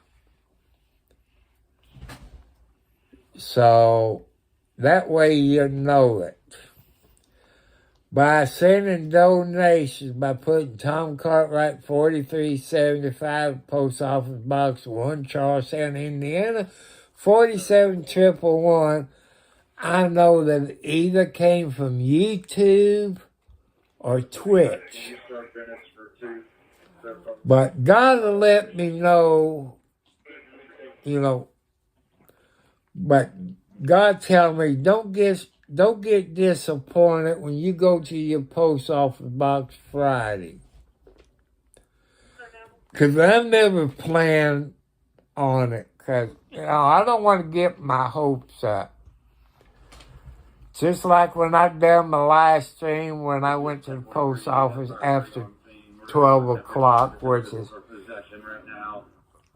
So that way you know it. By sending donations, by putting Tom Cartwright 4375 Post Office Box 1, Charlestown, Indiana, 47111, I know that it either came from YouTube or Twitch. But God will let me know, but God tell me, don't get disappointed when you go to your post office box Friday. Because I never planned on it. Because, I don't want to get my hopes up. Just like when I done my live stream when I went to the post office after 12 o'clock, which is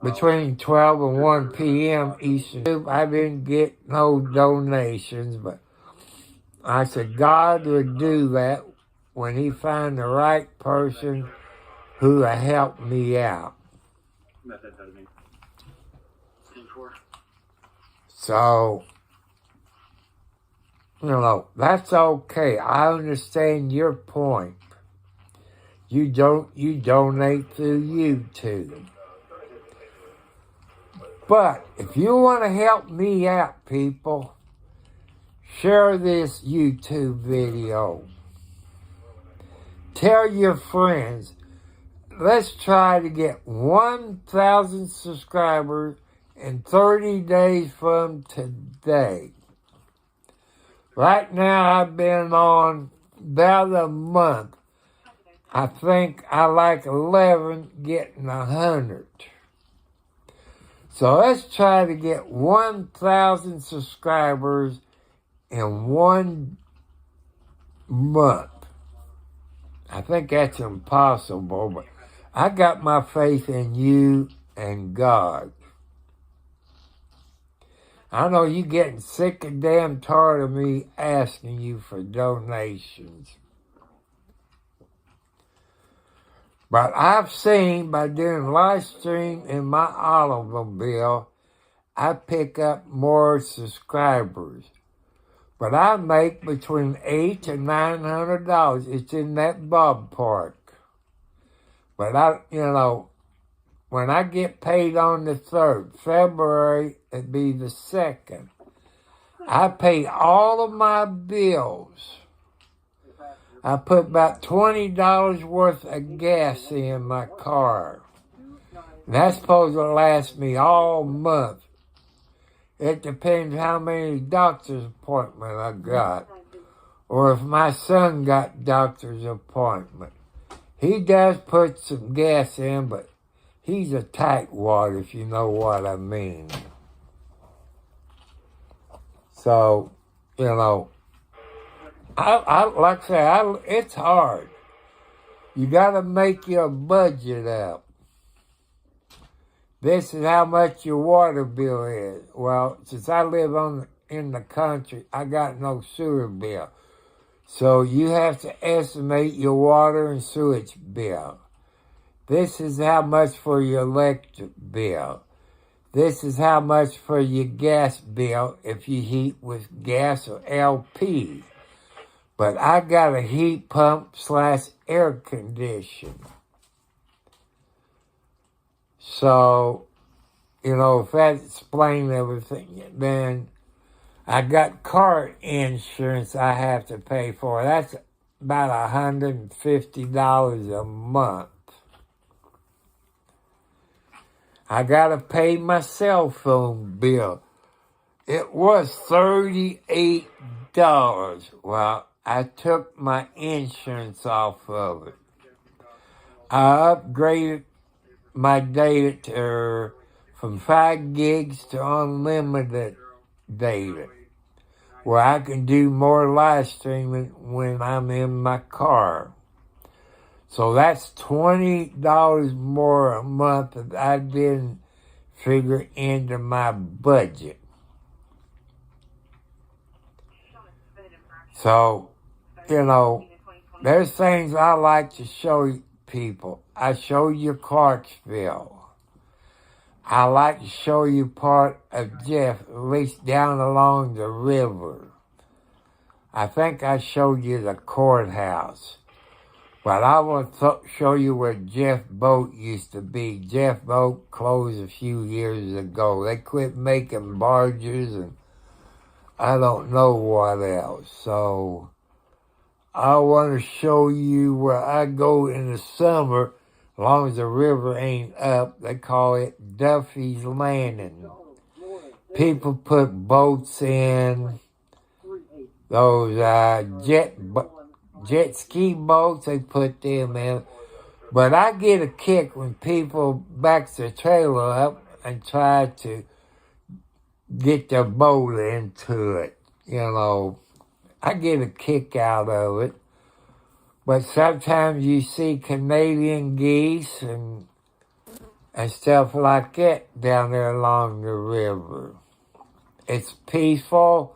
between 12 and 1 p.m. Eastern. I didn't get no donations, but I said God would do that when he find the right person who will help me out. So that's okay. I understand your point. You donate through YouTube. But if you want to help me out, people, share this YouTube video. Tell your friends. Let's try to get 1,000 subscribers in 30 days from today. Right now, I've been on about a month. I think I like 11 getting 100. So let's try to get 1,000 subscribers in 1 month. I think that's impossible, but I got my faith in you and God. I know you getting sick and damn tired of me asking you for donations. But I've seen by doing live stream in my automobile, I pick up more subscribers. But I make between $800 to $900. It's in that ballpark. But when I get paid on the 3rd, February, it'd be the 2nd. I pay all of my bills. I put about $20 worth of gas in my car. And that's supposed to last me all month. It depends how many doctor's appointments I got. Or if my son got doctor's appointment. He does put some gas in, but he's a tightwad, if you know what I mean. So, I like I say, it's hard. You got to make your budget up. This is how much your water bill is. Well, since I live in the country, I got no sewer bill. So you have to estimate your water and sewage bill. This is how much for your electric bill. This is how much for your gas bill if you heat with gas or LP. But I got a heat pump / air conditioner. So, if that explains everything, then I got car insurance I have to pay for. That's about $150 a month. I got to pay my cell phone bill. It was $38. Well, I took my insurance off of it. I upgraded my data from 5 gigs to unlimited data, where I can do more live streaming when I'm in my car. So that's $20 more a month that I didn't figure into my budget. So, there's things I like to show people. I show you Clarksville. I like to show you part of Jeff, at least down along the river. I think I showed you the courthouse. But I want to show you where Jeff Boat used to be. Jeff Boat closed a few years ago. They quit making barges and I don't know what else. So I want to show you where I go in the summer. As long as the river ain't up, they call it Duffy's Landing. People put boats in, those jet ski boats, they put them in. But I get a kick when people back their trailer up and try to get their boat into it. I get a kick out of it. But sometimes you see Canadian geese and stuff like that down there along the river. It's peaceful.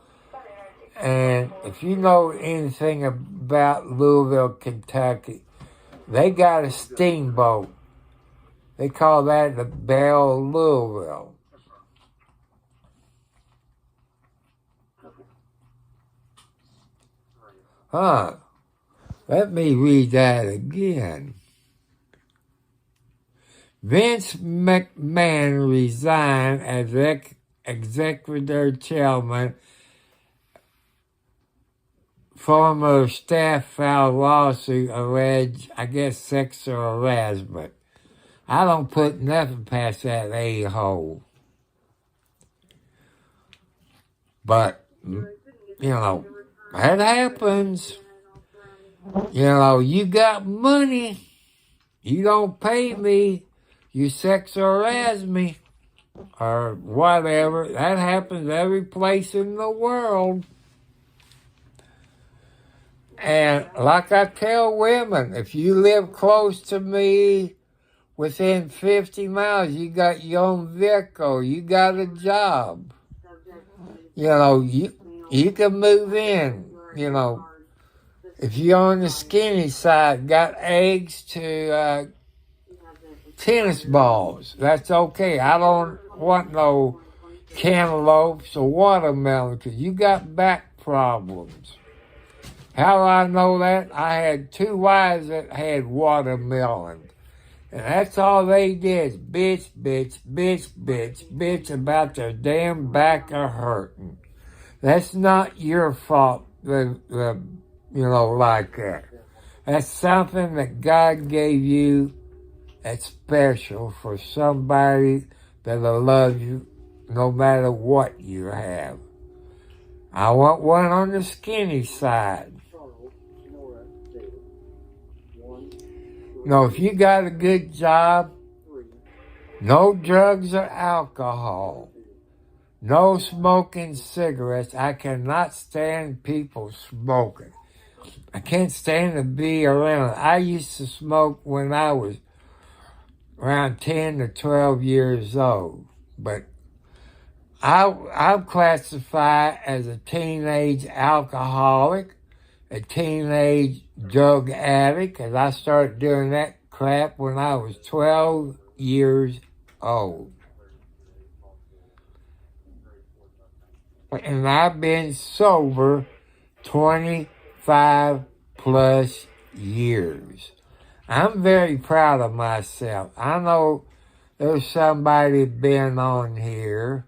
And if you know anything about Louisville, Kentucky, they got a steamboat. They call that the Belle of Louisville. Let me read that again. Vince McMahon resigned as executive chairman. Former staff filed lawsuit alleged, I guess, sexual harassment. I don't put nothing past that a-hole. But, that happens. You got money. You don't pay me. You sexual harass me. Or whatever. That happens every place in the world. And like I tell women, if you live close to me, within 50 miles, you got your own vehicle, you got a job. You can move in, If you're on the skinny side, got eggs to tennis balls, that's okay. I don't want no cantaloupes or watermelon because you got back problems. How do I know that? I had 2 wives that had watermelon. And that's all they did, bitch about their damn back are hurting. That's not your fault, like that. That's something that God gave you that's special for somebody that'll love you no matter what you have. I want one on the skinny side. If you got a good job, no drugs or alcohol, no smoking cigarettes. I cannot stand people smoking. I can't stand to be around. I used to smoke when I was around 10 to 12 years old, but I'm classified as a teenage alcoholic, a teenage drug addict, because I started doing that crap when I was 12 years old. And I've been sober 25 plus years. I'm very proud of myself. I know there's somebody been on here,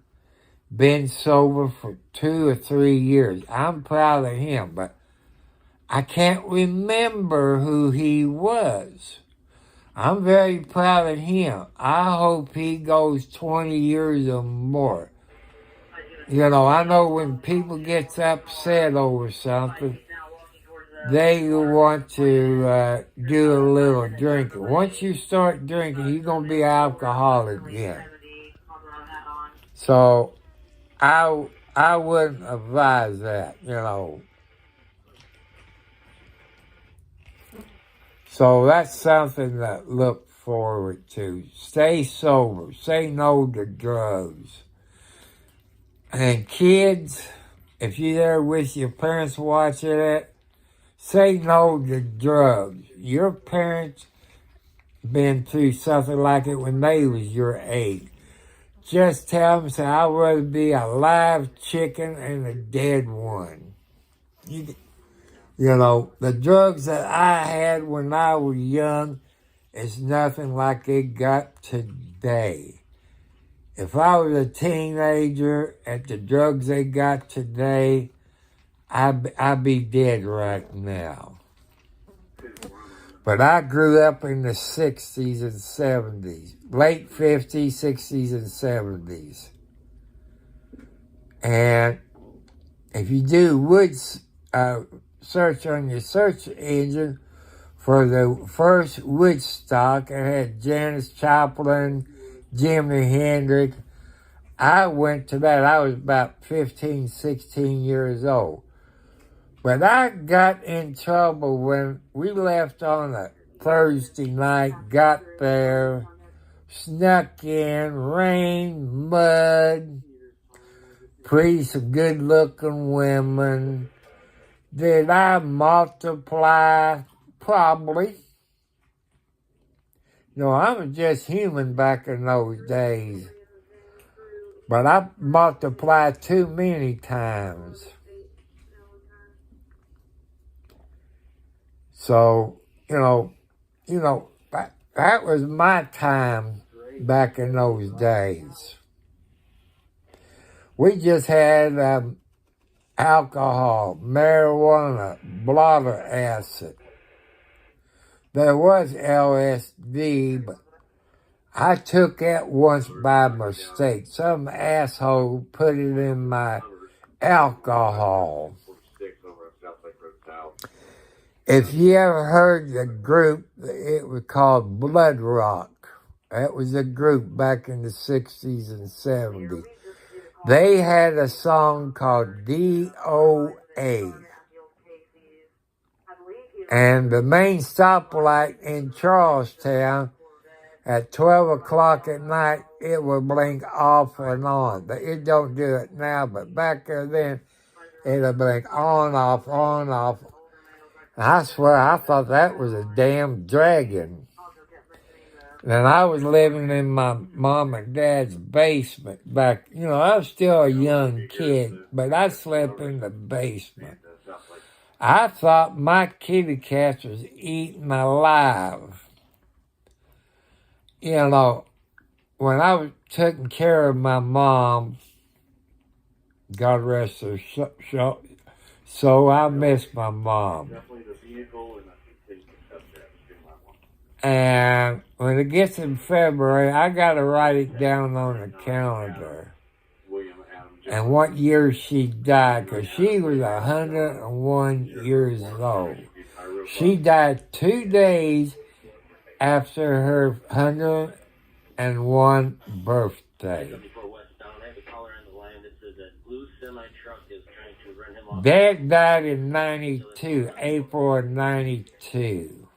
been sober for 2 or 3 years. I'm proud of him, but I can't remember who he was. I'm very proud of him. I hope he goes 20 years or more. I know when people get upset over something, they want to do a little drinking. Once you start drinking, you're going to be an alcoholic again. So I wouldn't advise that, So that's something to look forward to. Stay sober. Say no to drugs. And kids, if you're there with your parents watching it, say no to drugs. Your parents been through something like it when they was your age. Just tell them, say, I'd rather be a live chicken and a dead one. The drugs that I had when I was young is nothing like it got today. If I was a teenager at the drugs they got today, I'd be dead right now. But I grew up in the 60s and 70s, late 50s, 60s, and 70s. And if you do search on your search engine for the first Woodstock, it had Janis Joplin, Jimi Hendrix. I went to that. I was about 15, 16 years old. But I got in trouble when we left on a Thursday night, got there, snuck in, rain, mud, pretty some good-looking women. Did I multiply? Probably. I was just human back in those days. But I multiplied too many times. So, that was my time back in those days. We just had alcohol, marijuana, blotter acid. There was LSD, but I took that once by mistake. Some asshole put it in my alcohol. If you ever heard the group, it was called Blood Rock. That was a group back in the 60s and 70s. They had a song called DOA. And the main stoplight in Charlestown, at 12 o'clock at night, it would blink off and on. But it don't do it now, but back there then, it'll blink on, off, on, off. And I swear, I thought that was a damn dragon. And I was living in my mom and dad's basement back, I was still a young kid, but I slept in the basement. I thought my kitty cat was eaten alive. When I was taking care of my mom, God rest her soul, I miss my mom. And when it gets in February, I got to write it down on the calendar. And what year she died, because she was 101 years old. She died 2 days after her 101 birthday. Dad died in 92, April of 92.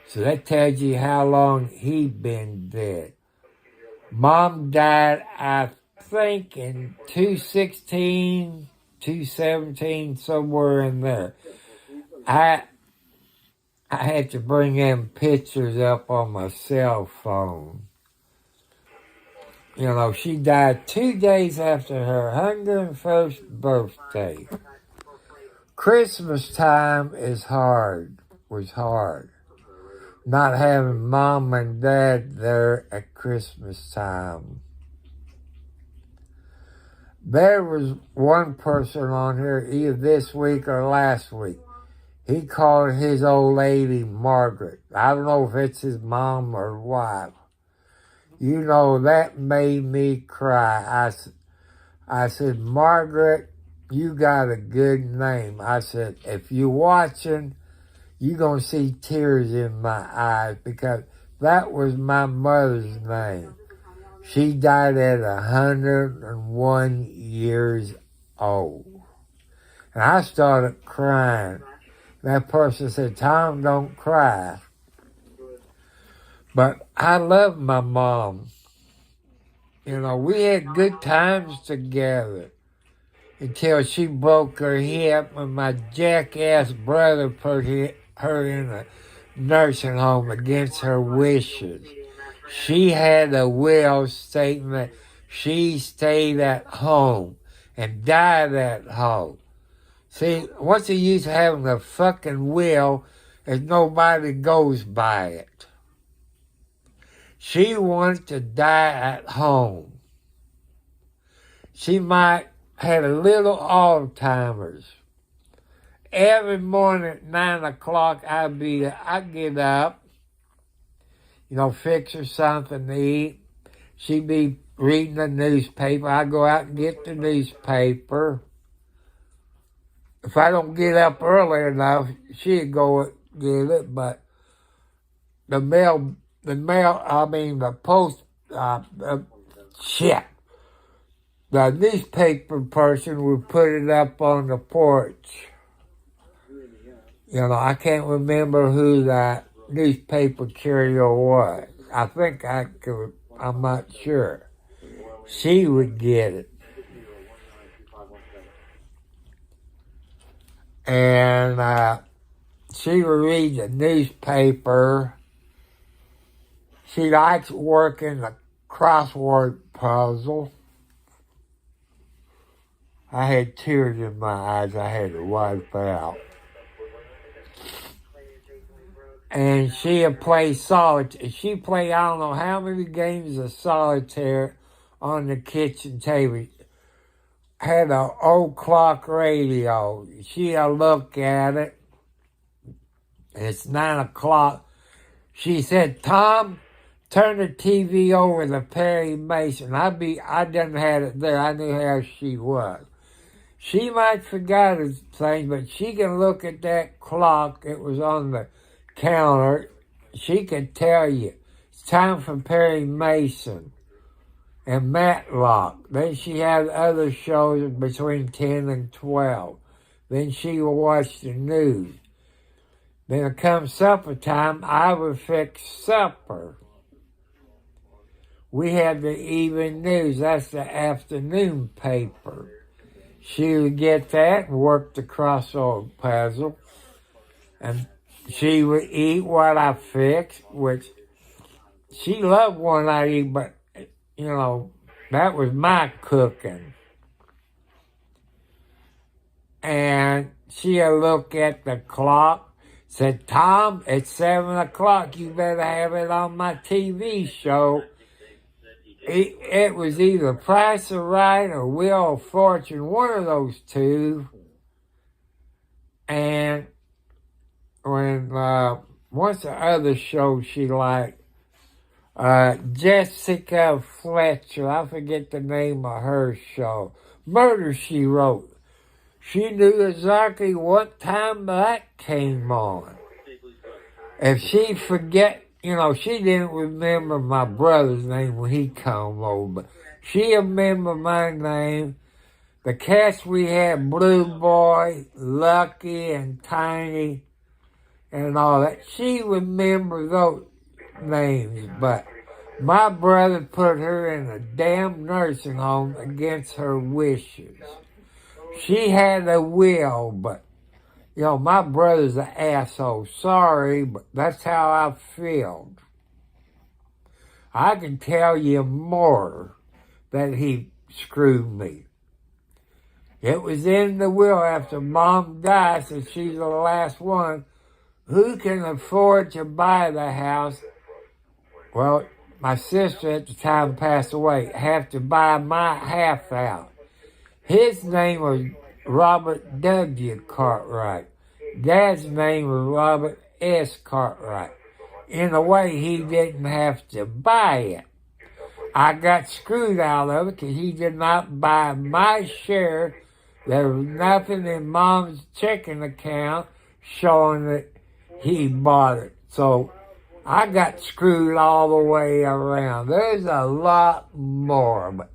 So that tells you how long he'd been dead. Mom died, I think, in 216, 217, somewhere in there. I had to bring them pictures up on my cell phone. She died 2 days after her 101st birthday. Christmas time was hard. Not having mom and dad there at Christmas time. There was one person on here, either this week or last week. He called his old lady Margaret. I don't know if it's his mom or wife. That made me cry. I said, Margaret, you got a good name. I said, if you're watching, you're going to see tears in my eyes, because that was my mother's name. She died at 101 years old. And I started crying. That person said, Tom, don't cry. But I love my mom. We had good times together until she broke her hip and my jackass brother put her in a nursing home against her wishes. She had a will stating that she stayed at home and died at home. See, what's the use of having a fucking will if nobody goes by it? She wanted to die at home. She might have a little Alzheimer's. Every morning at 9 o'clock, I'd get up, fix her something to eat. She'd be reading the newspaper. I'd go out and get the newspaper. If I don't get up early enough, she'd go get it. But the newspaper person would put it up on the porch. I can't remember who that newspaper carrier was. I think I'm not sure. She would get it. And she would read the newspaper. She likes working the crossword puzzle. I had tears in my eyes I had to wipe out. and she'll play solitaire. She play I don't know how many games of solitaire on the kitchen table. Had an old clock radio. She'll look at it. It's 9 o'clock. She said, "Tom, turn the TV over to Perry Mason." I didn't have it there. I knew how she was. She might forget his thing, but she can look at that clock. It was on the counter. She could tell you it's time for Perry Mason and Matlock. Then she had other shows between 10 and 12. Then she would watch the news. Then it comes supper time, I would fix supper. We had the evening news. That's the afternoon paper. She would get that and work the crossword puzzle. And she would eat what I fixed, which she loved what I eat, but, you know, that was my cooking. And she'll look at the clock, said, "Tom, it's 7 o'clock. You better have it on my TV show." It was either Price is Right or Wheel of Fortune, one of those two. And when what's the other show she liked? Jessica Fletcher. I forget the name of her show. Murder, She Wrote. She knew exactly what time that came on. If she forget, you know, she didn't remember my brother's name when he come over, but she remembered my name. The cats we had, Blue Boy, Lucky, and Tiny, and all that. She remembered those names, but my brother put her in a damn nursing home against her wishes. She had a will, but, you know, my brother's an asshole. Sorry, but that's how I feel. I can tell you more that he screwed me. It was in the will after Mom died, so she's the last one. Who can afford to buy the house? Well, my sister at the time passed away. Have to buy my half out. His name was Robert W. Cartwright. Dad's name was Robert S. Cartwright. In a way, he didn't have to buy it. I got screwed out of it because he did not buy my share. There was nothing in Mom's checking account showing that he bought it. So I got screwed all the way around. There's a lot more, but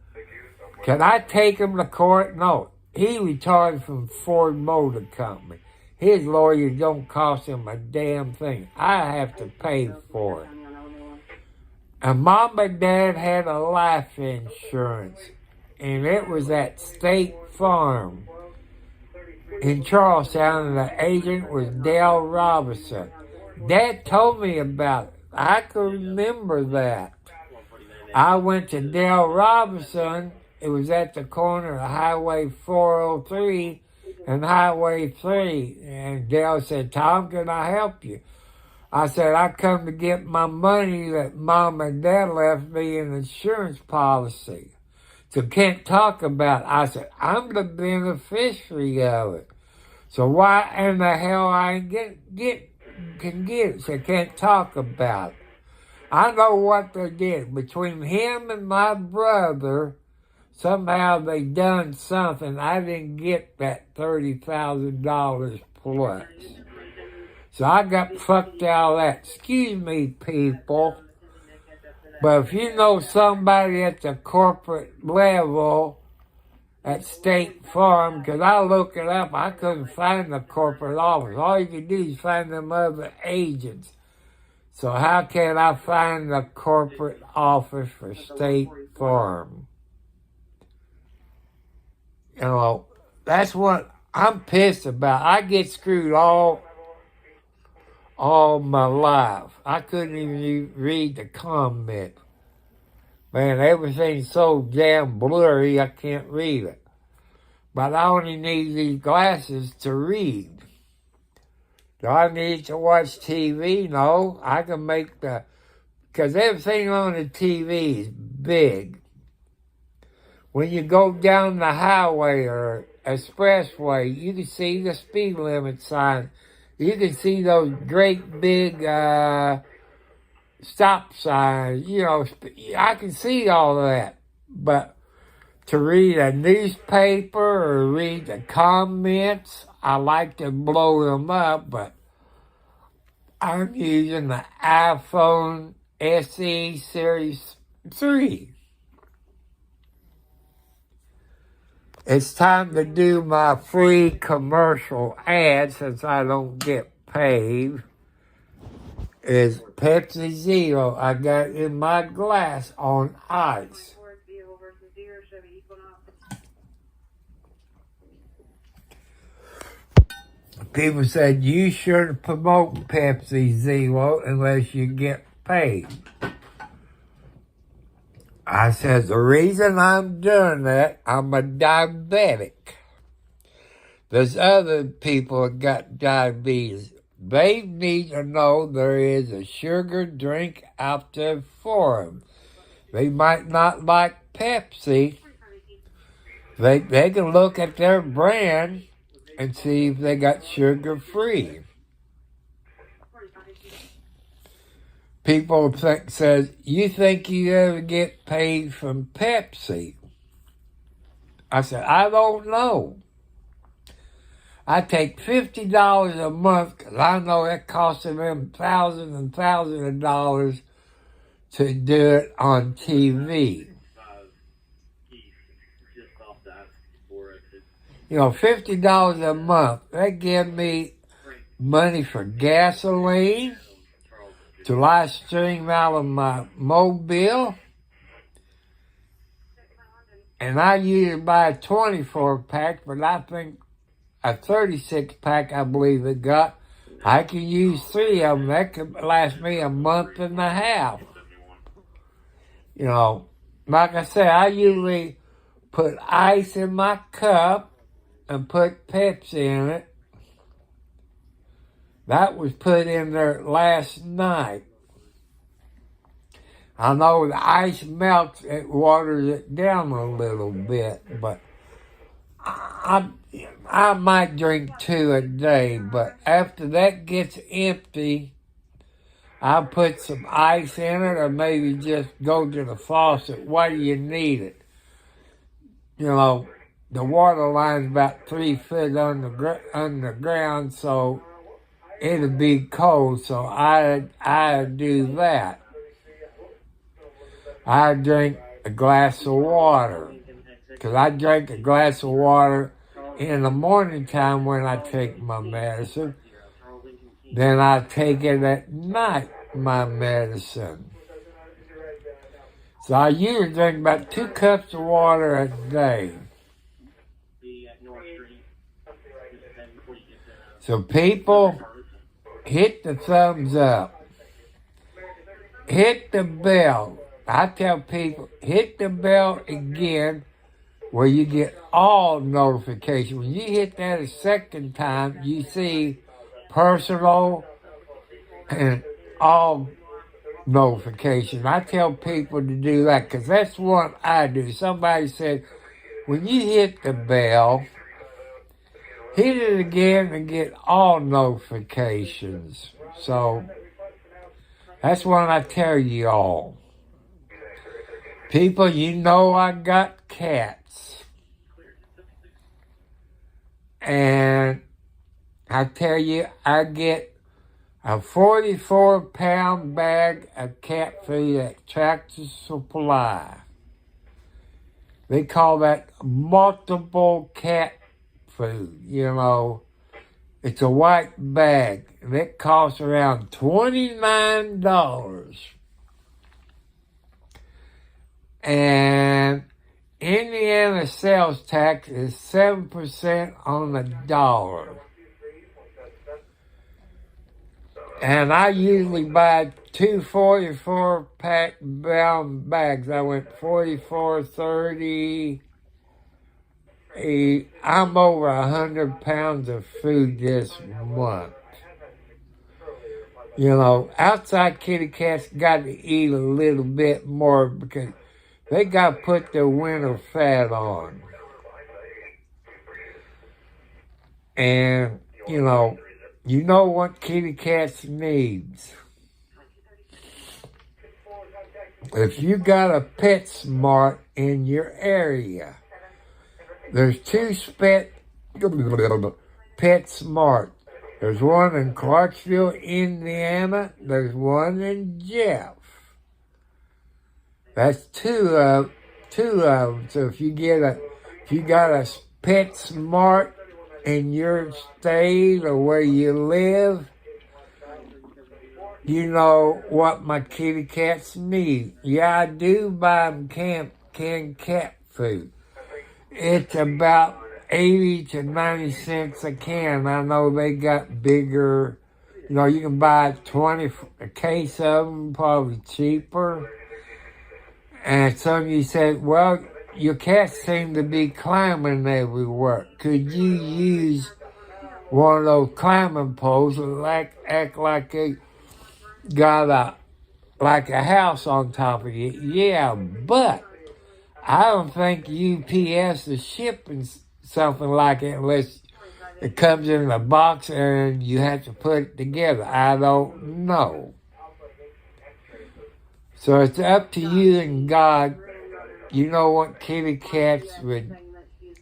can I take him to court? No. He retired from Ford Motor Company. His lawyer don't cost him a damn thing. I have to pay for it. And Mom and Dad had a life insurance, and it was at State Farm in Charlestown, and the agent was Dale Robinson. Dad told me about it. I can remember that. I went to Dale Robinson. It was at the corner of Highway 403 and Highway 3. And Dale said, "Tom, can I help you?" I said, "I come to get my money that Mom and Dad left me in insurance policy. So can't talk about it." I said, "I'm the beneficiary of it. So why in the hell I can get it?" So can't talk about it. I know what they did. Between him and my brother, somehow they done something. I didn't get that $30,000 plus. So I got fucked out of that. Excuse me, people. But if you know somebody at the corporate level at State Farm, because I looked it up, I couldn't find the corporate office. All you could do is find them other agents. So how can I find the corporate office for State Farm? You know, that's what I'm pissed about. I get screwed all my life. I couldn't even read the comment. Man, everything's so damn blurry, I can't read it. But I only need these glasses to read. Do I need to watch TV? No. I can make because everything on the TV is big. When you go down the highway or expressway, you can see the speed limit sign. You can see those great big stop signs. You know, I can see all of that. But to read a newspaper or read the comments, I like to blow them up, but I'm using the iPhone SE Series 3. It's time to do my free commercial ad since I don't get paid. Is Pepsi Zero. I got in my glass on ice. People said you shouldn't promote Pepsi Zero unless you get paid. I said, the reason I'm doing that, I'm a diabetic. There's other people that got diabetes. They need to know there is a sugar drink out there for them. They might not like Pepsi. They can look at their brand and see if they got sugar-free. People says, you think you ever get paid from Pepsi? I said, I don't know. I take $50 a month because I know it costs them thousands and thousands of dollars to do it on TV. You know, $50 a month, that gives me money for gasoline, to live stream out of my mobile, and I usually buy a 24-pack, but I think a 36-pack, I believe it got. I can use 3 of them. That could last me a month and a half. You know, like I said, I usually put ice in my cup and put Pepsi in it. That was put in there last night. I know the ice melts, it waters it down a little bit, but I might drink 2 a day, but after that gets empty, I'll put some ice in it or maybe just go to the faucet. Why do you need it? You know, the water line's about 3 feet underground, so it'll be cold, so I do that. I drink a glass of water, because I drink a glass of water in the morning time when I take my medicine. Then I take it at night, my medicine. So I usually drink about 2 cups of water a day. So people, hit the thumbs up. Hit the bell. I tell people, hit the bell again where you get all notifications. When you hit that a second time, you see personal and all notifications. I tell people to do that because that's what I do. Somebody said, when you hit the bell, hit it again and get all notifications. So that's what I tell you all. People, you know I got cats. And I tell you, I get a 44-pound bag of cat food at Tractor Supply. They call that multiple cat food, you know. It's a white bag, and it costs around $29. And Indiana sales tax is 7% on the dollar. And I usually buy 2 44-pack brown bags. I went 44, 30. I'm over 100 pounds of food this month. You know, outside kitty cats got to eat a little bit more because they got to put their winter fat on. And, you know what kitty cats needs. If you got a PetSmart in your area, there's 2 PetSmart. There's one in Clarksville, Indiana. There's one in Jeff. That's two of them. So if you got a PetSmart in your state or where you live, you know what my kitty cats need. Yeah, I do buy them canned cat food. It's about 80 to 90 cents a can. I know they got bigger, you can buy 20 a case of them, probably cheaper. And some of you said, well, your cats seem to be climbing everywhere. Could you use one of those climbing poles and act like they got a house on top of it? Yeah, but I don't think UPS is shipping something like it unless it comes in a box and you have to put it together. I don't know. So it's up to you and God. You know what kitty cats would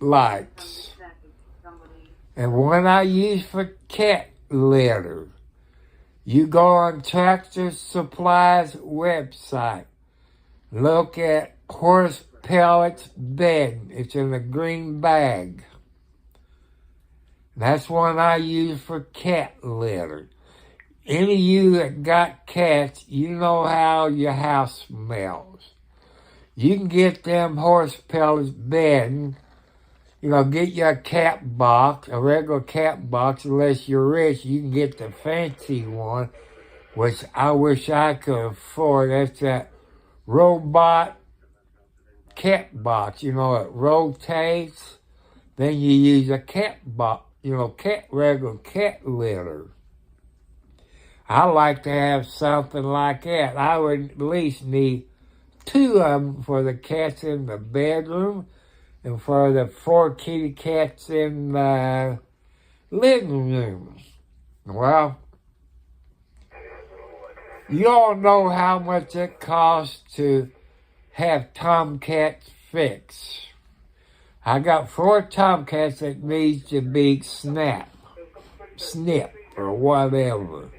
likes. And what I use for cat litter, you go on Tractor Supply's website. Look at horse pellets bedding. It's in a green bag. That's one I use for cat litter. Any of you that got cats, you know how your house smells. You can get them horse pellets bedding. Get your cat box, a regular cat box. Unless you're rich, you can get the fancy one, which I wish I could afford. That's that robot cat box. It rotates. Then you use a cat box, regular cat litter. I like to have something like that. I would at least need 2 of them for the cats in the bedroom and for the 4 kitty cats in the living room. Well, you all know how much it costs to have tomcats fixed. I got 4 tomcats that needs to be snipped, or whatever.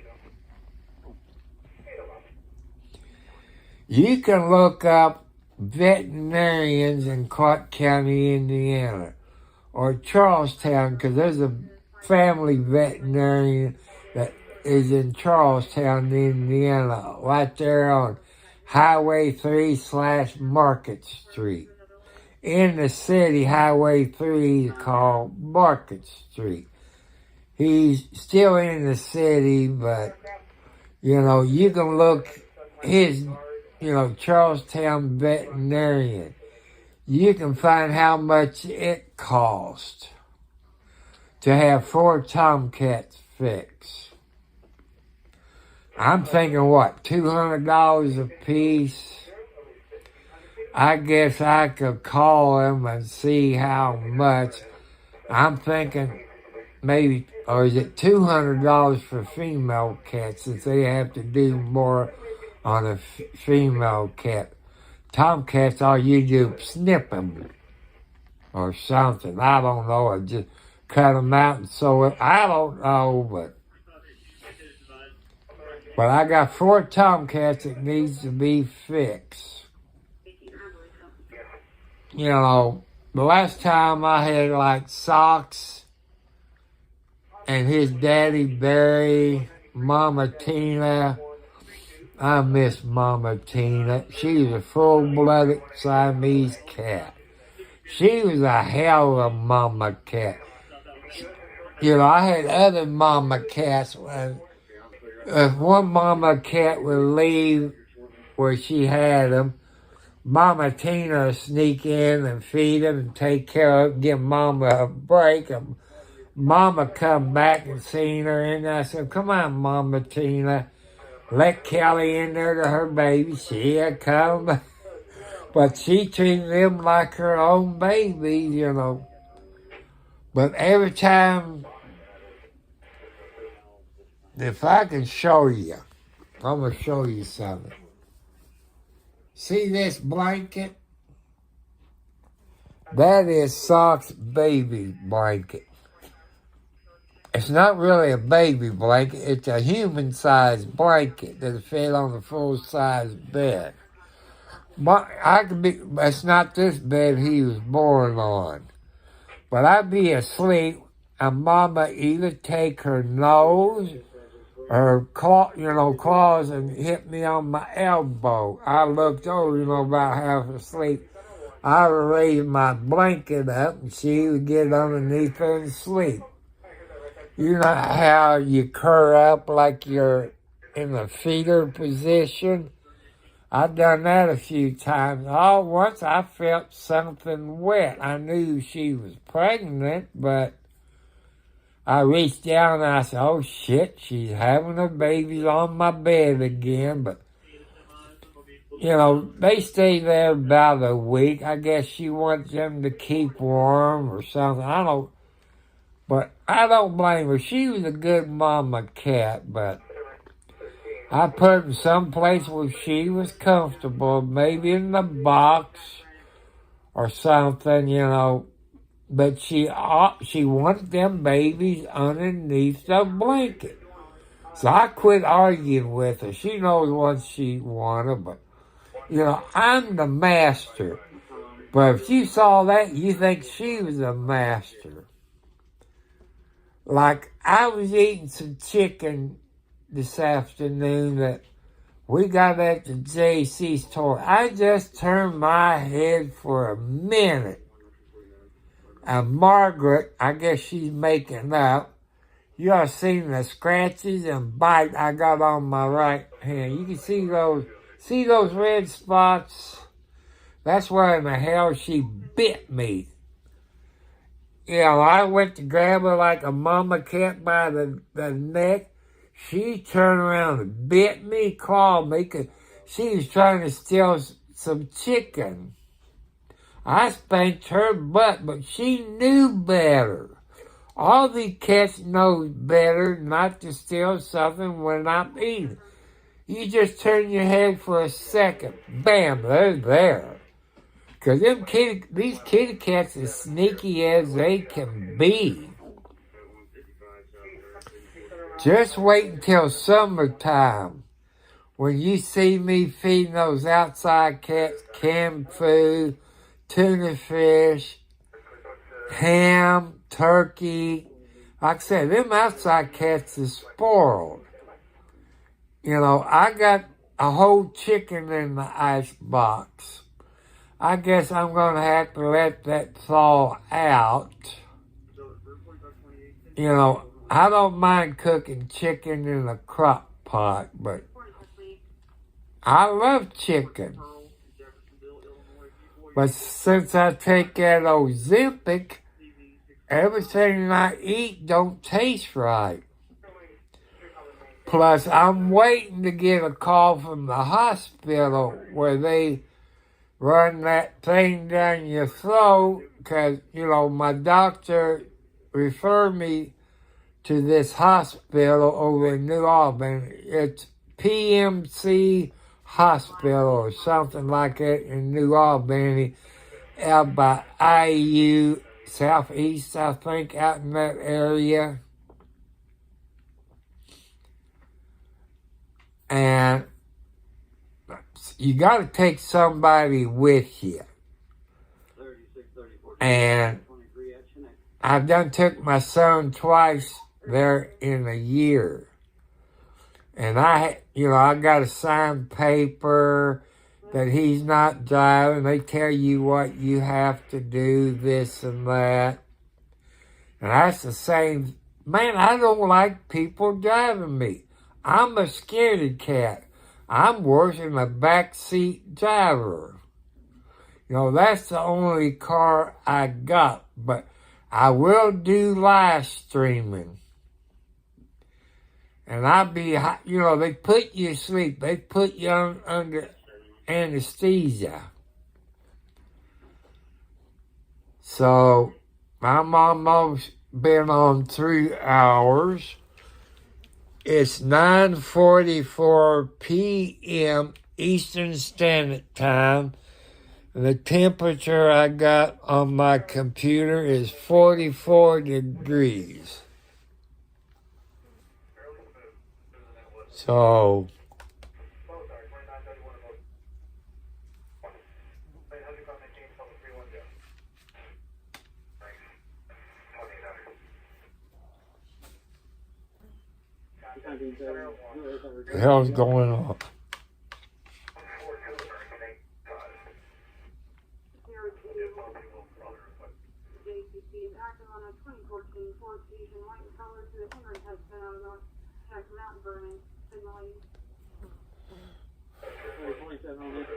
You can look up veterinarians in Clark County, Indiana, or Charlestown, because there's a family veterinarian that is in Charlestown, Indiana, right there on Highway 3/Market Street. In the city, Highway 3 is called Market Street. He's still in the city, but, you can look his Charlestown veterinarian. You can find how much it costs to have 4 tomcats fixed. I'm thinking, $200 a piece? I guess I could call them and see how much. I'm thinking maybe, or is it $200 for female cats since they have to do more on a female cat? Tomcats, all you do is snip them or something. I don't know. Or just cut them out and sew it. I don't know, but I got 4 tomcats that needs to be fixed. The last time I had socks and his daddy Barry, Mama Tina. I miss Mama Tina. She was a full-blooded Siamese cat. She was a hell of a mama cat. I had other mama cats. If one mama cat would leave where she had them, Mama Tina would sneak in and feed them and take care of them, give Mama a break. Mama come back and seen her, and I said, come on, Mama Tina. let Kelly in there to her baby. She'd come. But she treated them like her own babies, you know. But every time, if I can show you, I'm going to show you something. See this blanket? That is Sock's baby blanket. It's not really a baby blanket. It's a human-sized blanket that fit on a full-size bed. But it's not this bed he was born on. But I'd be asleep, and Mama either take her nose or claws and hit me on my elbow. I looked over, about half asleep. I would raise my blanket up, and she would get underneath her and sleep. You know how you curl up like you're in a feeder position? I've done that a few times. Once I felt something wet. I knew she was pregnant, but I reached down and I said, oh shit, she's having her babies on my bed again. But, they stay there about a week. I guess she wants them to keep warm or something. But I don't blame her. She was a good mama cat, but I put her in some place where she was comfortable, maybe in the box or something, But she wanted them babies underneath the blanket. So I quit arguing with her. She knows what she wanted, but, I'm the master. But if you saw that, you think she was a master. Like, I was eating some chicken this afternoon that we got at the JC store. I just turned my head for a minute. And Margaret, I guess she's making up. You all seen the scratches and bite I got on my right hand. You can see those red spots? That's where in the hell she bit me. I went to grab her like a mama cat by the neck. She turned around and bit me, clawed me, because she was trying to steal some chicken. I spanked her butt, but she knew better. All these cats know better not to steal something when I'm eating. You just turn your head for a second. Bam, they're there. Because these kitty cats are as sneaky as they can be. Just wait until summertime when you see me feeding those outside cats canned food, tuna fish, ham, turkey. Like I said, them outside cats are spoiled. I got a whole chicken in the ice box. I guess I'm going to have to let that thaw out. I don't mind cooking chicken in a crock pot, but I love chicken. But since I take that Ozempic, everything I eat don't taste right. Plus, I'm waiting to get a call from the hospital where they run that thing down your throat because, my doctor referred me to this hospital over in New Albany. It's PMC Hospital or something like that in New Albany, out by IU, Southeast, I think, out in that area. And you got to take somebody with you. And I've done took my son twice there in a year. And I got to sign paper that he's not driving. They tell you what you have to do, this and that. And that's the same. Man, I don't like people driving me. I'm a scaredy cat. I'm worse than a backseat driver. That's the only car I got. But I will do live streaming. And they put you to sleep. They put you under anesthesia. So I'm almost been on 3 hours. It's 9:44 p.m. Eastern Standard Time. And the temperature I got on my computer is 44 degrees. So, what the hell's going on?
JCC is active on a 2014 Ford Fusion white in color to the Henry Hudson out of North Texas Mountain Burning, signaling
27 on it.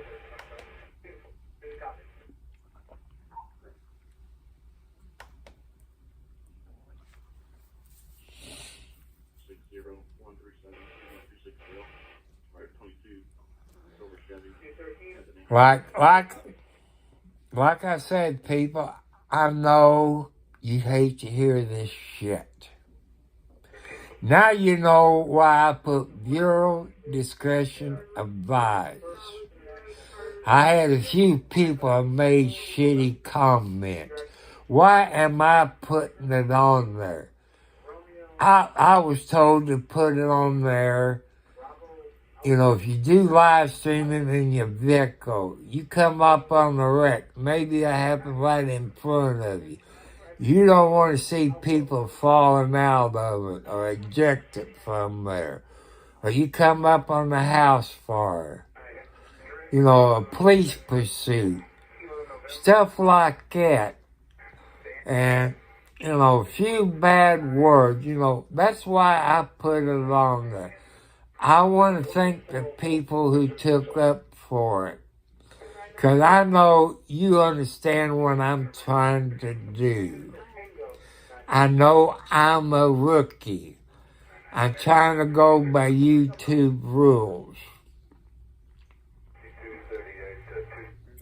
Like I said, people, I know you hate to hear this shit. Now you know why I put Viewer Discretion advised. I had a few people that made shitty comments. Why am I putting it on there? I was told to put it on there. You know, if you do live streaming in your vehicle, you come up on the wreck. Maybe that happened right in front of you. You don't want to see people falling out of it or ejected from there. Or you come up on the house fire. You know, a police pursuit. Stuff like that. And, you know, a few bad words. You know, that's why I put it on there. I want to thank the people who took up for it. Because I know you understand what I'm trying to do. I know I'm a rookie. I'm trying to go by YouTube rules.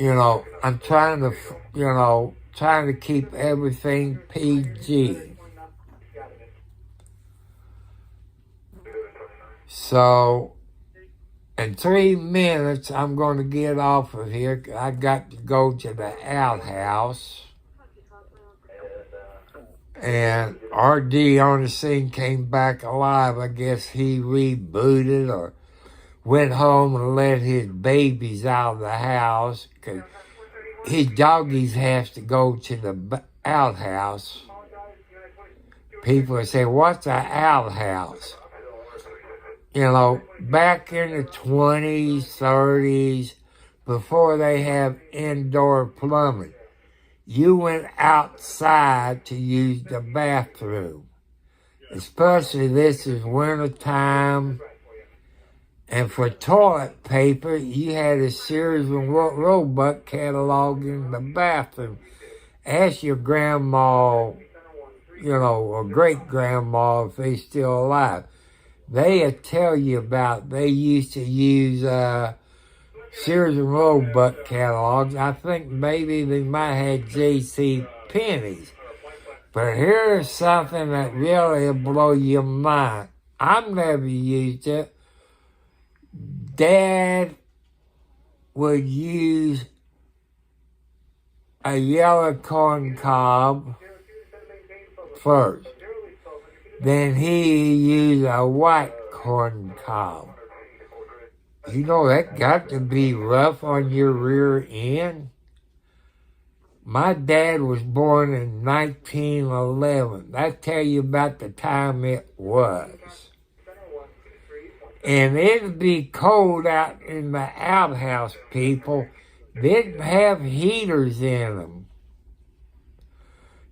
You know, I'm trying to keep everything PG. So, in 3 minutes, I'm going to get off of here. I got to go to the outhouse. And RD on the scene came back alive. I guess he rebooted or went home and let his babies out of the house. Because his doggies have to go to the outhouse. People say, what's an outhouse? You know, back in the 20s, 30s, before they have indoor plumbing, you went outside to use the bathroom. Especially this is winter time. And for toilet paper, you had a series of Roebuck catalog in the bathroom. Ask your grandma, you know, or great-grandma if they're still alive. They'll tell you about, they used to use Sears and Roebuck catalogs. I think maybe they might have J.C. Penney's. But here's something that really will blow your mind. I've never used it. Dad would use a yellow corn cob first. Then he used a white corn cob. You know, that got to be rough on your rear end. My dad was born in 1911. That tell you about the time it was. And it'd be cold out in the outhouse, people. They didn't have heaters in them.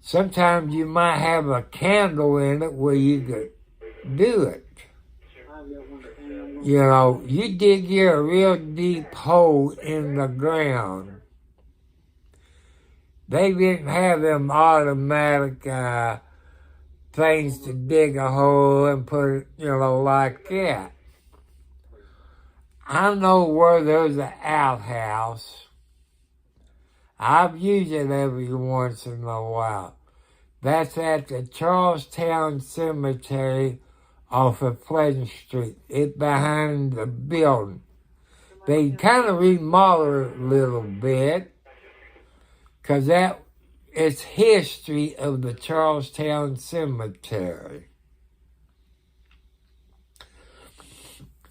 Sometimes you might have a candle in it where you could do it. You know, you dig you a real deep hole in the ground. They didn't have them automatic things to dig a hole and put it, like that. I know where there's an outhouse. I've used it every once in a while. That's at the Charlestown Cemetery off of Pleasant Street. It's behind the building. They kind of remodeled it a little bit because it's history of the Charlestown Cemetery.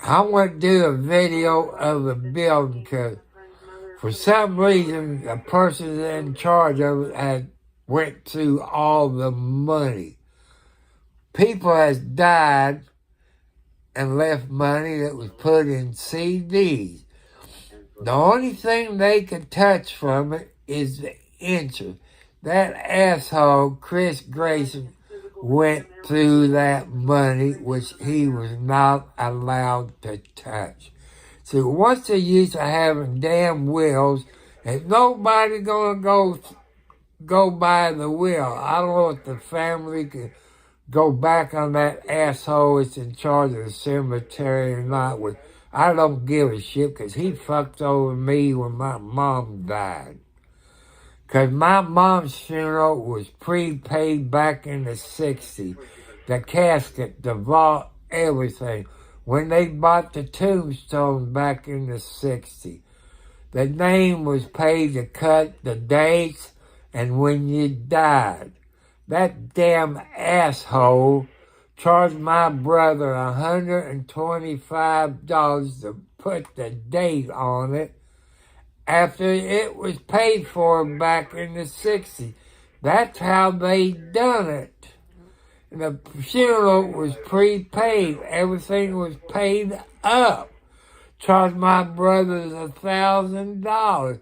I want to do a video of the building because for some reason the person in charge of it had went through all the money. People has died and left money that was put in CDs. The only thing they could touch from it is the interest. That asshole, Chris Grayson, went through that money, which he was not allowed to touch. So what's the use of having damn wills and nobody gonna go by the will? I don't know if the family could go back on that asshole that's in charge of the cemetery or not. I don't give a shit because he fucked over me when my mom died. Because my mom's funeral was prepaid back in the 60s. The casket, the vault, everything. When they bought the tombstone back in the 60s. The name was paid to cut the dates and when you died. That damn asshole charged my brother $125 to put the date on it after it was paid for back in the 60s. That's how they done it. And the funeral was prepaid. Everything was paid up. Charged my brothers $1,000.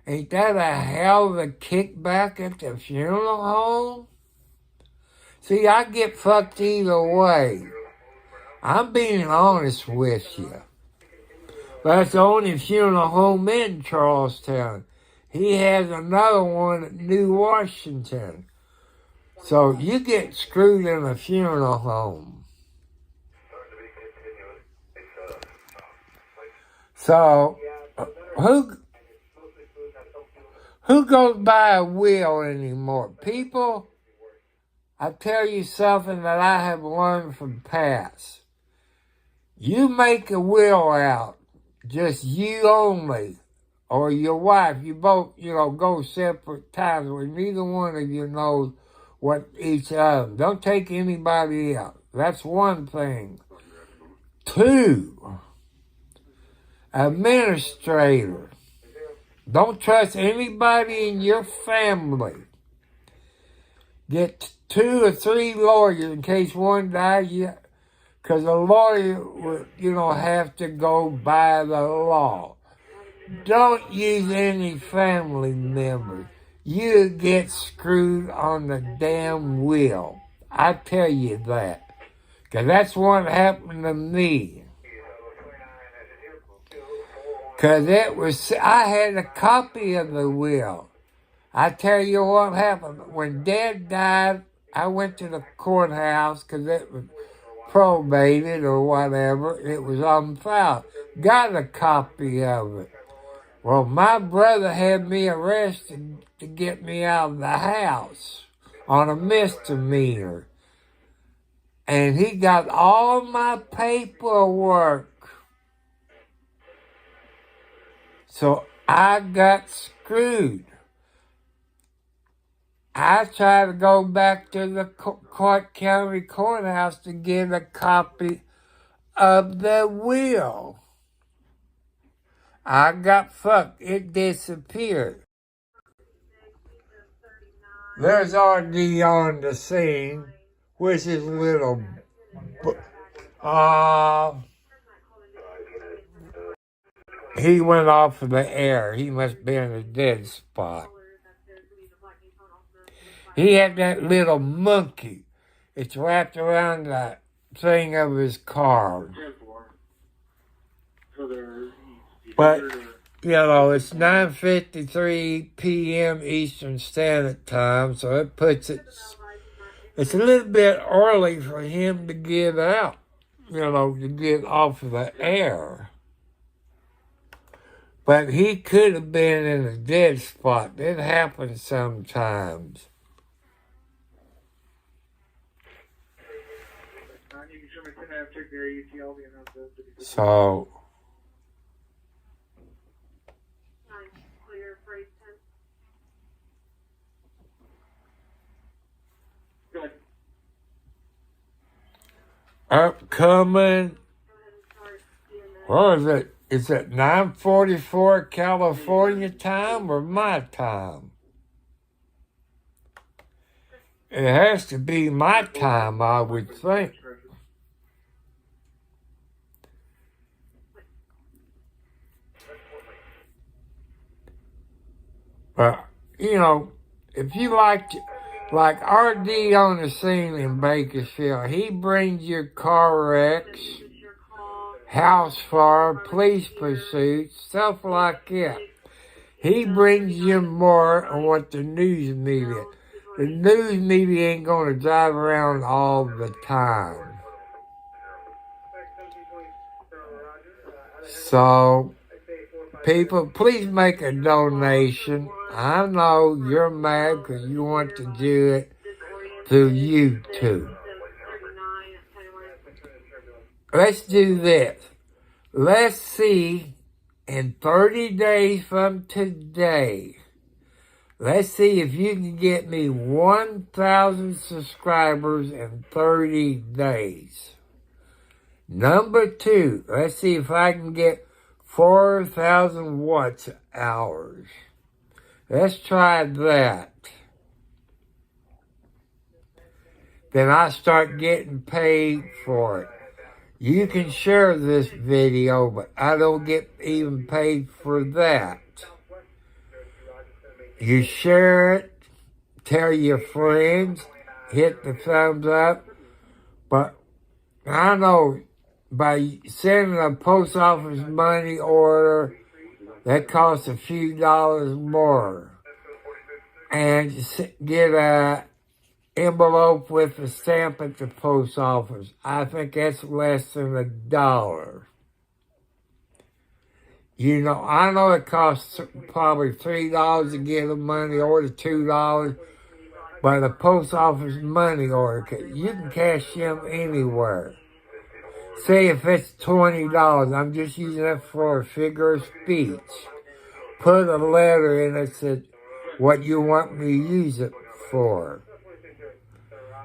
Ain't that a hell of a kickback at the funeral home? See, I get fucked either way. I'm being honest with you. That's the only funeral home in Charlestown. He has another one at New Washington. So you get screwed in a funeral home. So who goes by a will anymore? People, I tell you something that I have learned from past. You make a will out, just you only, or your wife. You both, go separate times where neither one of you knows what each other. Don't take anybody out. That's one thing. 2, administrator. Don't trust anybody in your family. Get 2 or 3 lawyers in case one dies. Because a lawyer would, have to go by the law. Don't use any family members. You get screwed on the damn will. I tell you that. Because that's what happened to me. Because I had a copy of the will. I tell you what happened. When Dad died, I went to the courthouse because it was probated or whatever. It was on file. Got a copy of it. Well, my brother had me arrested to get me out of the house on a misdemeanor. And he got all my paperwork. So I got screwed. I tried to go back to the county courthouse to get a copy of the will. I got fucked. It disappeared. There's RD on the scene, which is little. He went off of the air. He must be in a dead spot. He had that little monkey. It's wrapped around the thing of his car. But, it's 9:53 p.m. Eastern Standard Time, so it puts it It's a little bit early for him to get out, to get off of the air. But he could have been in a dead spot. It happens sometimes. So,
Clear for 810.
upcoming, what is it? Is it 9:44 California time or my time? It has to be my time, I would think. But, if you like RD on the scene in Bakersfield, he brings you car wrecks, house fire, police pursuits, stuff like that. He brings you more on what the news media. The news media ain't going to drive around all the time. So, people, please make a donation. I know you're mad because you want to do it through YouTube. Let's do this. Let's see, in 30 days from today, let's see if you can get me 1,000 subscribers in 30 days. Number 2, let's see if I can get 4,000 watts hours. Let's try that. Then I start getting paid for it. You can share this video, but I don't get even paid for that. You share it, tell your friends, hit the thumbs up, but I know by sending a post office money order, that costs a few dollars more. And get a envelope with a stamp at the post office. I think that's less than $1. I know it costs probably $3 to get a money order, $2, but a post office money order, you can cash them anywhere. Say if it's $20, I'm just using that for a figure of speech. Put a letter in that said what you want me to use it for.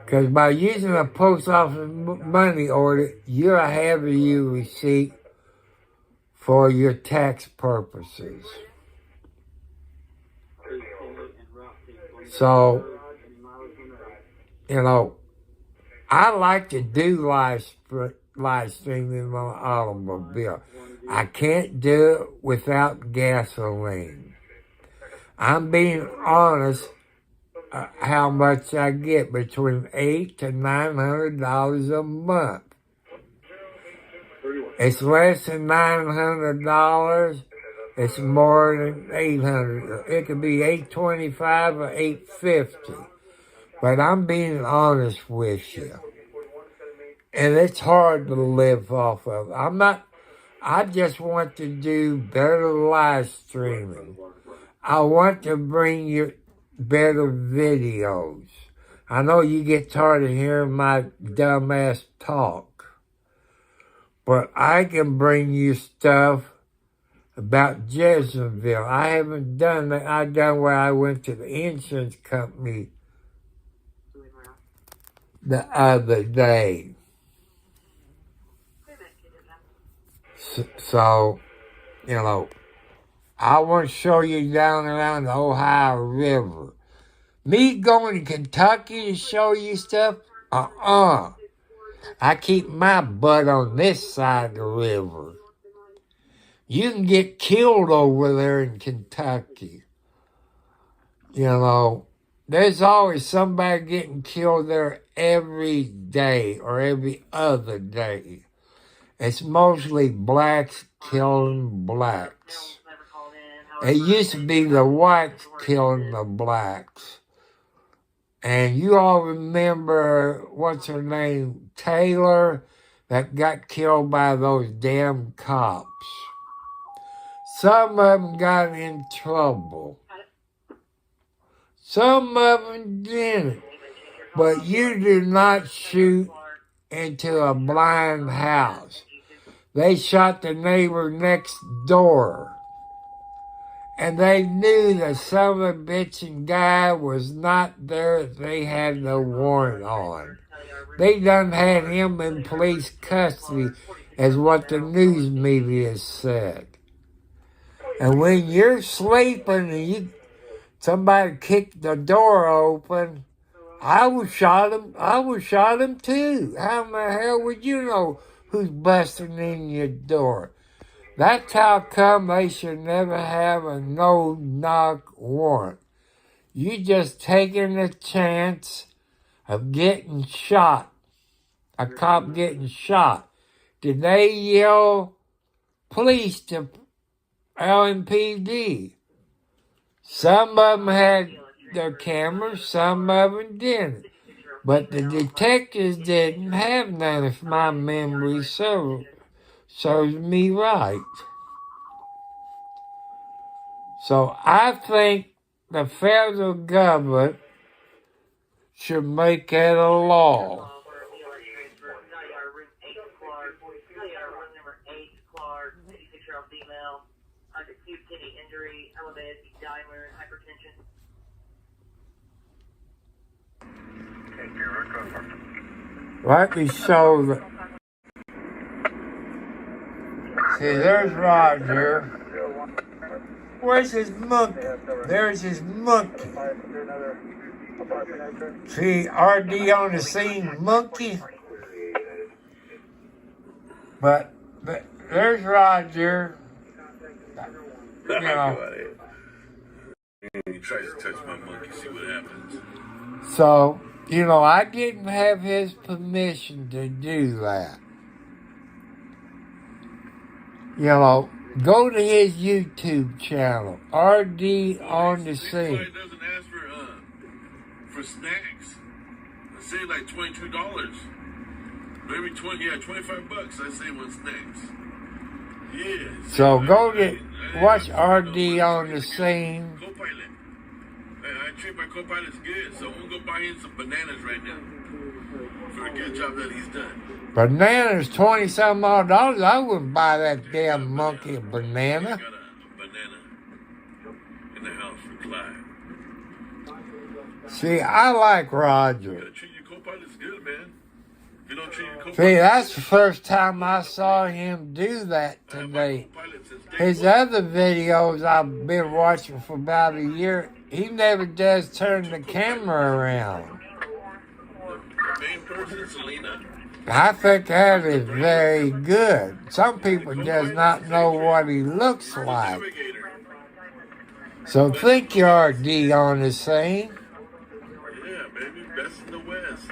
Because by using a post office money order, you'll have your receipt for your tax purposes. So, I like to do live streaming in my automobile. I can't do it without gasoline. I'm being honest. How much I get, between $800 to $900 a month. It's less than $900. It's more than $800. It could be $825 or $850. But I'm being honest with you. And it's hard to live off of. I just want to do better live streaming. I want to bring you better videos. I know you get tired of hearing my dumbass talk, but I can bring you stuff about Jeffersonville. I haven't done that. I done where I went to the insurance company the other day. So, I want to show you down around the Ohio River. Me going to Kentucky to show you stuff? I keep my butt on this side of the river. You can get killed over there in Kentucky. There's always somebody getting killed there every day or every other day. It's mostly blacks killing blacks. It used to be the whites killing the blacks. And you all remember, what's her name, Taylor, that got killed by those damn cops. Some of them got in trouble. Some of them didn't. But you do not shoot into a blind house. They shot the neighbor next door. And they knew that some of the bitchin' guy was not there that they had no warrant on. They done had him in police custody, as what the news media said. And when you're sleeping and somebody kicked the door open, I would shot him too. How in the hell would you know who's busting in your door? That's how come they should never have a no-knock warrant. You just taking a chance of getting shot. A cop getting shot. Did they yell police to LMPD? Some of them had their cameras, some of them didn't. But the detectives didn't have none, if my memory serves me right. So I think the federal government should make it a law. Let me show the... See, there's Roger. Where's his monkey? There's his monkey. See, RD on the scene, monkey. But there's Roger. You know.
He tries to touch my monkey, see what happens.
So, you know, I didn't have his permission to do that. You know, go to his YouTube channel, RD on the scene.
It doesn't ask for snacks. I say like $22. Maybe $25. I say one snacks. Yeah.
So go to watch RD on the scene.
Co-pilot. I treat my co-pilot's good, so I'm gonna go buy him some bananas right now for the good job that he's done.
Bananas, $20-some odd. I wouldn't buy that damn monkey a banana.
I got a banana in the house for Clyde.
See, I like
You
Roger.
gotta treat your co-pilots good, man. If you don't treat your co-pilots,
See, that's the first time I saw him do that today. His other videos I've been watching for about a year, he never does turn the camera around.
The main person, Selena.
I think that is very good. Some people does not know what he looks like. So think you RD on the scene.
Yeah, baby, best in the West.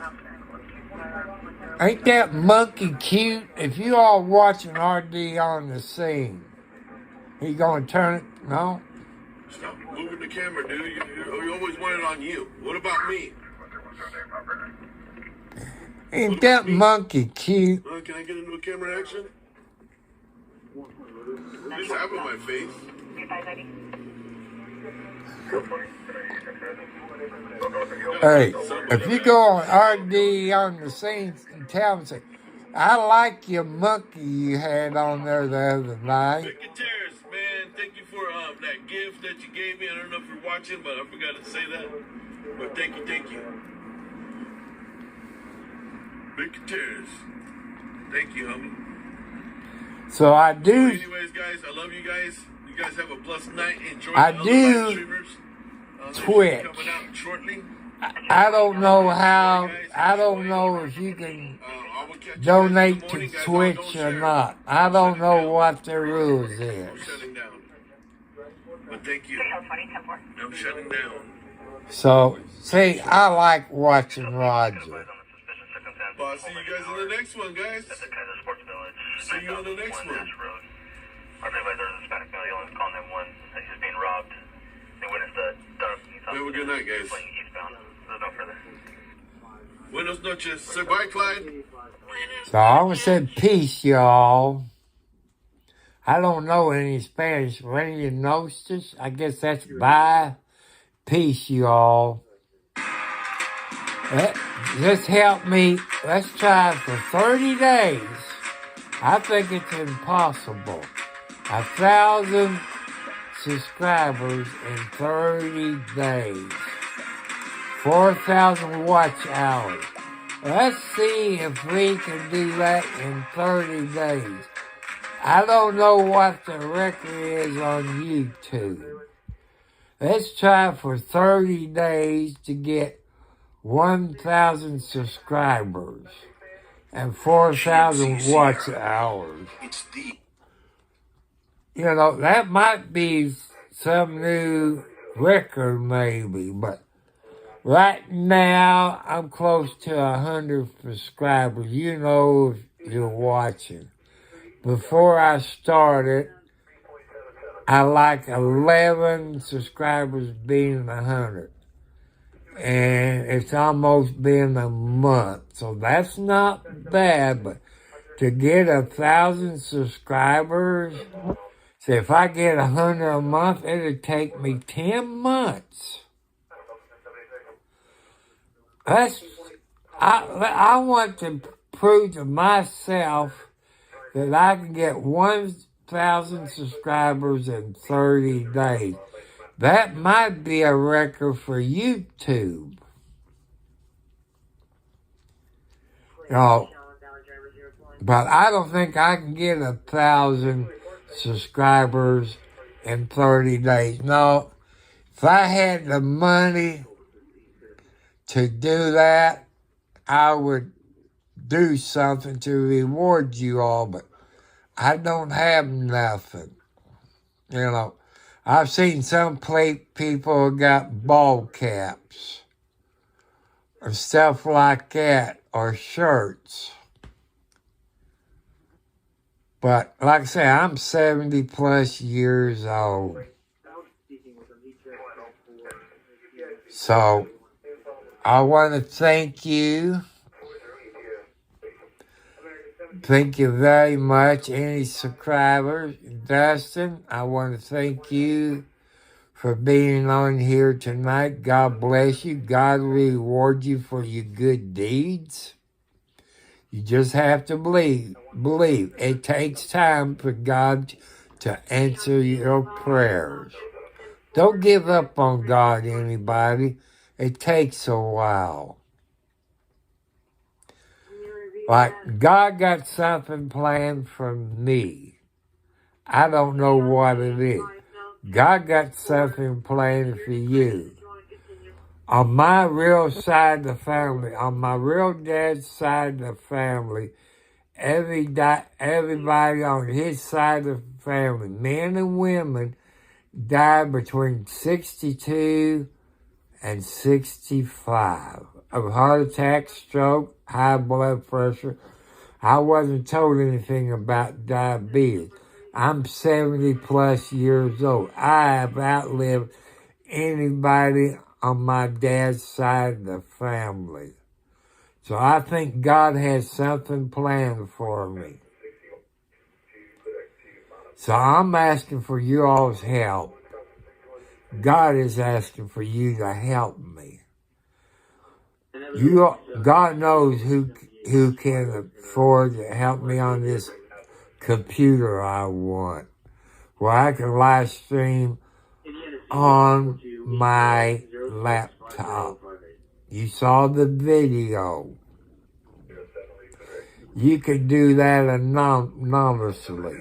Ain't that monkey cute? If you all watching RD on the scene, he gonna turn it? No?
Stop moving the camera, dude. You always want it on you. What about me?
Ain't that monkey cute?
Can I get into a camera action? At least I have on my face.
Hey, if you go on RD on the scene and tell him, say, I like your monkey you had on there the other night.
Secretaries, man, thank you for that gift that you gave me. I don't know if you're watching, but I forgot to say that. But thank you. Secretaries, thank you, homie.
So I do.
Anyways, guys, I love you guys. You guys have a blessed night. Enjoy
I
the other
do
live streamers.
Twitch.
Coming out shortly.
I don't know how. I don't know if you can donate to Twitch or not. I don't know what the rules is.
I'm shutting down. But thank you. I'm shutting down.
So, see, I like watching Roger.
Well, I'll see you guys in the next one, guys. See you in the next one. Have a good night, guys.
Eastbound. There's no further.
Buenos noches. Say bye, Clyde.
So I always said peace, y'all. I don't know any Spanish. Buenos noches. I guess that's bye. Peace, y'all. Just help me. Let's try it for 30 days. I think it's impossible. 1,000 subscribers in 30 days. 4,000 watch hours. Let's see if we can do that in 30 days. I don't know what the record is on YouTube. Let's try for 30 days to get 1,000 subscribers and 4,000 watch hours. You know, that might be some new record maybe, but right now I'm close to 100 subscribers. You know if you're watching. Before I started, I like 11 subscribers being 100. And it's almost been a month. So that's not bad, but to get 1,000 subscribers, so if I get 100 a month, it'll take me 10 months. I want to prove to myself that I can get 1,000 subscribers in 30 days. That might be a record for YouTube. But I don't think I can get 1,000 subscribers in 30 days. No, if I had the money to do that, I would do something to reward you all, but I don't have nothing. You know, I've seen some people got ball caps or stuff like that, or shirts. But like I say, I'm 70 plus years old. So I want to thank you. Thank you very much, any subscribers. Dustin, I want to thank you for being on here tonight. God bless you. God reward you for your good deeds. You just have to believe. It takes time for God to answer your prayers. Don't give up on God, anybody. It takes a while. Like, God got something planned for me. I don't know what it is. God got something planned for you. On my real side of the family, on my real dad's side of the family, everybody on his side of the family, men and women, died between 62 and 65 of heart attack, stroke, high blood pressure. I wasn't told anything about diabetes. I'm 70 plus years old. I have outlived anybody on my dad's side of the family. So I think God has something planned for me. So I'm asking for you all's help. God is asking for you to help me. God knows who can afford to help me on this computer I want, where I can live stream on my laptop. You saw the video. You can do that anonymously.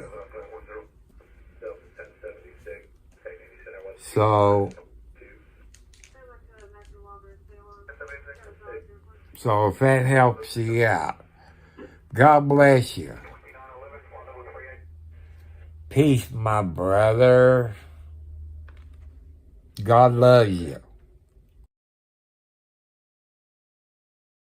So if that helps you out, God bless you. Peace, my brother. God loves you.